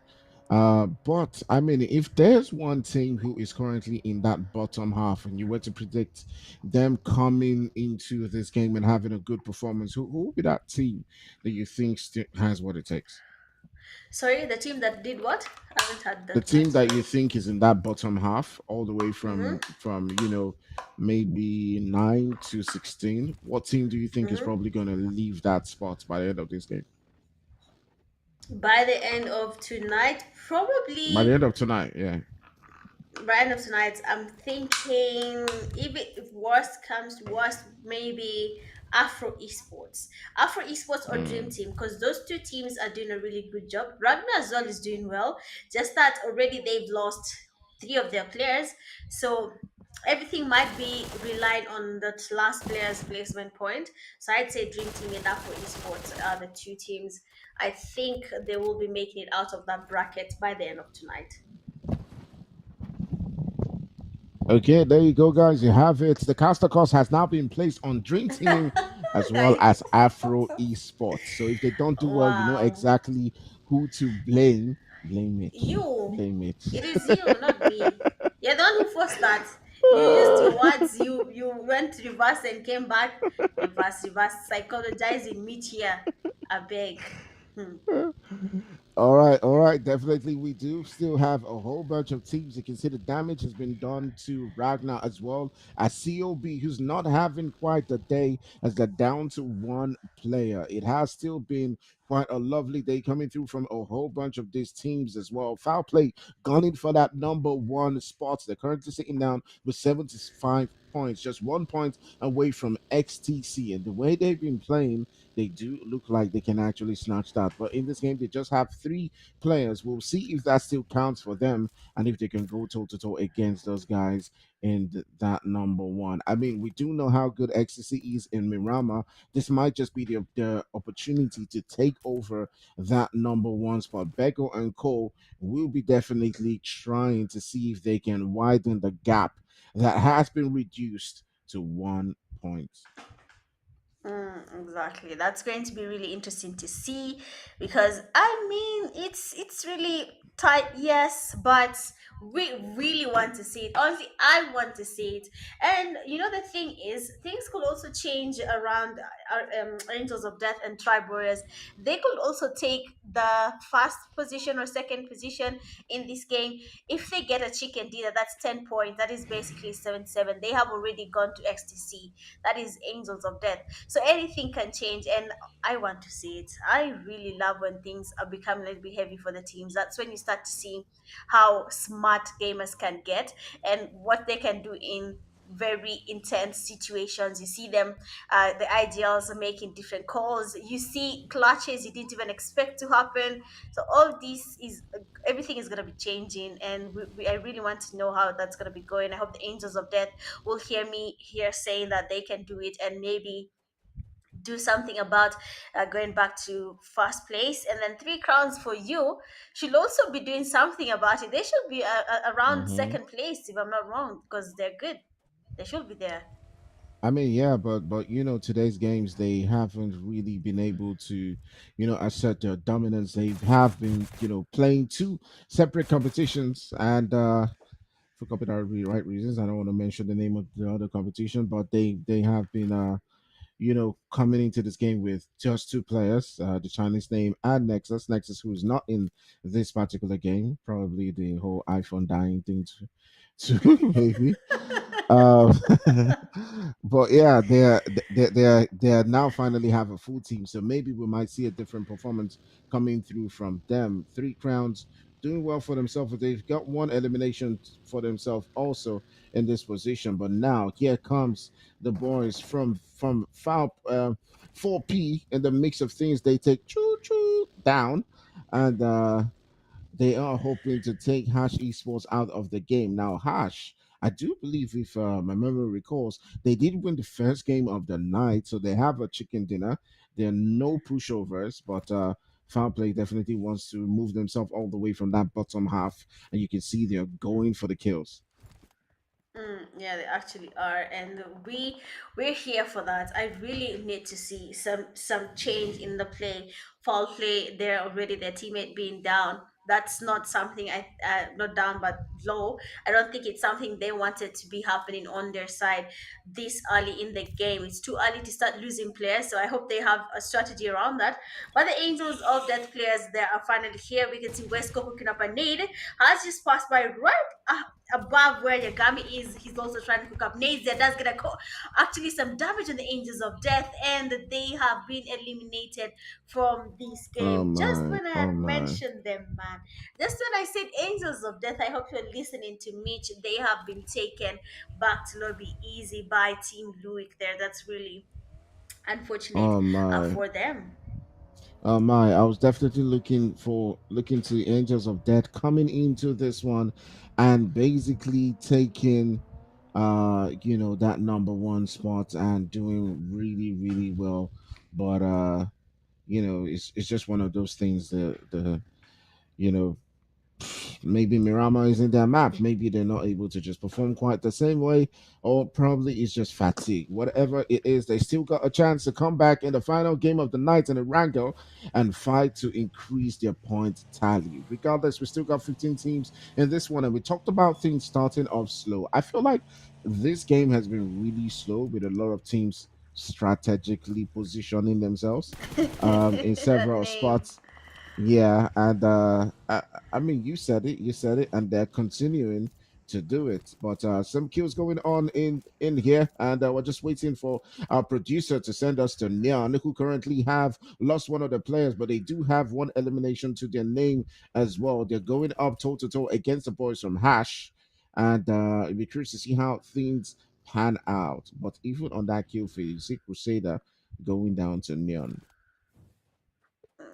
But I mean, if there's one team who is currently in that bottom half, and you were to predict them coming into this game and having a good performance, who would be that team that you think has what it takes? Sorry, the team that did what? I haven't had The the team that question. you think is in that bottom half, all the way Mm-hmm. from maybe 9 to 16. What team do you think is Mm-hmm. probably going to leave that spot by the end of this game? By the end of tonight, By the probably end of tonight, yeah. right of tonight, I'm thinking if worst comes to worst, maybe Afro Esports. Afro Esports or Dream Mm. Team, because those two teams are doing a really good job. Ragnar as well is doing well, just that already they've lost three of their players. So everything might be relying on that last player's placement point. So I'd say Dream Team and Afro Esports are the two teams. I think they will be making it out of that bracket by the end of tonight. Okay, there you go, guys. You have it. The caster cost has now been placed on Dream Team as well I as Afro Esports. So if they don't do well, you know Wow. exactly who to blame. Blame it. You. Blame it. It is you, not me. You're the one who forced that. You used your words. You went reverse and came back. Reverse. Psychologizing me here. I beg. Hmm. All right, definitely. We do still have a whole bunch of teams. You can see the damage has been done to Ragnar as well as COB, who's not having quite the day as they're down to one player. It has still been quite a lovely day coming through from a whole bunch of these teams as well. Foul play gunning for that number one spot. They're currently sitting down with 75 points, just 1 point away from XTC. And the way they've been playing, they do look like they can actually snatch that. But in this game, they just have three players. We'll see if that still counts for them and if they can go toe to toe against those guys in that number one. I mean, we do know how good Ecstasy is in Mirama. This might just be the opportunity to take over that number one spot. Beko and Cole will be definitely trying to see if they can widen the gap that has been reduced to 1 point. Exactly. That's going to be really interesting to see because I mean it's really tight, yes, but we really want to see it. Honestly, I want to see it. And you know the thing is, things could also change around our Angels of Death and Tribe Warriors. They could also take the first position or second position in this game. If they get a chicken dinner, that's 10 points. That is basically 7-7. They have already gone to XTC. That is Angels of Death, so anything can change, and I want to see it. I really love when things are becoming a little bit heavy for the teams. That's when you start to see how smart gamers can get and what they can do in very intense situations. You see them, the ideals are making different calls. You see clutches you didn't even expect to happen. So all this is everything is going to be changing, and I really want to know how that's going to be going. I hope the Angels of Death will hear me here saying that they can do it and maybe do something about going back to first place. And then Three Crowns for you should also be doing something about it. They should be around Mm-hmm. second place if I'm not wrong, because they're good. They should be there. I mean, yeah, but today's games they haven't really been able to, assert their dominance. They have been, playing two separate competitions, and for copyright right reasons, I don't want to mention the name of the other competition, but they have been, coming into this game with just two players, the Chinese name and Nexus, who is not in this particular game, probably the whole iPhone dying thing to maybe. Um, but yeah, they are now finally have a full team, so maybe we might see a different performance coming through from them. Three Crowns doing well for themselves. They've got one elimination for themselves also in this position. But now here comes the boys from foul 4P in the mix of things. They take choo choo down, and they are hoping to take Hash Esports out of the game. Now, Hash, I do believe, if my memory recalls, they did win the first game of the night, so they have a chicken dinner. There are no pushovers, but Foul Play definitely wants to move themselves all the way from that bottom half, and you can see they're going for the kills. Yeah, they actually are, and we're here for that. I really need to see some change in the play. Foul play, they're already their teammate being down. That's not something not down but low. I don't think it's something they wanted to be happening on their side this early in the game. It's too early to start losing players, so I hope they have a strategy around that. But the Angels of Death players, they are finally here. We can see Wesco hooking up a nade, has just passed by right above where Yagami is. He's also trying to hook up nades. That does get actually some damage on the Angels of Death, and they have been eliminated from this Oh game. Just my, when I oh had my, mentioned them, man. Just when I said Angels of Death, I hope you're listening to Mitch. They have been taken back to lobby easy by Team Luik there. That's really unfortunate oh my. for them. My, I was definitely looking to Angels of Death coming into this one and basically taking that number one spot and doing really, really well. But it's just one of those things, the you know Maybe Mirama isn't their map. Maybe they're not able to just perform quite the same way, or probably it's just fatigue. Whatever it is, they still got a chance to come back in the final game of the night in a wrangle and fight to increase their point tally. Regardless, we still got 15 teams in this one, and we talked about things starting off slow. I feel like this game has been really slow with a lot of teams strategically positioning themselves in several Name. spots. Yeah, and I mean, you said it, and they're continuing to do it. But some kills going on in here, and we're just waiting for our producer to send us to Neon, who currently have lost one of the players, but they do have one elimination to their name as well. They're going up toe to toe against the boys from Hash, and it'll be curious to see how things pan out. But even on that kill feed, you see Crusader going down to Neon.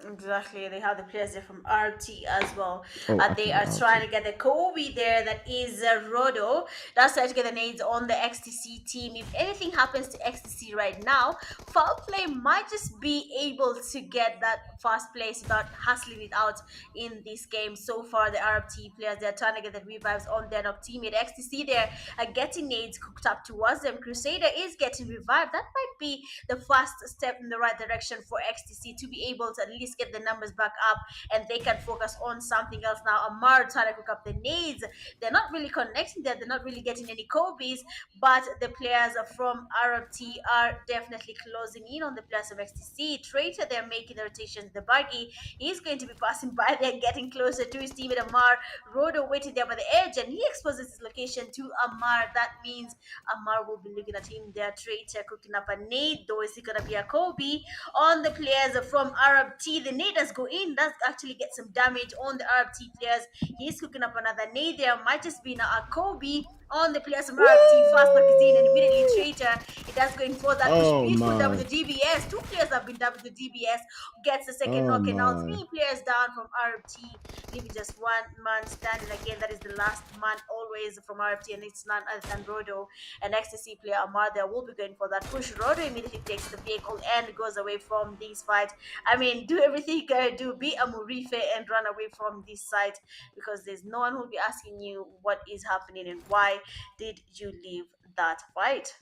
Exactly, they have the players there from RT as well. Oh, They actually, are I'll trying see. to get the Kobe there, that is Rodo. That's trying to get the nades on the XTC team. If anything happens to XTC right now, Foul Play might just be able to get that fast place without hassling it out in this game. So far, the RT players, they're trying to get the revives on their knock teammate. XTC there are getting nades cooked up towards them. Crusader is getting revived. That might be the first step in the right direction for XTC to be able to at least get the numbers back up, and they can focus on something else now. Amar trying to cook up the nades. They're not really connecting there. They're not really getting any Kobe's, but the players from RFT are definitely closing in on the players of XTC. Traitor, they're making the rotations. The buggy, he's going to be passing by there, getting closer to his teammate Amar. Rodo waiting there by the edge, and he exposes his location to Amar. That means Amar will be looking at him there. Traitor cooking up a nade, though. Is it going to be a Kobe on the players from Arab T? The nade does go in. Does actually get some damage on the Arab T players. He's cooking up another nade there. Might just be now a Kobe on the players from Arab T. Fast back is in, and immediately Traitor, it does go in for that push. Oh Beautiful double my. to DBS. Two players have been double to DBS. Gets the second Oh knock, and now my. three players down from RFT, leaving just one man standing again. That is the last man always from RFT, and it's none other than Rodo. And XTC player Amar there will be going for that push. Rodo immediately takes the vehicle and goes away from this fight. I mean, do everything you gotta do, be a Murife and run away from this site, because there's no one who will be asking you what is happening and why did you leave that fight.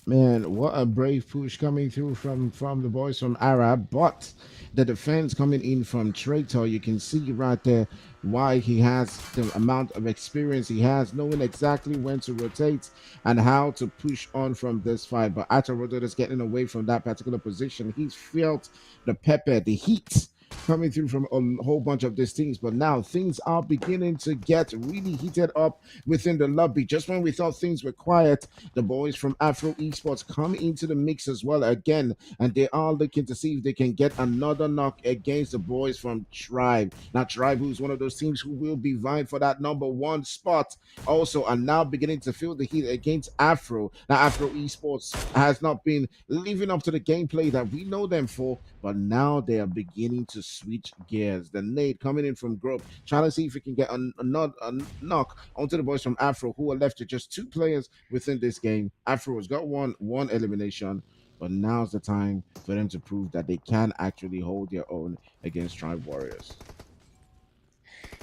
Man, what a brave push coming through from the boys from Arab, but the defense coming in from Traitor, you can see right there why he has the amount of experience he has, knowing exactly when to rotate and how to push on from this fight. But Ato Rodo is getting away from that particular position. He's felt the pepper, the heat coming through from a whole bunch of these teams. But now things are beginning to get really heated up within the lobby. Just when we thought things were quiet, the boys from Afro Esports come into the mix as well again, and they are looking to see if they can get another knock against the boys from Tribe. Now, Tribe, who's one of those teams who will be vying for that number one spot, also are now beginning to feel the heat against Afro. Now, Afro Esports has not been living up to the gameplay that we know them for, but now they are beginning to switch gears. The Nate coming in from Grove, trying to see if we can get a knock onto the boys from Afro, who are left to just two players within this game. Afro has got one elimination, but now's the time for them to prove that they can actually hold their own against Tribe Warriors.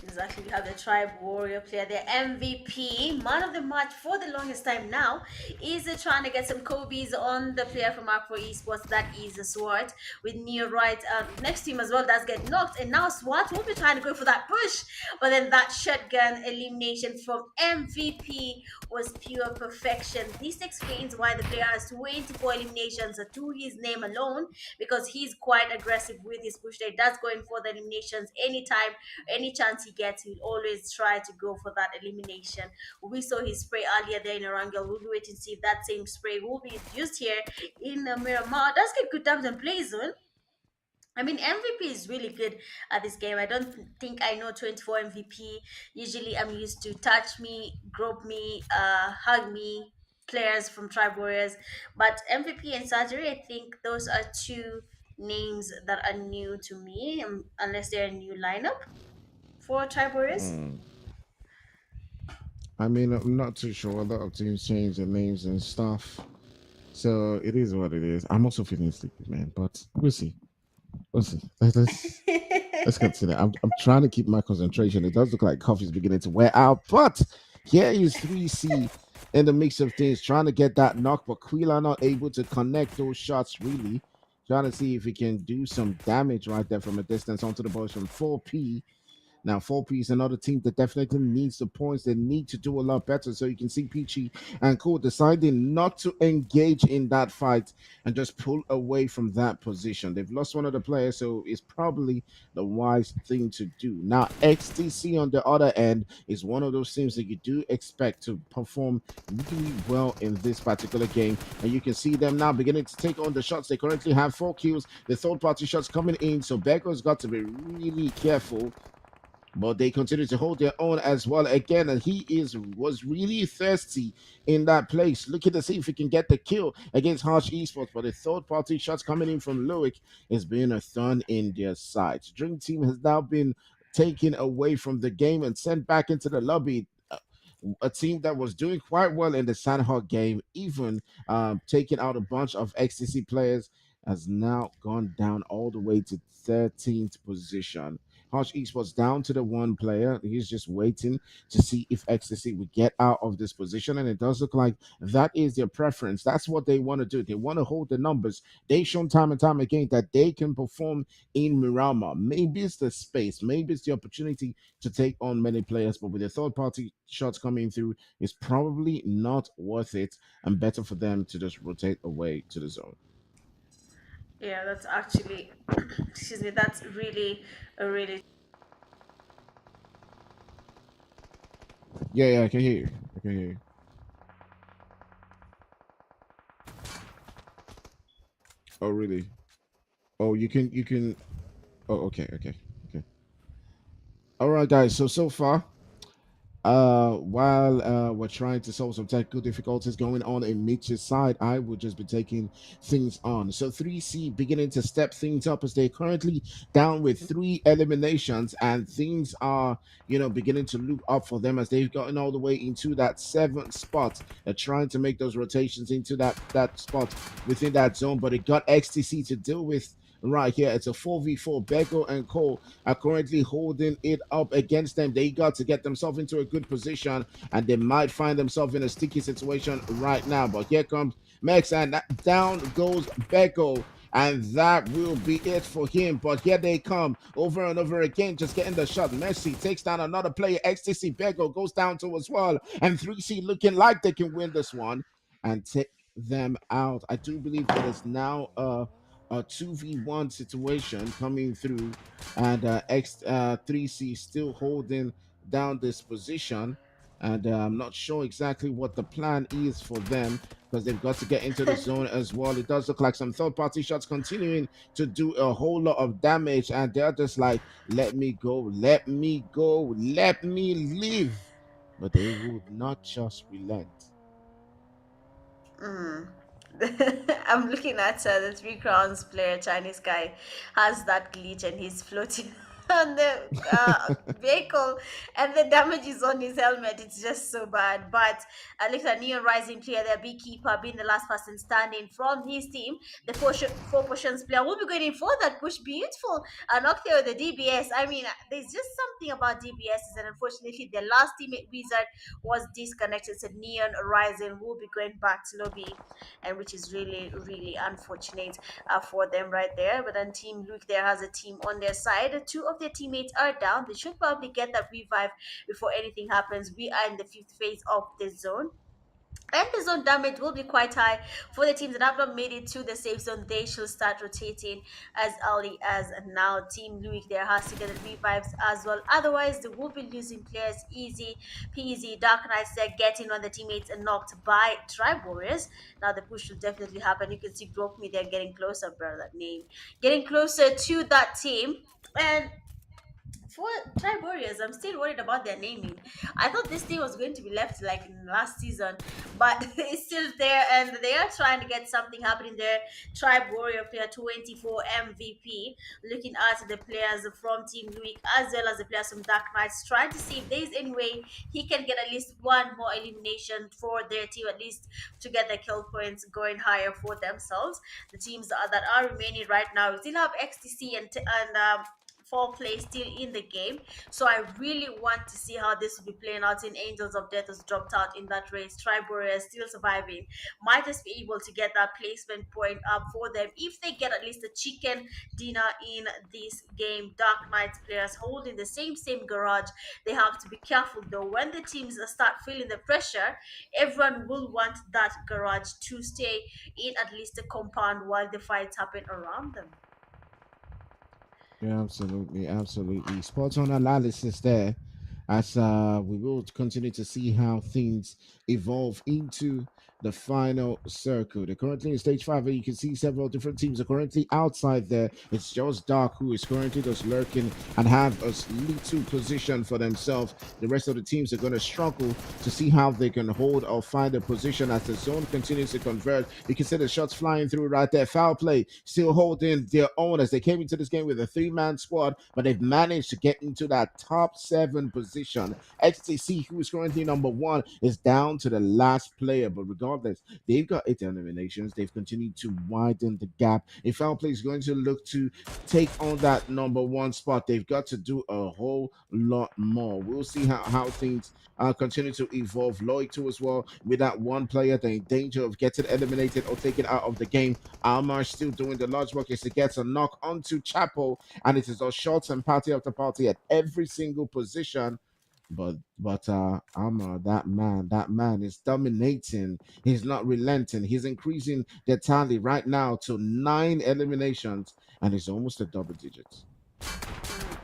Exactly, we have the Tribe Warrior player, the MVP, man of the match for the longest time now, is trying to get some Kobe's on the player from Afro Esports, that is a Swart, with Neo right next to him as well, does get knocked, and now Swart will be trying to go for that push, but then that shotgun elimination from MVP was pure perfection. This explains why the player has 24 eliminations to his name alone, because he's quite aggressive with his push. He does going for the eliminations anytime, any chance he gets, he'll always try to go for that elimination. We saw his spray earlier there in Orangel. We'll be waiting to see if that same spray will be used here in Miramar. Does get good times and play zone. I mean, MVP is really good at this game. I don't think I know 24 MVP. Usually, I'm used to touch me, grope me, hug me, players from Tribe Warriors. But MVP and Surgery, I think those are two names that are new to me, unless they're a new lineup for Tribe Warriors. Hmm. I mean, I'm not too sure. A lot of teams change their names and stuff. So it is what it is. I'm also feeling sleepy, man. But we'll see. We'll see. Let's let's continue. I'm trying to keep my concentration. It does look like coffee's beginning to wear out, but here is 3C in the mix of things, trying to get that knock, but Quila not able to connect those shots really. Trying to see if he can do some damage right there from a distance onto the boys from 4P. Now, 4P is another team that definitely needs the points. They need to do a lot better. So you can see Peachy and Co deciding not to engage in that fight and just pull away from that position. They've lost one of the players, so it's probably the wise thing to do. Now, XTC on the other end is one of those teams that you do expect to perform really well in this particular game. And you can see them now beginning to take on the shots. They currently have 4 kills. The third party shots coming in. So Becco's got to be really careful, but they continue to hold their own as well again, and he is was really thirsty in that place, looking to see if he can get the kill against Harsh Esports. But the third party shots coming in from Loic is being a thorn in their side. Dream Team has now been taken away from the game and sent back into the lobby. A team that was doing quite well in the Sandhawk game, even taking out a bunch of XTC players, has now gone down all the way to 13th position. Harsh Esports down to the one player. He's just waiting to see if Ecstasy would get out of this position. And it does look like that is their preference. That's what they want to do. They want to hold the numbers. They've shown time and time again that they can perform in Miramar. Maybe it's the space, maybe it's the opportunity to take on many players, but with the third party shots coming through, it's probably not worth it and better for them to just rotate away to the zone. Yeah, that's actually, excuse me, that's really a really. Yeah, yeah, I can hear you. I can hear you. Oh, really? Oh, you can. Oh, okay, okay, okay. All right, guys. So far, while we're trying to solve some technical difficulties going on in Mitch's side, I will just be taking things on. So 3C beginning to step things up as they're currently down with 3 eliminations, and things are, beginning to look up for them as they've gotten all the way into that 7th spot. They're trying to make those rotations into that spot within that zone, but it got XTC to deal with. Right here, it's a 4v4. Bego and Cole are currently holding it up against them. They got to get themselves into a good position, and they might find themselves in a sticky situation right now. But here comes Max, and down goes Beko. And that will be it for him. But here they come over and over again, just getting the shot. Messi takes down another player. XTC Beko goes down to as well. And 3C looking like they can win this one and take them out. I do believe it is now a 2v1 situation coming through, and X 3C still holding down this position. And I'm not sure exactly what the plan is for them because they've got to get into the zone as well. It does look like some third party shots continuing to do a whole lot of damage, and they're just like, let me go, let me go, let me live. But they would not just relent. Mm. I'm looking at the Three Crowns player, Chinese guy, has that glitch and he's floating on the vehicle, and the damage is on his helmet. It's just so bad. But looks at Neon Rising player, their beekeeper, being the last person standing from his team. The four potions player will be going in for that push. Beautiful. Knock there with the DBS. I mean, there's just something about DBSs, and unfortunately, the last teammate wizard was disconnected. So Neon Rising will be going back to lobby, and which is really, really unfortunate for them right there. But then Team Luke there has a team on their side. Two of their teammates are down. They should probably get that revive before anything happens. We are in the fifth phase of the zone. And the zone damage will be quite high for the teams that have not made it to the safe zone. They should start rotating as early as now. Team Louis there has to get the revives as well. Otherwise, they will be losing players easy peasy. Dark Knights they're getting on the teammates and knocked by Tribe Warriors. Now the push will definitely happen. You can see Broke Me they're getting closer, brother. That name. Getting closer to that team. And for Tribe Warriors, I'm still worried about their naming. I thought this team was going to be left like in last season, but it's still there, and they are trying to get something happening there. Tribe Warrior player 24 MVP, looking at the players from Team Luik as well as the players from Dark Knights, trying to see if there is any way he can get at least one more elimination for their team, at least to get the kill points going higher for themselves. The teams that are remaining right now, we still have XTC and foul play still in the game. So I really want to see how this will be playing out in Angels of Death has dropped out in that race. Tribe Warriors still surviving. Might just be able to get that placement point up for them if they get at least a chicken dinner in this game. Dark Knights players holding the same garage. They have to be careful though. When the teams start feeling the pressure, everyone will want that garage to stay in at least a compound while the fights happen around them. Yeah, absolutely, absolutely. Spot on analysis there. As we will continue to see how things evolve into the final circle. They're currently in stage five, where you can see several different teams are currently outside there. It's just Dark who is currently just lurking and have a little position for themselves. The rest of the teams are going to struggle to see how they can hold or find a position as the zone continues to convert. You can see the shots flying through right there. Foul play still holding their own as they came into this game with a three-man squad, but they've managed to get into that top seven position. XTC, who is currently number one, is down to the last player, but regardless, they've got eight eliminations. They've continued to widen the gap. If foul play is going to look to take on that number one spot, they've got to do a whole lot more. We'll see how things continue to evolve. Lloyd too as well, with that one player they're in danger of getting eliminated or taken out of the game. Almar still doing the large work as he gets a knock onto Chapel, and it is a shots and party after party at every single position. But Almar, that man is dominating. He's not relenting. He's increasing the tally right now to nine eliminations, and it's almost a double digits.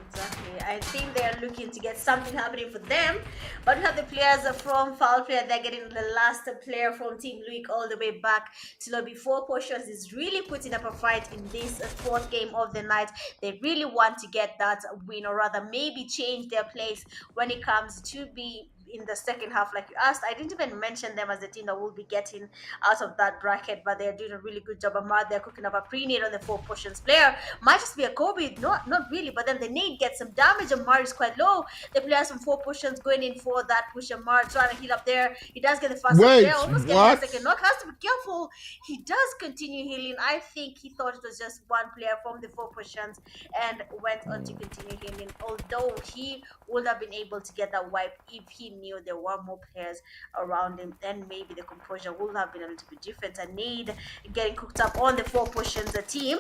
Exactly. I think they're looking to get something happening for them. But we have the players from Foul Player. They're getting the last player from Team Luik all the way back to lobby. Four Potions is really putting up a fight in this fourth game of the night. They really want to get that win, or rather, maybe change their place when it comes to be in the second half, like you asked. I didn't even mention them as the team that will be getting out of that bracket, but they're doing a really good job. Ahmad, they're cooking up a pre-nade on the Four Potions player. Might just be a Kobe, not really, but then the nade gets some damage. Amar is quite low. The players from Four Potions going in for that push. Amar trying to heal up there. He does get the first knock there, Wait, almost getting a what? second knock. Has to be careful. He does continue healing. I think he thought it was just one player from the Four Potions and went on to continue healing. Although he would have been able to get that wipe if he knew there were more players around him, then maybe the composure would have been a little bit different. And Nade getting cooked up on the Four Potions team.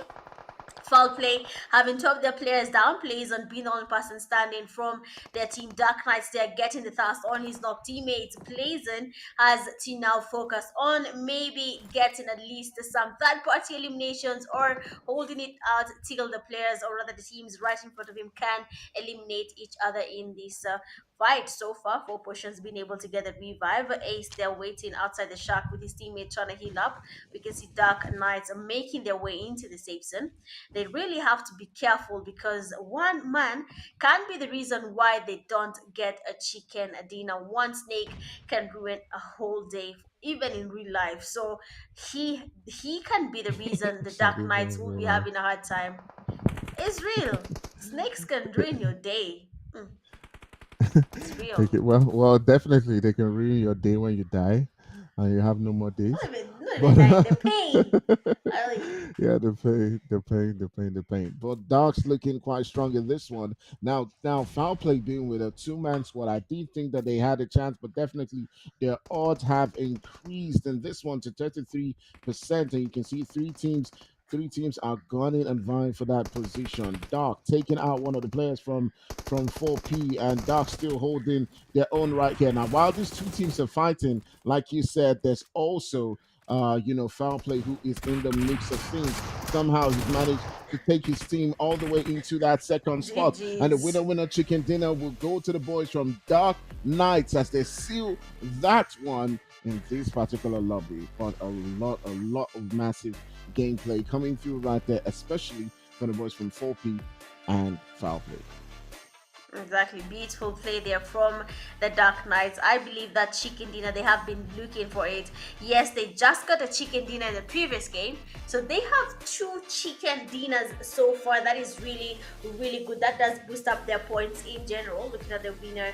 Foul play, having two of their players down, plays on being the only person standing from their team. Dark Knights, they're getting the task on his knock teammates. Blazon has to now focus on maybe getting at least some third party eliminations or holding it out till the players, or rather the teams right in front of him, can eliminate each other in this fight. So far, Four Potions been able to get a revive. Ace, they're waiting outside the shack with his teammate trying to heal up. We can see Dark Knights are making their way into the safe zone. They really have to be careful because one man can be the reason why they don't get a chicken dinner. One snake can ruin a whole day, even in real life. So he can be the reason the It's not Dark even Knights in will real be life. having a hard time. It's real. Snakes can ruin your day. It's They real. can, well, definitely they can ruin your day when you die, and you have no more days. Not But even dying. The pain. Really. yeah, the pain. But Dark's looking quite strong in this one. Now, foul play being with a two-man squad, I did think that they had a chance, but definitely their odds have increased in this one to 33%, and you can see three teams are gunning and vying for that position. Dark taking out one of the players from 4P, and Dark still holding their own right here. Now, while these two teams are fighting, like you said, there's also foul play who is in the mix of things. Somehow he's managed to take his team all the way into that second spot. And the GG's. winner chicken dinner will go to the boys from Dark Knights as they seal that one in this particular lobby. But a lot of massive gameplay coming through right there, especially from the boys from 4P and foul play. Exactly, beautiful play there from the Dark Knights. I believe that chicken dinner, they have been looking for it. Yes, they just got a chicken dinner in the previous game, so they have two chicken dinners so far. That is really, really good. That does boost up their points in general. Looking at the winner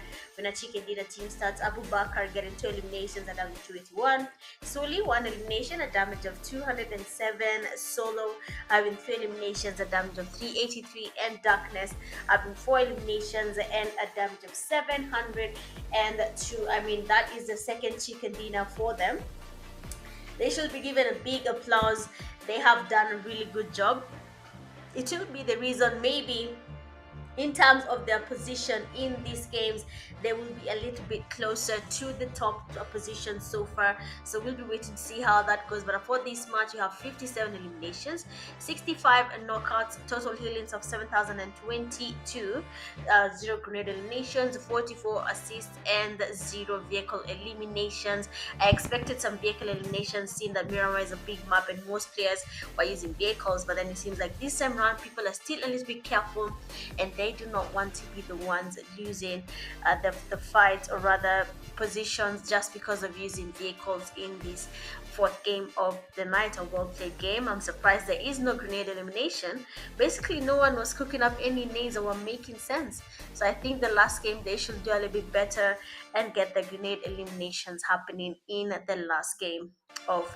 chicken dinner team stats: Abu Bakar getting 2 eliminations at damage 281, Suli 1 elimination at damage of 207, Solo having 3 eliminations at damage of 383, and Darkness having 4 eliminations and a damage of 702. I mean, that is the second chicken dinner for them. They should be given a big applause. They have done a really good job. It should be the reason, maybe, in terms of their position in these games, they will be a little bit closer to the top position so far. So we'll be waiting to see how that goes. But for this match, you have 57 eliminations, 65 knockouts, total healings of 7,022, zero grenade eliminations, 44 assists, and zero vehicle eliminations. I expected some vehicle eliminations, seeing that Miramar is a big map and most players were using vehicles. But then it seems like this time around, people are still a little bit careful, and they do not want to be the ones losing the fight, or rather positions, just because of using vehicles in this fourth game of the night, a well played game. I'm surprised there is no grenade elimination. Basically, no one was cooking up any nades that were making sense. So I think the last game they should do a little bit better and get the grenade eliminations happening in the last game of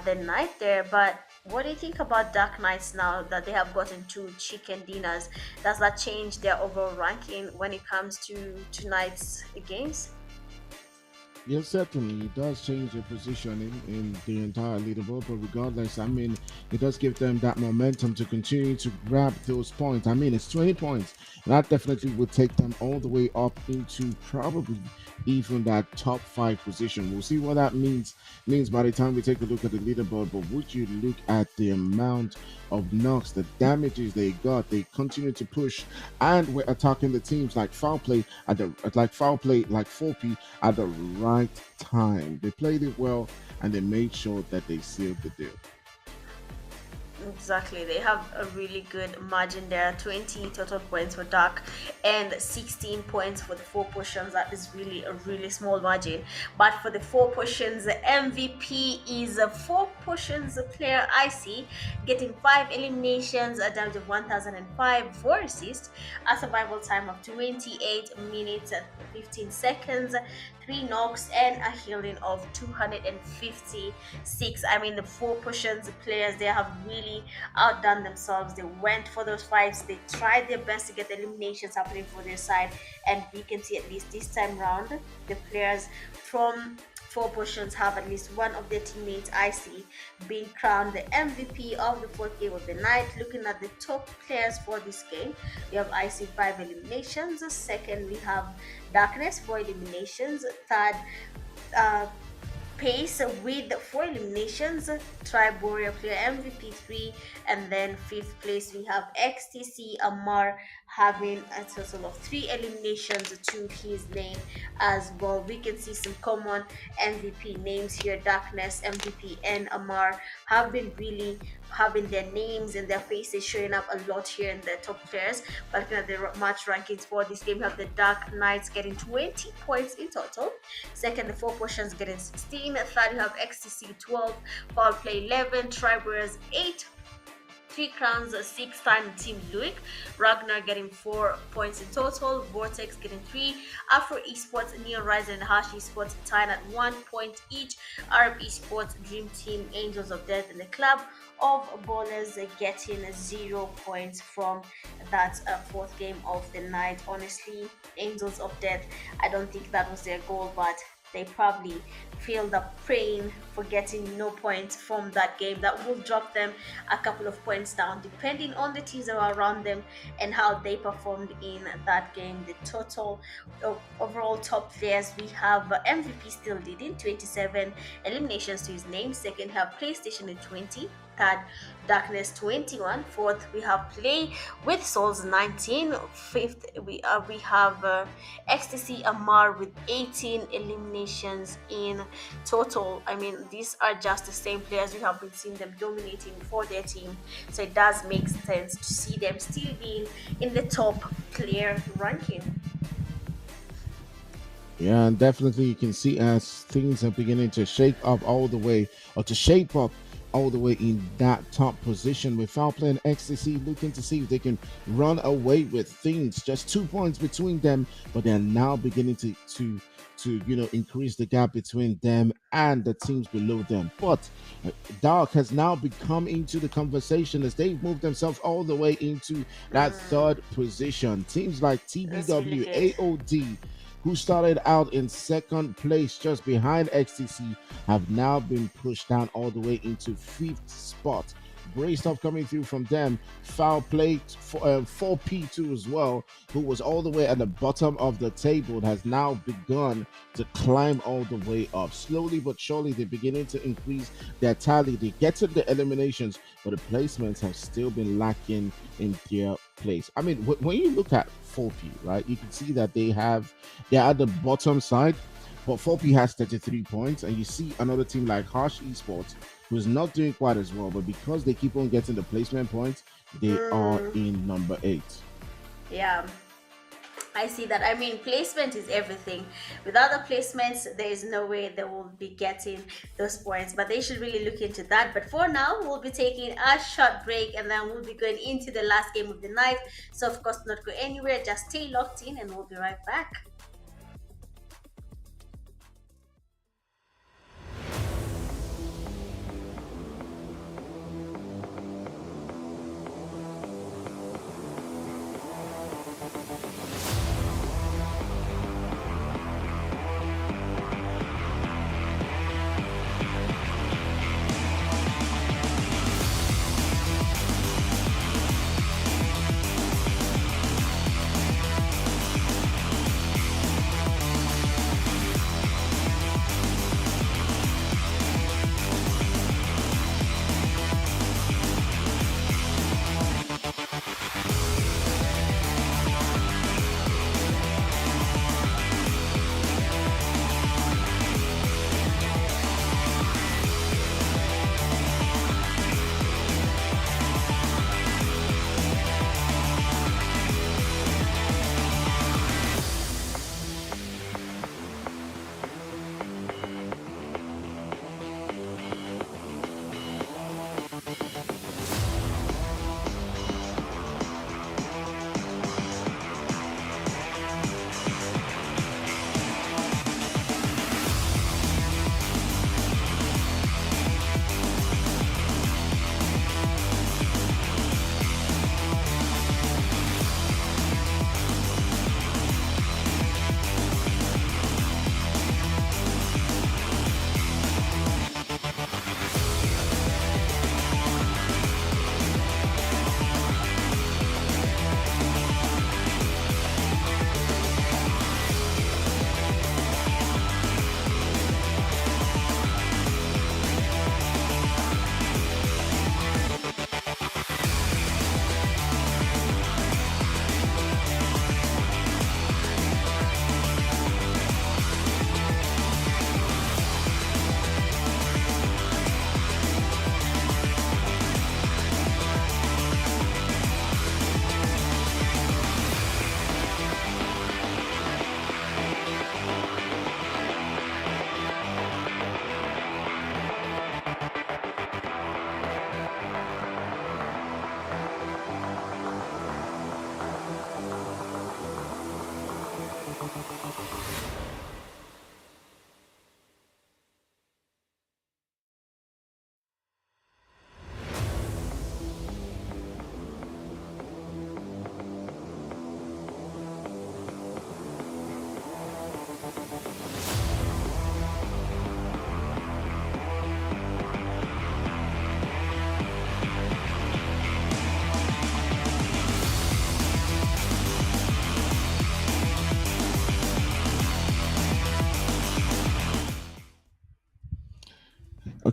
the night there. But what do you think about Dark Knights now that they have gotten two chicken dinners? Does that change their overall ranking when it comes to tonight's games? Yes, certainly. It does change their position in the entire leaderboard, but regardless, I mean, it does give them that momentum to continue to grab those points. I mean, it's 20 points. That definitely would take them all the way up into probably even that top five position. We'll see what that means by the time we take a look at the leaderboard. But would you look at the amount of knocks, the damages they got? They continue to push, and we're attacking the teams like foul play like 4P at the right time. They played it well and they made sure that they sealed the deal. Exactly, they have a really good margin there. 20 total points for Dark and 16 points for the four potions. That is really a really small margin. But for the four potions, the MVP is a four potions player IC, getting 5 eliminations, a damage of 1005, 4 assists, a survival time of 28 minutes and 15 seconds, 3 knocks, and a healing of 256. I mean, the four potions players, they have really outdone themselves. They went for those fights, they tried their best to get the eliminations happening for their side, and we can see at least this time round the players from four potions have at least one of their teammates I see being crowned the MVP of the fourth game of the night. Looking at the top players for this game, we have IC 5 eliminations. Second, we have Darkness 4 eliminations. Third, uh, Pace with 4 eliminations, Tribe Warrior player MVP 3, and then fifth place we have XTC Amar having a total of 3 eliminations to his name as well. We can see some common MVP names here. Darkness, MVP, and Amar have been really having their names and their faces showing up a lot here in the top players. But looking at the match rankings for this game, we have the Dark Knights getting 20 points in total. Second, the four potions getting 16. Third, you have XTC 12, Foul Play 11, Triber's 8, Three Crowns, 6 time Team Luik, Ragnar getting 4 points in total, Vortex getting 3, Afro Esports, Neon Rising, and Hash Esports tying at 1 point each, Arab Esports, Dream Team, Angels of Death, and the Club of Ballers getting 0 points from that fourth game of the night. Honestly, Angels of Death, I don't think that was their goal, but they probably filled up praying for getting no points from that game. That will drop them a couple of points down, depending on the teams that are around them and how they performed in that game. The total overall top players, we have MVP still leading, 27 eliminations to his name. Second, have PlayStation at 20. Third, Darkness 21. Fourth, we have Play with Souls 19. Fifth, we have Ecstasy Amar with 18 eliminations in total. I mean, these are just the same players we have been seeing them dominating for their team. So it does make sense to see them still being in the top player ranking. Yeah, and definitely you can see as things are beginning to shake up all the way, or to shape up all the way in that top position with Foul Play and Ecstasy looking to see if they can run away with things. Just 2 points between them, but they're now beginning to increase the gap between them and the teams below them. But Dark has now become into the conversation as they've moved themselves all the way into that third position. Teams like That's really TBW, good. AOD, who started out in second place just behind XTC, have now been pushed down all the way into fifth spot. Great stuff coming through from them. Foul play for 4P2 as well, who was all the way at the bottom of the table, has now begun to climb all the way up. Slowly but surely, they're beginning to increase their tally. They get to the eliminations, but the placements have still been lacking in their place. I mean, when you look at 4P, right, you can see that they're at the bottom side, but 4P has 33 points, and you see another team like Harsh Esports who's not doing quite as well, but because they keep on getting the placement points, they are Mm, in number 8. yeah. I see that. I mean, placement is everything. Without the placements, there is no way they will be getting those points. But they should really look into that. But for now, we'll be taking a short break and then we'll be going into the last game of the night. So, of course, not go anywhere. Just stay locked in and we'll be right back.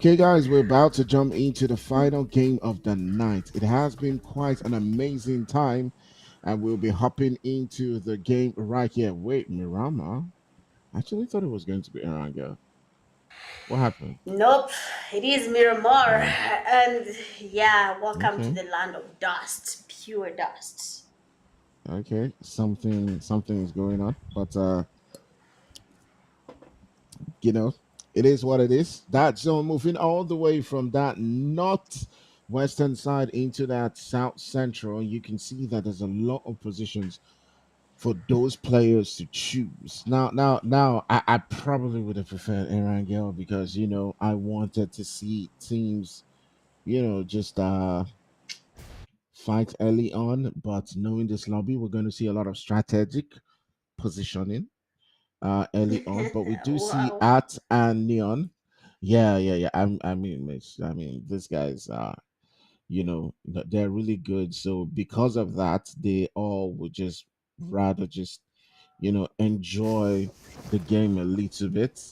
Okay, guys, we're about to jump into the final game of the night. It has been quite an amazing time, and we'll be hopping into the game right here. Wait, Mirama? I actually thought it was going to be Eranga. What happened? Nope, it is Miramar. Uh, And yeah, welcome to okay, the land of dust, pure dust. okay, something is going on, but you know, it is what it is. That zone moving all the way from that north western side into that south central. You can see that there's a lot of positions for those players to choose. Now, I probably would have preferred Erangel because I wanted to see teams, just fight early on. But knowing this lobby, we're going to see a lot of strategic positioning early on. But we do see Wow. At and Neon. Yeah. I mean, these guys are they're really good. So because of that, they all would just rather just enjoy the game a little bit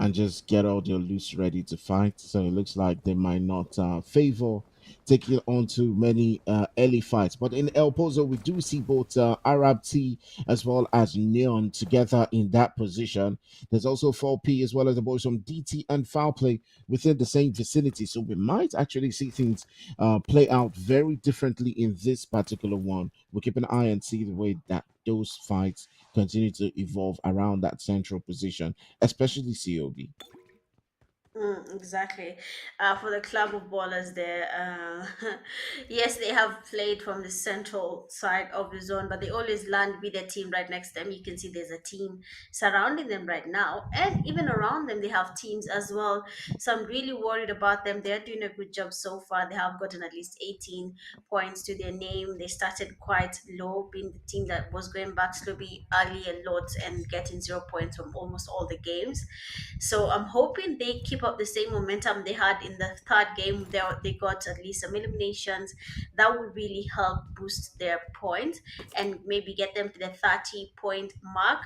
and just get all their loose ready to fight. So it looks like they might not favor taking on to many early fights. But in El Pozo, we do see both Arab T as well as Neon together in that position. There's also 4P as well as the boys from DT and Foul Play within the same vicinity. So we might actually see things play out very differently in this particular one. We'll keep an eye and see the way that those fights continue to evolve around that central position, especially COB. Exactly. For the club of ballers there, yes, they have played from the central side of the zone, but they always land with their team right next to them. You can see there's a team surrounding them right now, and even around them, they have teams as well. So I'm really worried about them. They're doing a good job so far. They have gotten at least 18 points to their name. They started quite low, being the team that was going back slowly early a lot and getting 0 points from almost all the games. So I'm hoping they keep up the same momentum they had in the third game. They got at least some eliminations. That would really help boost their points and maybe get them to the 30-point mark.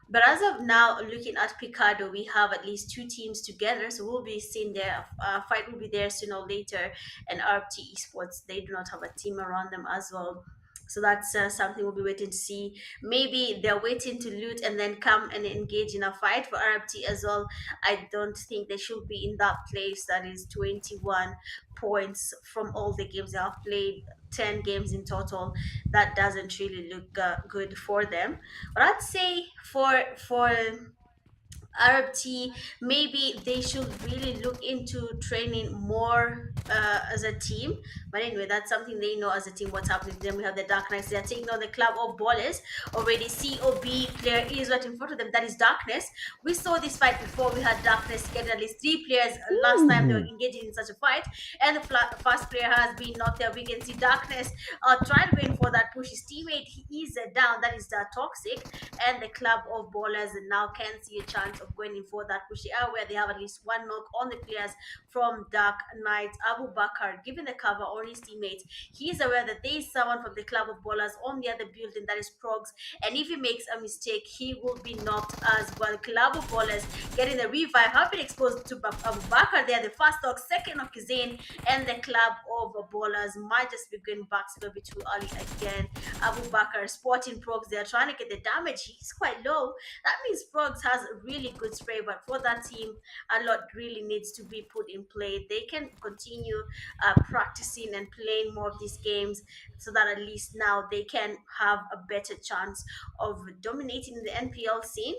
But as of now, looking at Picardo, we have at least two teams together, so we'll be seeing their fight will be there sooner or later. And RT Esports, they do not have a team around them as well. So that's something we'll be waiting to see. Maybe they're waiting to loot and then come and engage in a fight for RFT as well. I don't think they should be in that place. That is 21 points from all the games they have played, 10 games in total. That doesn't really look good for them. But I'd say for RFT, maybe they should really look into training more as a team. But anyway, that's something they know as a team what's happening. Then we have the Dark Knights. They're taking on the Club of Ballers. Already, COB player is right in front of them. That is Darkness. We saw this fight before. We had Darkness getting at least three players last time they were Ooh. engaging in such a fight. And the first player has been knocked there. We can see Darkness tried going for that push. His teammate he is down. That is Toxic, and the Club of Ballers now can see a chance of going in for that push. They are where they have at least one knock on the players from Dark Knight. Abu Bakar giving the cover on his teammates. He is aware that there is someone from the Club of Ballers on the other building, that is Progs, and if he makes a mistake, he will be knocked as well. Club of Ballers getting the revive, have been exposed to Abu Bakar there. The first knock, second knock is in, and the Club of Ballers might just be going back a little bit too early again. Abu Bakar spotting Progs. They're trying to get the damage. He's quite low. That means Progs has a really good spray, but for that team, a lot really needs to be put in play. They can continue practicing and playing more of these games so that at least now they can have a better chance of dominating the NPL scene.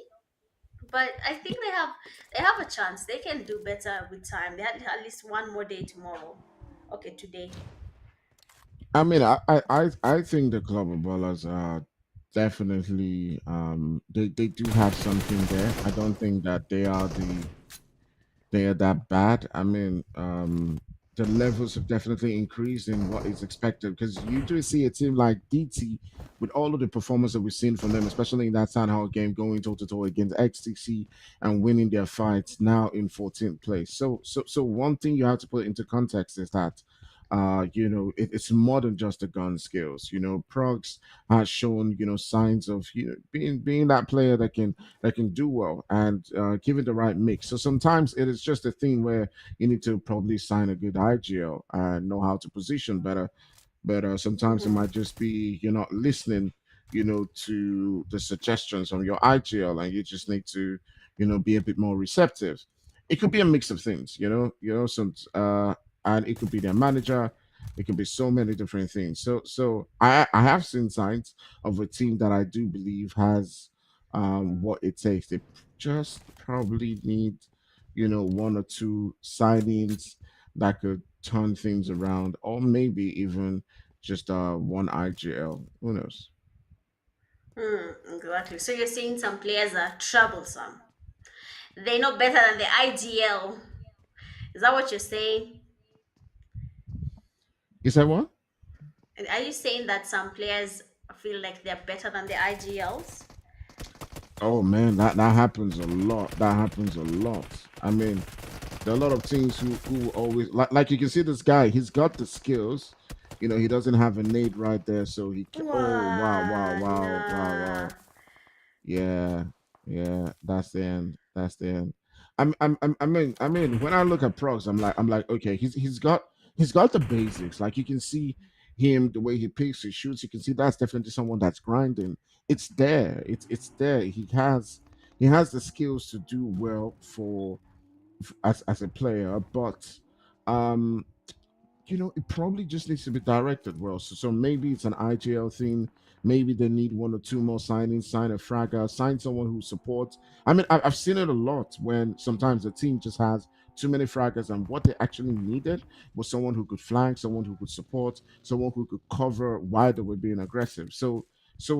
But I think they have a chance. They can do better with time. They had at least one more day tomorrow. Okay, today. I mean, I think the Club of Ballers are definitely they do have something there. I don't think that they are that bad. I mean, the levels have definitely increased in what is expected because you do see a team like DT with all of the performance that we've seen from them, especially in that Town Hall game, going toe to toe against XTC and winning their fights now in 14th place. So one thing you have to put into context is that It's more than just the gun skills. Progs has shown signs of being that player that can do well, and given the right mix. So sometimes it is just a thing where you need to probably sign a good IGL and know how to position better. But sometimes it Mm-hmm. might just be you're not listening, to the suggestions from your IGL, and you just need to, be a bit more receptive. It could be a mix of things, some and it could be their manager. It could be so many different things. So I have seen signs of a team that I do believe has what it takes. They just probably need, one or two signings that could turn things around, or maybe even just one IGL. Who knows? Exactly. So you're saying some players are troublesome. They know better than the IGL. Is that what you're saying? Is that what? And are you saying that some players feel like they're better than the IGLs? Oh man, that happens a lot. That happens a lot. I mean, there are a lot of teams who always like you can see this guy. He's got the skills. He doesn't have a nade right there, so oh wow, wow, Wow, wow, wow, nah. wow. Yeah, yeah, that's the end. That's the end. I mean, when I look at Prox, I'm like, okay, he's got the basics. Like you can see him, the way he picks, he shoots. You can see that's definitely someone that's grinding. It's there. It's there. He has the skills to do well as a player, but um it probably just needs to be directed well. So maybe it's an IGL thing. Maybe they need one or two more signings, sign a fragger, sign someone who supports. I mean, I've seen it a lot when sometimes the team just has too many fraggers, and what they actually needed was someone who could flank, someone who could support, someone who could cover while they were being aggressive. So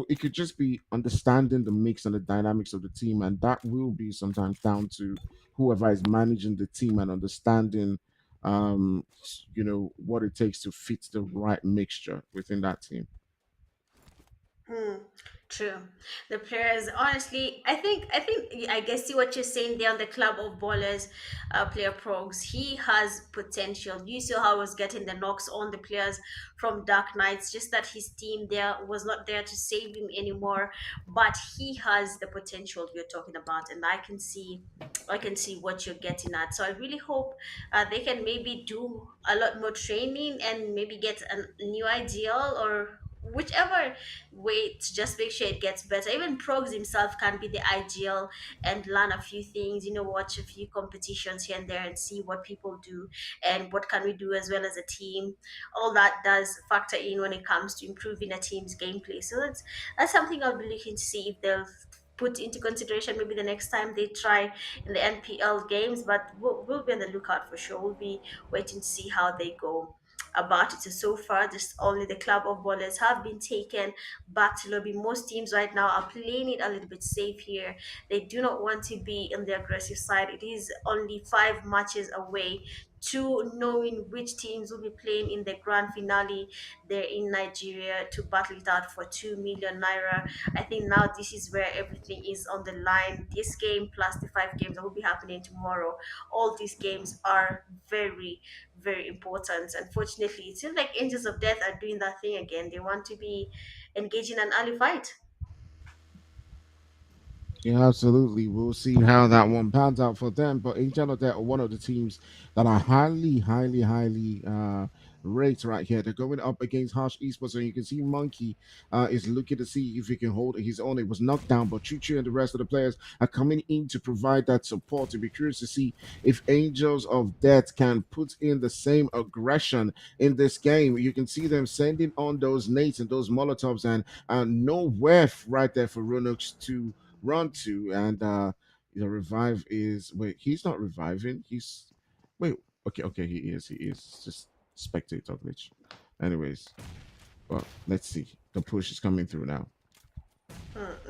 it could just be understanding the mix and the dynamics of the team, and that will be sometimes down to whoever is managing the team and understanding what it takes to fit the right mixture within that team. Hmm, true. The players, honestly, I guess see what you're saying there on the club of ballers, player progs. He has potential. You saw how he was getting the knocks on the players from Dark Knights. Just that his team there was not there to save him anymore. But he has the potential you're talking about, and I can see what you're getting at. So I really hope they can maybe do a lot more training and maybe get a new ideal or whichever way to just make sure it gets better. Even Progs himself can be the ideal and learn a few things, watch a few competitions here and there and see what people do and what can we do as well as a team. All that does factor in when it comes to improving a team's gameplay. So that's something I'll be looking to see if they'll put into consideration maybe the next time they try in the NPL games, but we'll be on the lookout for sure. We'll be waiting to see how they go about it. So far, just only the club of ballers have been taken back to lobby. Most teams right now are playing it a little bit safe here. They do not want to be on the aggressive side. It is only 5 matches away to knowing which teams will be playing in the grand finale there in Nigeria to battle it out for 2 million naira. I think now this is where everything is on the line. This game plus the 5 games that will be happening tomorrow. All these games are very, very important. Unfortunately, it seems like Angels of Death are doing that thing again. They want to be engaging in an early fight. Yeah, absolutely. We'll see how that one pans out for them. But in general, they're one of the teams that are highly, highly, highly ranked right here. They're going up against Harsh Esports, and you can see Monkey is looking to see if he can hold his own. It was knocked down, but Chuchu and the rest of the players are coming in to provide that support. To be curious to see if Angels of Death can put in the same aggression in this game. You can see them sending on those nades and those molotovs, and nowhere right there for Runux to run to. And the revive is, wait, he's not reviving, he's, wait, okay, he is just spectator glitch. Anyways, well, let's see, the push is coming through now.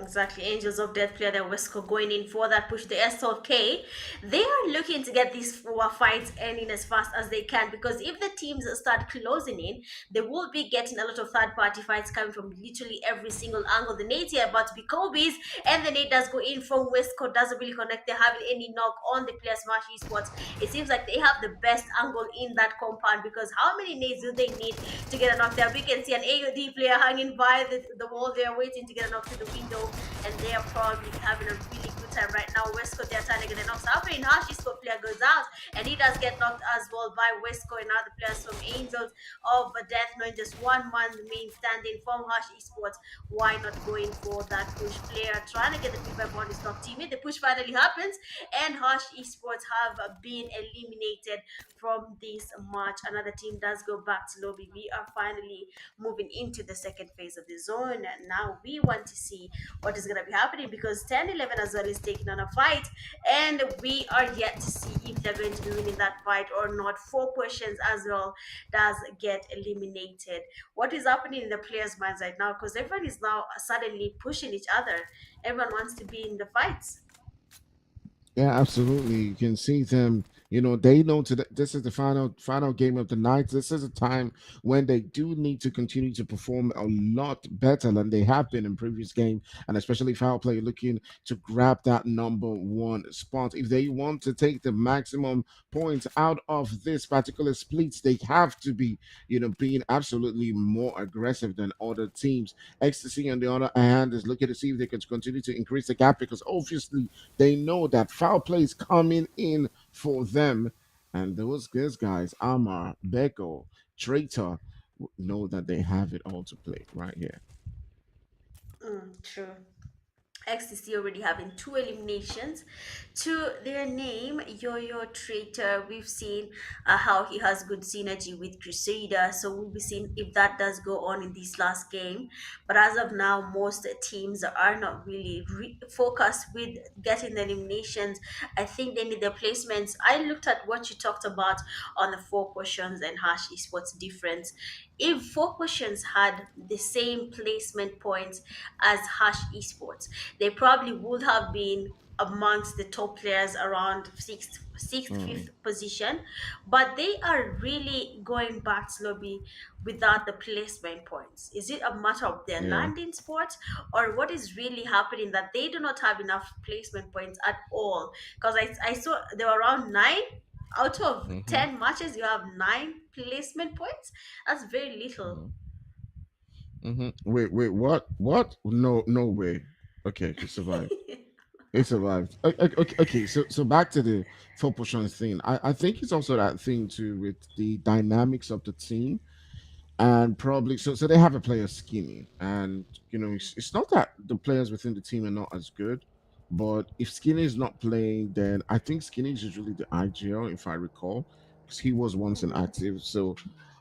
Exactly. Angels of Death clear their Wesco going in for that push. The SLK, they are looking to get these four fights ending as fast as they can, because if the teams start closing in, they will be getting a lot of third party fights coming from literally every single angle. The nades here about to be Kobe's, and the nade does go in from Westco, doesn't really connect. They're having any knock on the player Smash Esports. It seems like they have the best angle in that compound, because how many nades do they need to get a knock there? We can see an AOD player hanging by the wall there, waiting to get a knock through the window, and they are probably having a really good time right now. Westco, they're trying to get a knock. So after Inashi score player goes out, and he does get knocked as well by Westco and other players from Angels of Death, knowing just one man remains standing from Harsh Esports. Why not going for that push player, trying to get the feedback on his knock teammate? The push finally happens, and Harsh Esports have been eliminated from this match. Another team does go back to lobby. We are finally moving into the second phase of the zone. And now we want to see what is going to be happening, because 10-11 as well is taking on a fight, and we are yet to see if they're going to be winning that fight or not. Four questions as well does get eliminated. What is happening in the players' minds right now? Because everyone is now suddenly pushing each other. Everyone wants to be in the fights. Yeah, absolutely. You can see them. They know this is the final game of the night. This is a time when they do need to continue to perform a lot better than they have been in previous game, and especially foul play looking to grab that number one spot. If they want to take the maximum points out of this particular split, they have to be, being absolutely more aggressive than other teams. Ecstasy, on the other hand, is looking to see if they can continue to increase the gap, because obviously they know that foul play is coming in for them. And those guys, Amar, Beko, Traitor, know that they have it all to play right here. True. XTC already having two eliminations to their name. Yo-Yo Traitor, we've seen how he has good synergy with Crusader, so we'll be seeing if that does go on in this last game. But as of now, most teams are not really focused with getting the eliminations. I think they need the placements. I looked at what you talked about on the four questions and Hash Esports difference. If four questions had the same placement points as Hash Esports, they probably would have been amongst the top players around sixth, Mm, fifth position, but they are really going back to lobby without the placement points. Is it a matter of their yeah. landing spot, or what is really happening that they do not have enough placement points at all? Because I saw they were around nine out of hmm 10 matches. You have nine placement points. That's very little. Wait, what? What? No, no way. Okay, he survived. He survived. Okay, so back to the full portion thing. I think it's also that thing too with the dynamics of the team, and probably so they have a player Skinny, and it's not that the players within the team are not as good, but if Skinny is not playing, then I think Skinny is usually the IGL, if I recall, because he was once an Mhm, active. So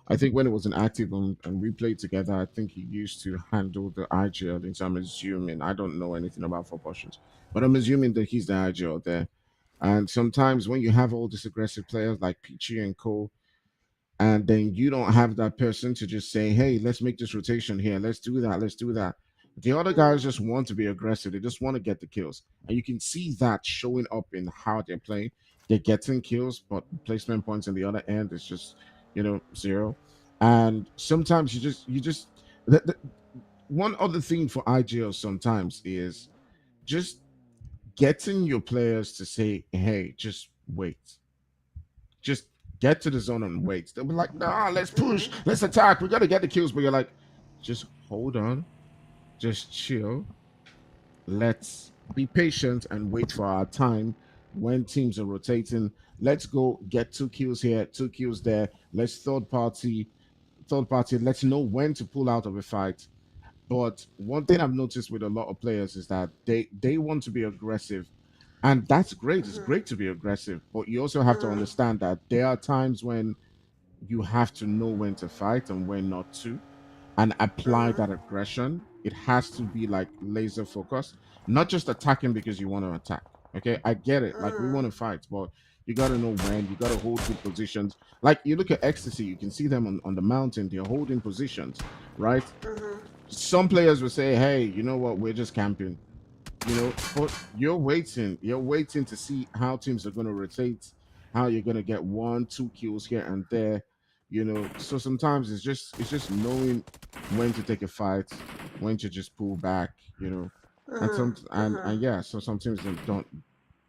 I think when it was an active and we played together, I think he used to handle the IGL. So I'm assuming, I don't know anything about four potions, but I'm assuming that he's the IGL there. And sometimes when you have all these aggressive players like Peachy and Co, and then you don't have that person to just say, "Hey, let's make this rotation here. Let's do that. Let's do that." The other guys mhm, just want to be aggressive. They just want to get the kills, and you can see that showing up in how they're playing. They're getting kills, but placement points on the other end is just zero. And sometimes you just the one other thing for IGL sometimes is just getting your players to say, "Hey, just wait." Just get to the zone and wait. They'll be like, nah, let's push, mhm, let's attack. We gotta get the kills. But you're like, just hold on, just chill. Let's be patient and wait for our time when teams are rotating. Let's go get 2 kills here, 2 kills there. Let's third party, let's know when to pull out of a fight. But one thing I've noticed with a lot of players is that they want to be aggressive, and that's great. It's mhm, great to be aggressive, but you also have to mhm, understand that there are times when you have to know when to fight and when not to, and apply that mhm, aggression. It has to be like laser focus, not just attacking because you want to attack. Okay, I get it. Like we want to mhm, fight, but you got to know when. You got to hold good positions. Like you look at Ecstasy, you can see them on the mountain. They're holding positions, right? mhm, Some players will say, "Hey, you know what? We're just camping." But you're waiting to see how teams are going to rotate, how you're going to get one, two kills here and there. So sometimes it's just knowing when to take a fight, when to just pull back. And Mm-hmm, some and mm-hmm. yeah, so some teams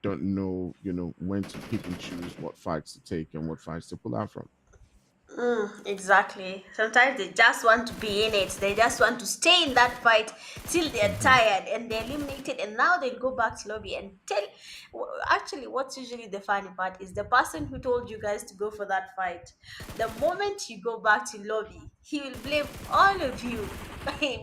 don't know, when to pick and choose what fights to take and what fights to pull out from. Exactly. Sometimes they just want to be in it. They just want to stay in that fight till they're Hmm. tired and they're eliminated, and now they'll go back to lobby and tell. Actually, what's usually the funny part is the person who told you guys to go for that fight. The moment you go back to lobby, he will blame all of you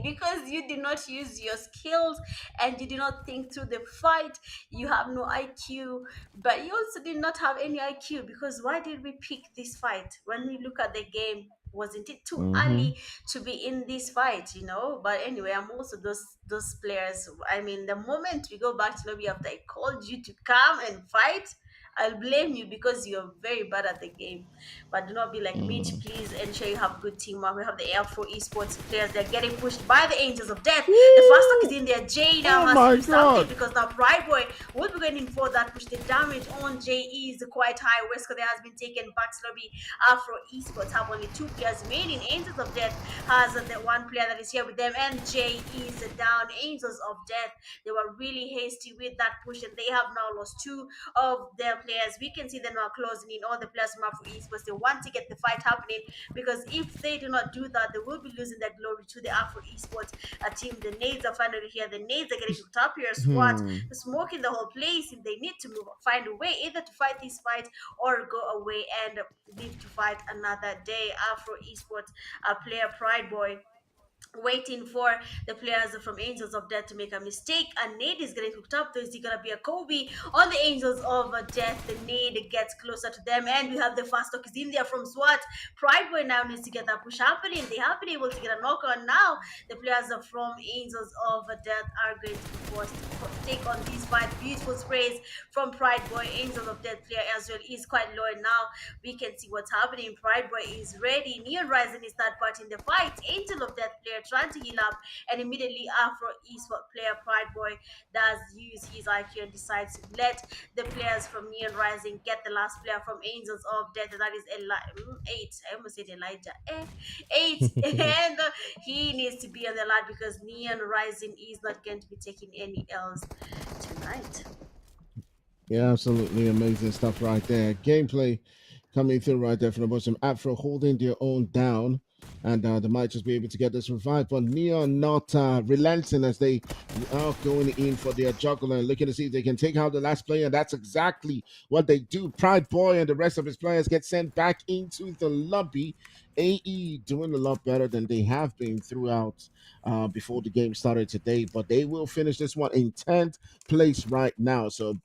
because you did not use your skills and you did not think through the fight. You have no IQ, but you also did not have any IQ because why did we pick this fight? When we look at the game, wasn't it too Hmm. early to be in this fight? But anyway, I'm also those players. I mean, the moment we go back to lobby after I called you to come and fight, I'll blame you because you're very bad at the game. But do not be like Mitch. Hmm. Please ensure you have good teamwork. We have the Afro Esports players. They're getting pushed by the Angels of Death. The fast talk is Woo! in there. Jay now Oh has to my do something God! because now Pride Boy will be going for that push. The damage on JE is quite high. Wesker there has been taken back. Lobby Afro Esports have only two players remaining. Angels of Death has the one player that is here with them, and JE is down. Angels of Death, they were really hasty with that push, and they have now lost two of their players. We can see them now closing in all the players from Afro Esports. They want to get the fight happening because if they do not do that, they will be losing that glory to the Afro Esports team. The nades are finally here. The nades are getting hooked up here. Squad Hmm. smoking the whole place, and they need to move, find a way either to fight this fight or go away and live to fight another day. Afro Esports player Pride Boy waiting for the players from Angels of Death to make a mistake. And Nade is getting hooked up. There's gonna be a Kobe on the Angels of Death. The Nade gets closer to them, and we have the fast talk is in there from SWAT. Pride Boy now needs to get that push happening. They have been able to get a knock on now. The players from Angels of Death are going to be forced to take on these fight. Beautiful sprays from Pride Boy. Angels of Death player as well is quite low now. We can see what's happening. Pride Boy is ready. Neon Rising is third part in the fight. Angel of Death player trying to heal up, and immediately Afro Eastwood player Pride Boy does use his IQ and decides to let the players from Neon Rising get the last player from Angels of Death. That is eight. I almost said Elijah. Eight, and he needs to be on the alert because Neon Rising is not going to be taking any L's tonight. Yeah, absolutely amazing stuff right there. Gameplay coming through right there from the bottom. Afro holding their own down, and they might just be able to get this revive. But Neon not relenting as they are going in for their juggler and looking to see if they can take out the last player. That's exactly what they do. Pride Boy and the rest of his players get sent back into the lobby. AE doing a lot better than they have been throughout before the game started today, but they will finish this one in 10th place right now. So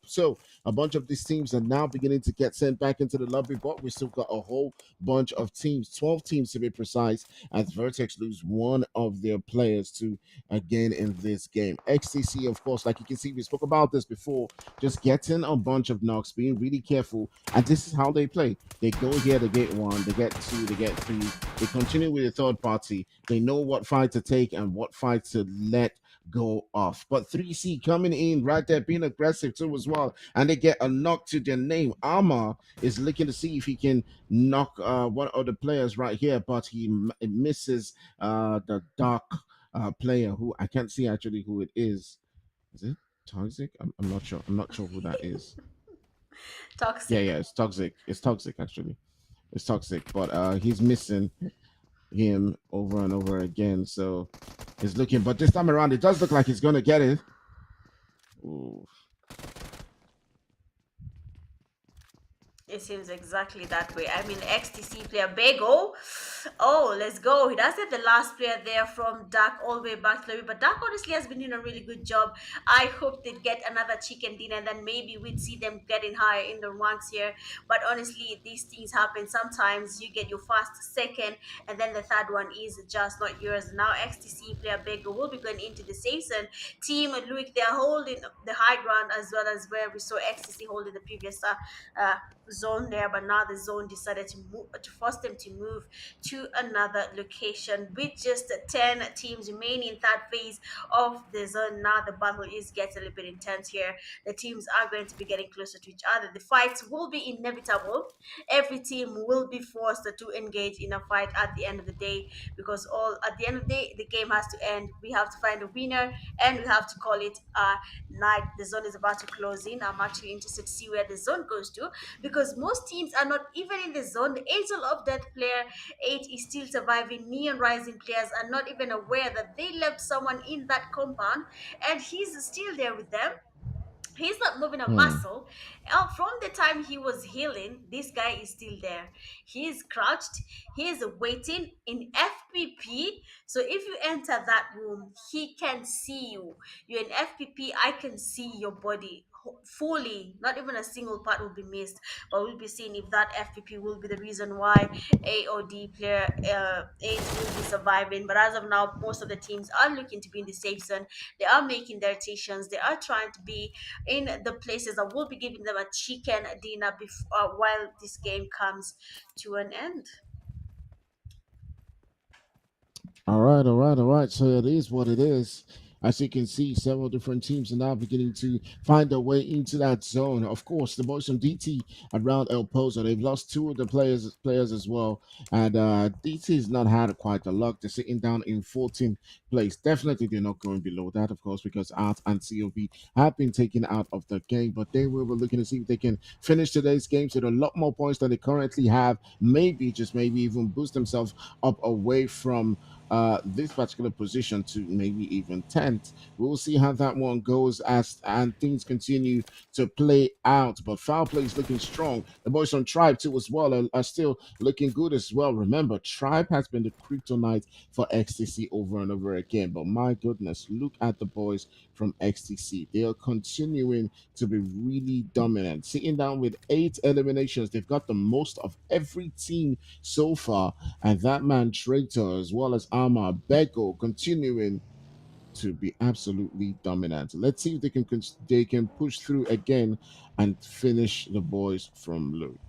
a bunch of these teams are now beginning to get sent back into the lobby, but we still got a whole bunch of teams, 12 teams to be precise, as Vertex lose one of their players to again in this game. XTC, of course, like you can see, we spoke about this before, just getting a bunch of knocks, being really careful, and this is how they play. They go here, they get one, they get two, they get three, they continue with the third party. They know what fight to take and what fight to let go off. But 3C coming in right there, being aggressive too as well, and they get a knock to their name. Armor is looking to see if he can knock one of the players right here, but misses the dark player who I can't see actually who it is. Is it Toxic? I'm not sure. I'm not sure who that is. Yeah, Toxic. yeah, it's Toxic. It's Toxic actually. It's Toxic, but he's missing him over and over again. So he's looking, but this time around, it does look like he's gonna get it. Ooh. It seems exactly that way. I mean, XTC player Bego. Oh, let's go. He does have the last player there from Dark all the way back to Lobby, but Dark honestly has been doing a really good job. I hope they'd get another chicken dinner, and then maybe we'd see them getting higher in the ranks here. But honestly, these things happen. Sometimes you get your first, second, and then the third one is just not yours. Now, XTC player Bego will be going into the season. Team Luik, they're holding the high ground as well as where we saw XTC holding the previous uh, zone there, but now the zone decided to move, to force them to move to another location. With just 10 teams remaining in that phase of the zone, now the battle is getting a little bit intense here. The teams are going to be getting closer to each other. The fights will be inevitable. Every team will be forced to engage in a fight at the end of the day, because all at the end of the day the game has to end. We have to find a winner, and we have to call it a night. The zone is about to close in. I'm actually interested to see where the zone goes to, because most teams are not even in the zone. The angel of death player 8 is still surviving. Neon Rising players are not even aware that they left someone in that compound, and he's still there with them. He's not moving a Hmm. muscle. From the time he was healing, this guy is still there. He is crouched. He is waiting in FPP. So if you enter that room, he can see you. You're in FPP. I can see your body fully. Not even a single part will be missed. But we'll be seeing if that FPP will be the reason why AOD player 8 will be surviving. But as of now, most of the teams are looking to be in the safe zone. They are making their rotations. They are trying to be in the places that will be giving them a chicken dinner before, while this game comes to an end. All right, all right, all right. So it is what it is. As you can see, several different teams are now beginning to find their way into that zone. Of course, the boys from DT around El Pozo, they've lost two of the players as well. And DT has not had quite the luck. They're sitting down in 14th place. Definitely they're not going below that, of course, because Art and COV have been taken out of the game. But they will be looking to see if they can finish today's games with a lot more points than they currently have. Maybe, just maybe even boost themselves up away from this particular position to maybe even 10th. We'll see how that one goes as and things continue to play out. But foul play is looking strong. The boys on Tribe too as well are still looking good as well. Remember, Tribe has been the kryptonite for XTC over and over again. But my goodness, look at the boys from XTC. They are continuing to be really dominant. Sitting down with 8 eliminations, they've got the most of every team so far, and that man Traitor as well as Arma Beko continuing to be absolutely dominant. Let's see if they can push through again and finish the boys from Luke.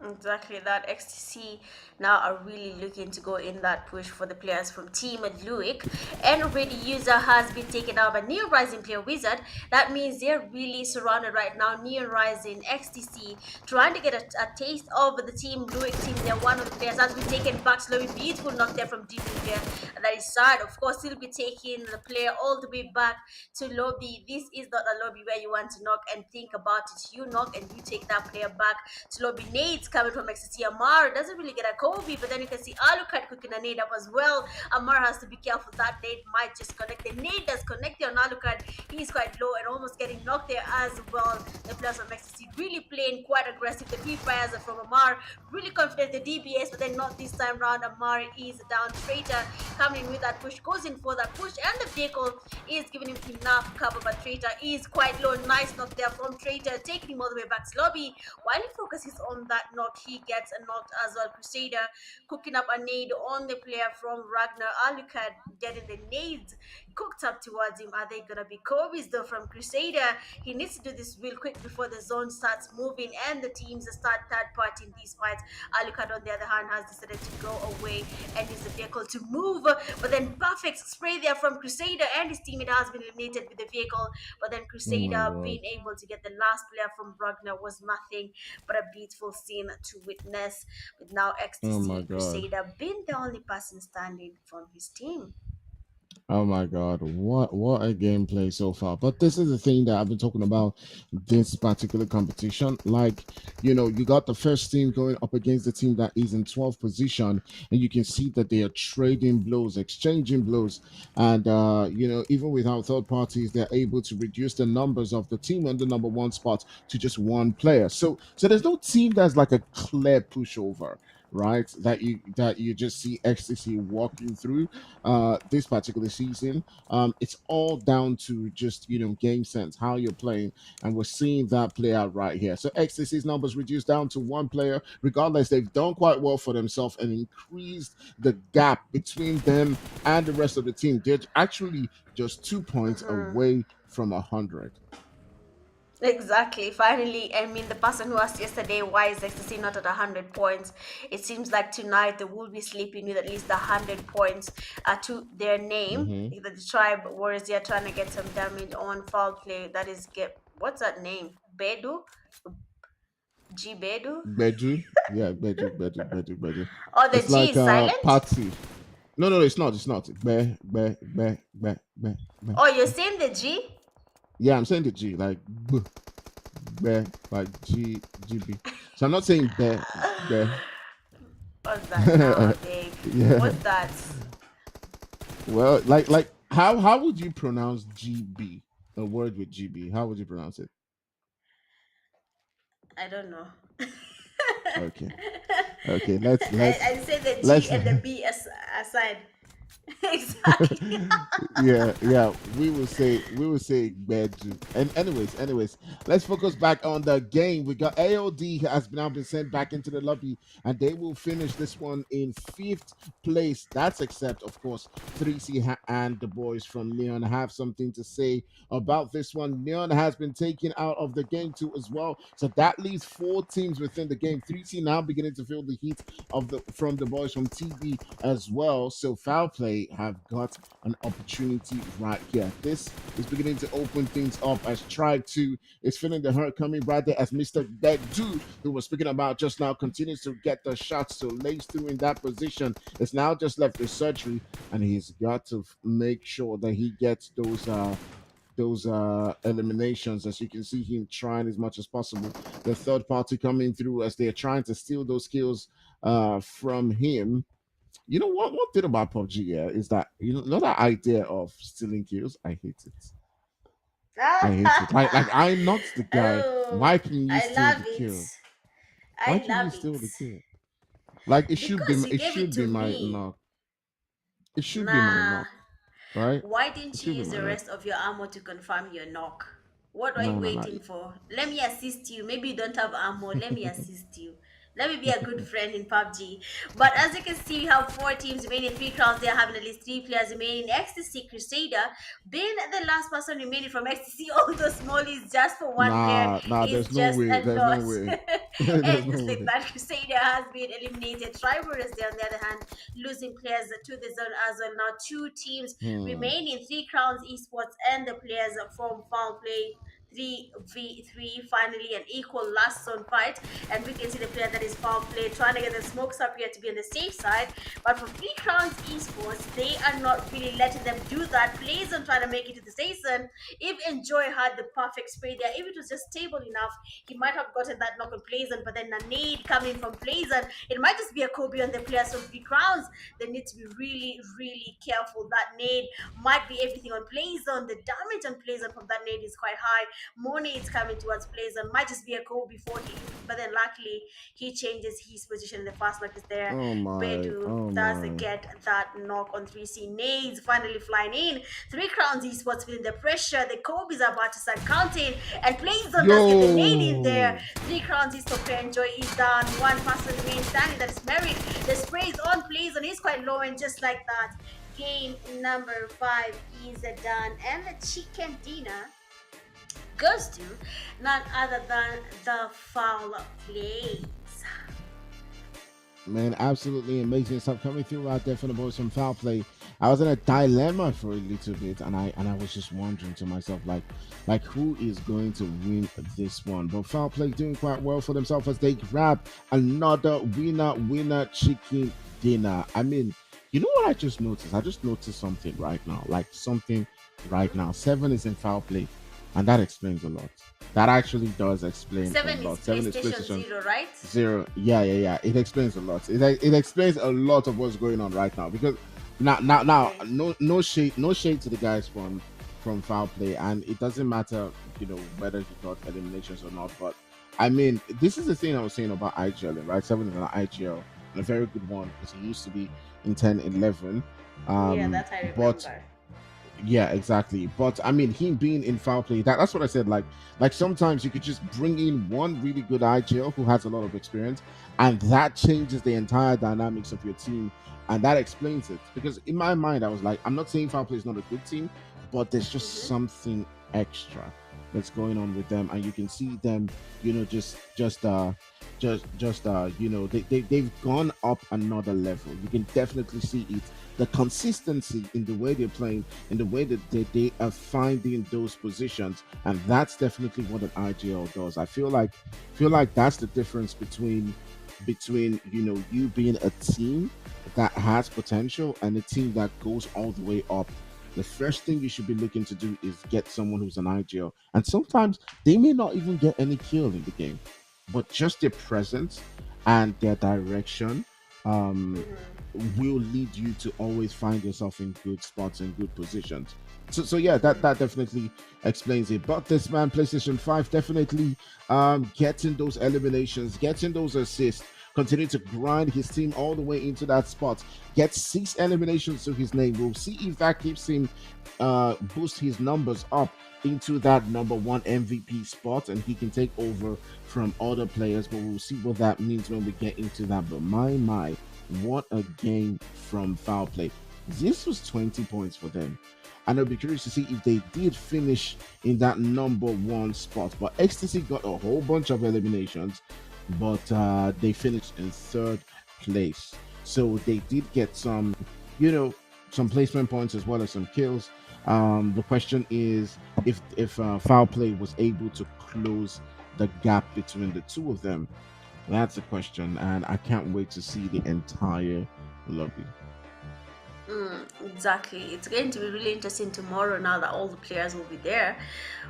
Exactly that. XTC now are really looking to go in that push for the players from Team Luik. And already user has been taken out by Neon Rising player Wizard. That means they're really surrounded right now. Neon Rising, XTC, trying to get a taste of the Team Luik team. They're one of the players has been taken back slowly. Beautiful knock there from Deep there. And that is sad. Of course, he'll be taking the player all the way back to lobby. This is not a lobby where you want to knock and think about it. You knock and you take that player back to lobby. Nades coming from XT. Amar doesn't really get a Kobe, but then you can see Alucard cooking a nade up as well. Amar has to be careful. That nade might just connect. The nade does connect on Alucard. He's quite low and almost getting knocked there as well. The players from XT really playing quite aggressive. The free fires are from Amar. Really confident the DBS, but then not this time round. Amar is down. Traitor coming in with that push, goes in for that push, and the vehicle is giving him enough cover, but Traitor is quite low. Nice knock there from Traitor, taking him all the way back to lobby. While he focuses on that knock, he gets a knocked as well. Crusader cooking up a nade on the player from Ragnar. Alucard getting the nades cooked up towards him. Are they gonna be Kobe's though from Crusader? He needs to do this real quick before the zone starts moving and the teams start third party in these fights. Alucard on the other hand has decided to go away and use the vehicle to move, but then perfect spray there from Crusader, and his teammate has been eliminated with the vehicle. But then Oh my Crusader god. being able to get the last player from Ragnar was nothing but a beautiful scene to witness, with now Oh my XTC god. Crusader being the only person standing from his team. Oh my God, what a gameplay so far. But this is the thing that I've been talking about this particular competition. Like, you got the first team going up against the team that is in 12th position, and you can see that they are trading blows, exchanging blows. And even without third parties, they're able to reduce the numbers of the team on the number one spot to just one player. So there's no team that's like a clear pushover, right? That you just see XTC walking through this particular season. It's all down to just game sense, how you're playing, and we're seeing that play out right here. So XTC's numbers reduced down to one player. Regardless, they've done quite well for themselves and increased the gap between them and the rest of the team. They're actually just 2 points Mhm. away from 100. Exactly. Finally, I mean, the person who asked yesterday why is ecstasy not at 100 points? It seems like tonight they will be sleeping with at least 100 points to their name. Mm-hmm. The tribe warriors, they are trying to get some damage on foul play. That is get what's that name? Bedu, G Bedu. Bedu. Yeah, Bedu, Bedu, Bedu, Bedu. Oh, the It's G like is a silent. party. No, no, it's not. It's not. Be. Oh, you're saying the G? Yeah, I'm saying the G, like like GB. So I'm not saying be. What's that now? Big. Yeah. What's that? Well, how would you pronounce GB? A word with GB. How would you pronounce it? I don't know. Okay. Okay. Let's let's I say the G let's and the B aside. Exactly. yeah. We will say Bedu. And anyways, let's focus back on the game. We got AOD has now been sent back into the lobby, and they will finish this one in fifth place. That's except, of course, 3C and the boys from Neon have something to say about this one. Neon has been taken out of the game too as well, so that leaves four teams within the game. 3C now beginning to feel the heat of the from the boys from TB as well. So foul play have got an opportunity right here. This is beginning to open things up as Tribe 2 is feeling the hurt coming right there as Mr. Bedu, who was speaking about just now, continues to get the shots to lace through in that position. It's now just left the surgery, and he's got to make sure that he gets those eliminations. As you can see him trying as much as possible, the third party coming through as they're trying to steal those kills from him. You know what? One thing about PUBG, yeah, is that you know that idea of stealing kills. I hate it. I hate it. Like I'm not the guy. Oh, Why can you I steal the love it. kill? Why I can you love it. steal the kill? Like Because you it gave it should be to my me. knock. It should be my Nah. knock, right? Why It didn't you should be use my the knock. rest of your ammo to confirm your knock? What are you No, no, no. waiting for? Let me assist you. Maybe you don't have ammo. Let me assist you. Let me be a good friend in PUBG. But as you can see, we have four teams remaining, three crowns. They're having at least three players remaining. Ecstasy Crusader, being the last person remaining from Ecstasy, all those smallies just for one player Nah. is There's no just way. a There's no lot. way. There's And no just like way. that, Crusader has been eliminated. Triborers, there on the other hand, losing players to the zone as well. Now, two teams Hmm. remaining, three crowns esports and the players from foul play 3v3, finally an equal last zone fight. And we can see the player that is foul play trying to get the smokes up here to be on the safe side. But for three crowns esports, they are not really letting them do that. Playzone trying to make it to the season. If Enjoy had the perfect spray there, if it was just stable enough, he might have gotten that knock on Playzone. But then a nade coming from Playzone, it might just be a Kobe on the players from three crowns. They need to be really, really careful. That nade might be everything on Playzone. The damage on Playzone from that nade is quite high. More nades coming towards Playzone. Might just be a Kobe before he, but then luckily he changes his position in the fast mark is there. Oh my. Bedu Oh does my. get that knock on 3C. Nades finally flying in. Three crowns esports feeling the pressure. The Kobe's are about to start counting. And Playzone does get the nade in there. Yo. Three crowns esports player Enjoy is down. One person remains standing. That is Merrick. The spray is on Playzone. He's quite low, and just like that, game number 5 is done. And the chicken dinner goes to none other than the foul plays. Man, absolutely amazing stuff coming through right there from the boys from Foul Play. I was in a dilemma for a little bit, and I was just wondering to myself, like who is going to win this one? But Foul Play doing quite well for themselves as they grab another winner chicken dinner. I mean, you know what I just noticed? I just noticed something right now, like something right now. Seven is in Foul Play, and that explains a lot. That actually does explain a 7 is lot. Seven is PlayStation PlayStation Zero, right? Zero. Yeah. It explains a lot. It explains a lot of what's going on right now because now Okay. no shade to the guys from foul play, and it doesn't matter whether he got eliminations or not. But I mean, this is the thing I was saying about IGL, right? Seven is an IGL and a very good one because he used to be in 10-11. Yeah, that I But remember. yeah, exactly. But I mean, him being in foul play, that's what I said. Like sometimes you could just bring in one really good IGL who has a lot of experience, and that changes the entire dynamics of your team, and that explains it. Because in my mind, I was like, I'm not saying foul play is not a good team, but there's just Mm-hmm. something extra. that's going on with them, and you can see them, they've gone up another level. You can definitely see it, the consistency in the way they're playing, in the way that they are finding those positions, and that's definitely what an IGL does. I feel like that's the difference between you being a team that has potential and a team that goes all the way up. The first thing you should be looking to do is get someone who's an IGL, and sometimes they may not even get any kill in the game, but just their presence and their direction um, will lead you to always find yourself in good spots and good positions. So yeah, that definitely explains it. But this man, PlayStation 5, definitely getting those eliminations, getting those assists, continue to grind his team all the way into that spot. Get 6 eliminations to his name. We'll see if that keeps him boost his numbers up into that number one MVP spot, and he can take over from other players. But we'll see what that means when we get into that. But my, what a game from Foul Play. This was 20 points for them. And I'll be curious to see if they did finish in that number one spot. But Ecstasy got a whole bunch of eliminations, but they finished in third place. So they did get you know, some placement points as well as some kills. The question is if Foul Play was able to close the gap between the two of them. That's the question, and I can't wait to see the entire lobby. Exactly. It's going to be really interesting tomorrow now that all the players will be there.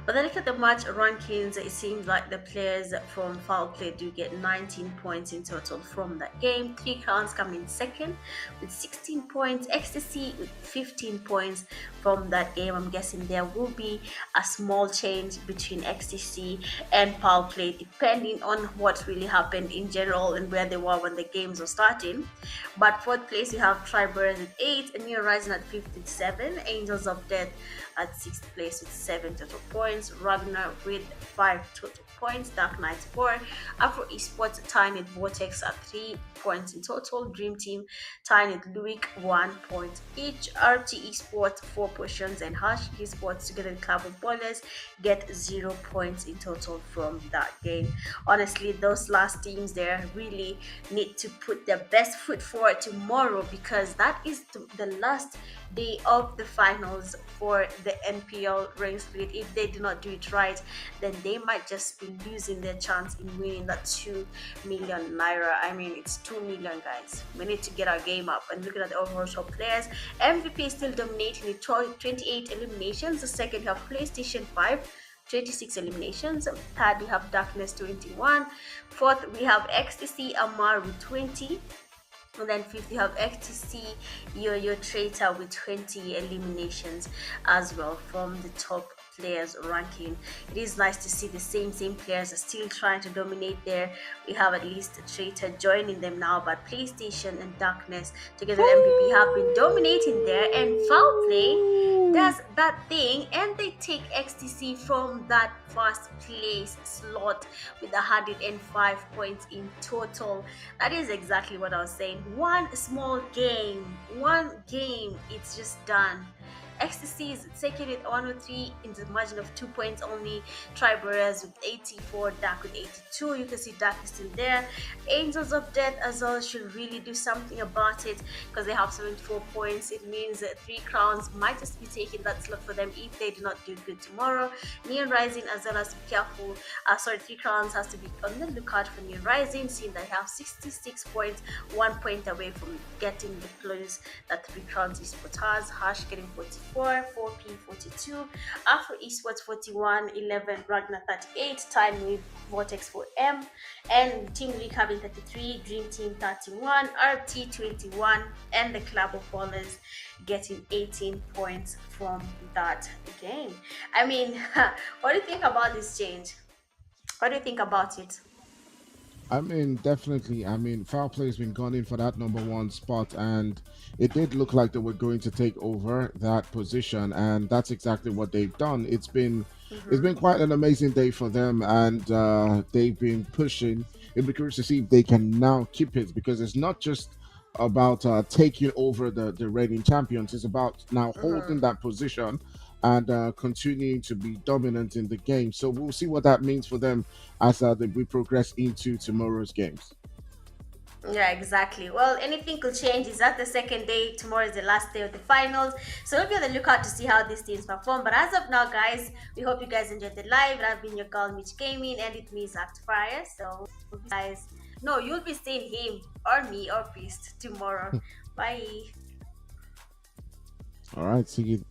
But then look at the match rankings. It seems like the players from Foul Play do get 19 points in total from that game. Three Crowns come in second with 16 points. Ecstasy with 15 points from that game. I'm guessing there will be a small change between Ecstasy and Foul Play depending on what really happened in general and where they were when the games were starting. But fourth place, you have Tribers at 8, and New Horizon at 57, Angels of Death at sixth place with 7 total points, Ragnar with 5 total points, Dark Knight 4, Afro Esports tying with Vortex at 3 points in total, Dream Team tying with Luik 1 point each, RT Esports 4 potions, and Hush Esports together with Club of Ballers get 0 points in total from that game. Honestly, those last teams there really need to put their best foot forward tomorrow because that is the last day of the finals for the NPL rank split. If they do not do it right, then they might just be losing their chance in winning that 2 million naira. I mean, it's 2 million, guys. We need to get our game up and looking at the overall top players. MVP is still dominating with 28 eliminations. The second, you have PlayStation 5. 26 eliminations. Third, we have Darkness 21. Fourth, we have Ecstasy Amar with 20. And then fifth, you have FTC Yo-Yo Traitor with 20 eliminations as well from the top players ranking. It is nice to see the same players are still trying to dominate there. We have at least a Traitor joining them now, but PlayStation and Darkness together with MVP have been dominating there, and Foul Play does that thing and they take XTC from that first place slot with 105 points in total. That is exactly what I was saying. One game, it's just done. Ecstasy is taking it 103 in the margin of 2 points only. Triberas with 84, Dark with 82. You can see Dark is still there. Angels of Death as well should really do something about it because they have 74 points. It means that 3 Crowns might just be taking that slot for them if they do not do good tomorrow. Neon Rising as well as be careful. 3 Crowns has to be on the lookout for Neon Rising, seeing they have 66 points, 1 point away from getting the close that 3 Crowns Esports has. Hash getting 44, 4P 42, Afro Esports 41, 11 Ragnar 38, time with Vortex 4M, and Team League having 33, Dream Team 31, RT 21, and the Club of Ballers getting 18 points from that game. I mean, what do you think about this change? What do you think about it? I mean, definitely. I mean, Foul Play has been gunning for that number one spot, and it did look like they were going to take over that position, and that's exactly what they've done. It's been quite an amazing day for them, and they've been pushing. It'll be curious to see if they can now keep it because it's not just about taking over the reigning champions. It's about now holding that position and continuing to be dominant in the game. So we'll see what that means for them as we progress into tomorrow's games. Yeah, exactly. Well, anything could change. Is that the second day? Tomorrow is the last day of the finals. So we'll be on the lookout to see how these teams perform. But as of now, guys, we hope you guys enjoyed the live. I've been your girl, Mitch Gaming, and it me, Zach Fryer. So, guys, no, you'll be seeing him or me or Priest tomorrow. Bye. All right, see you.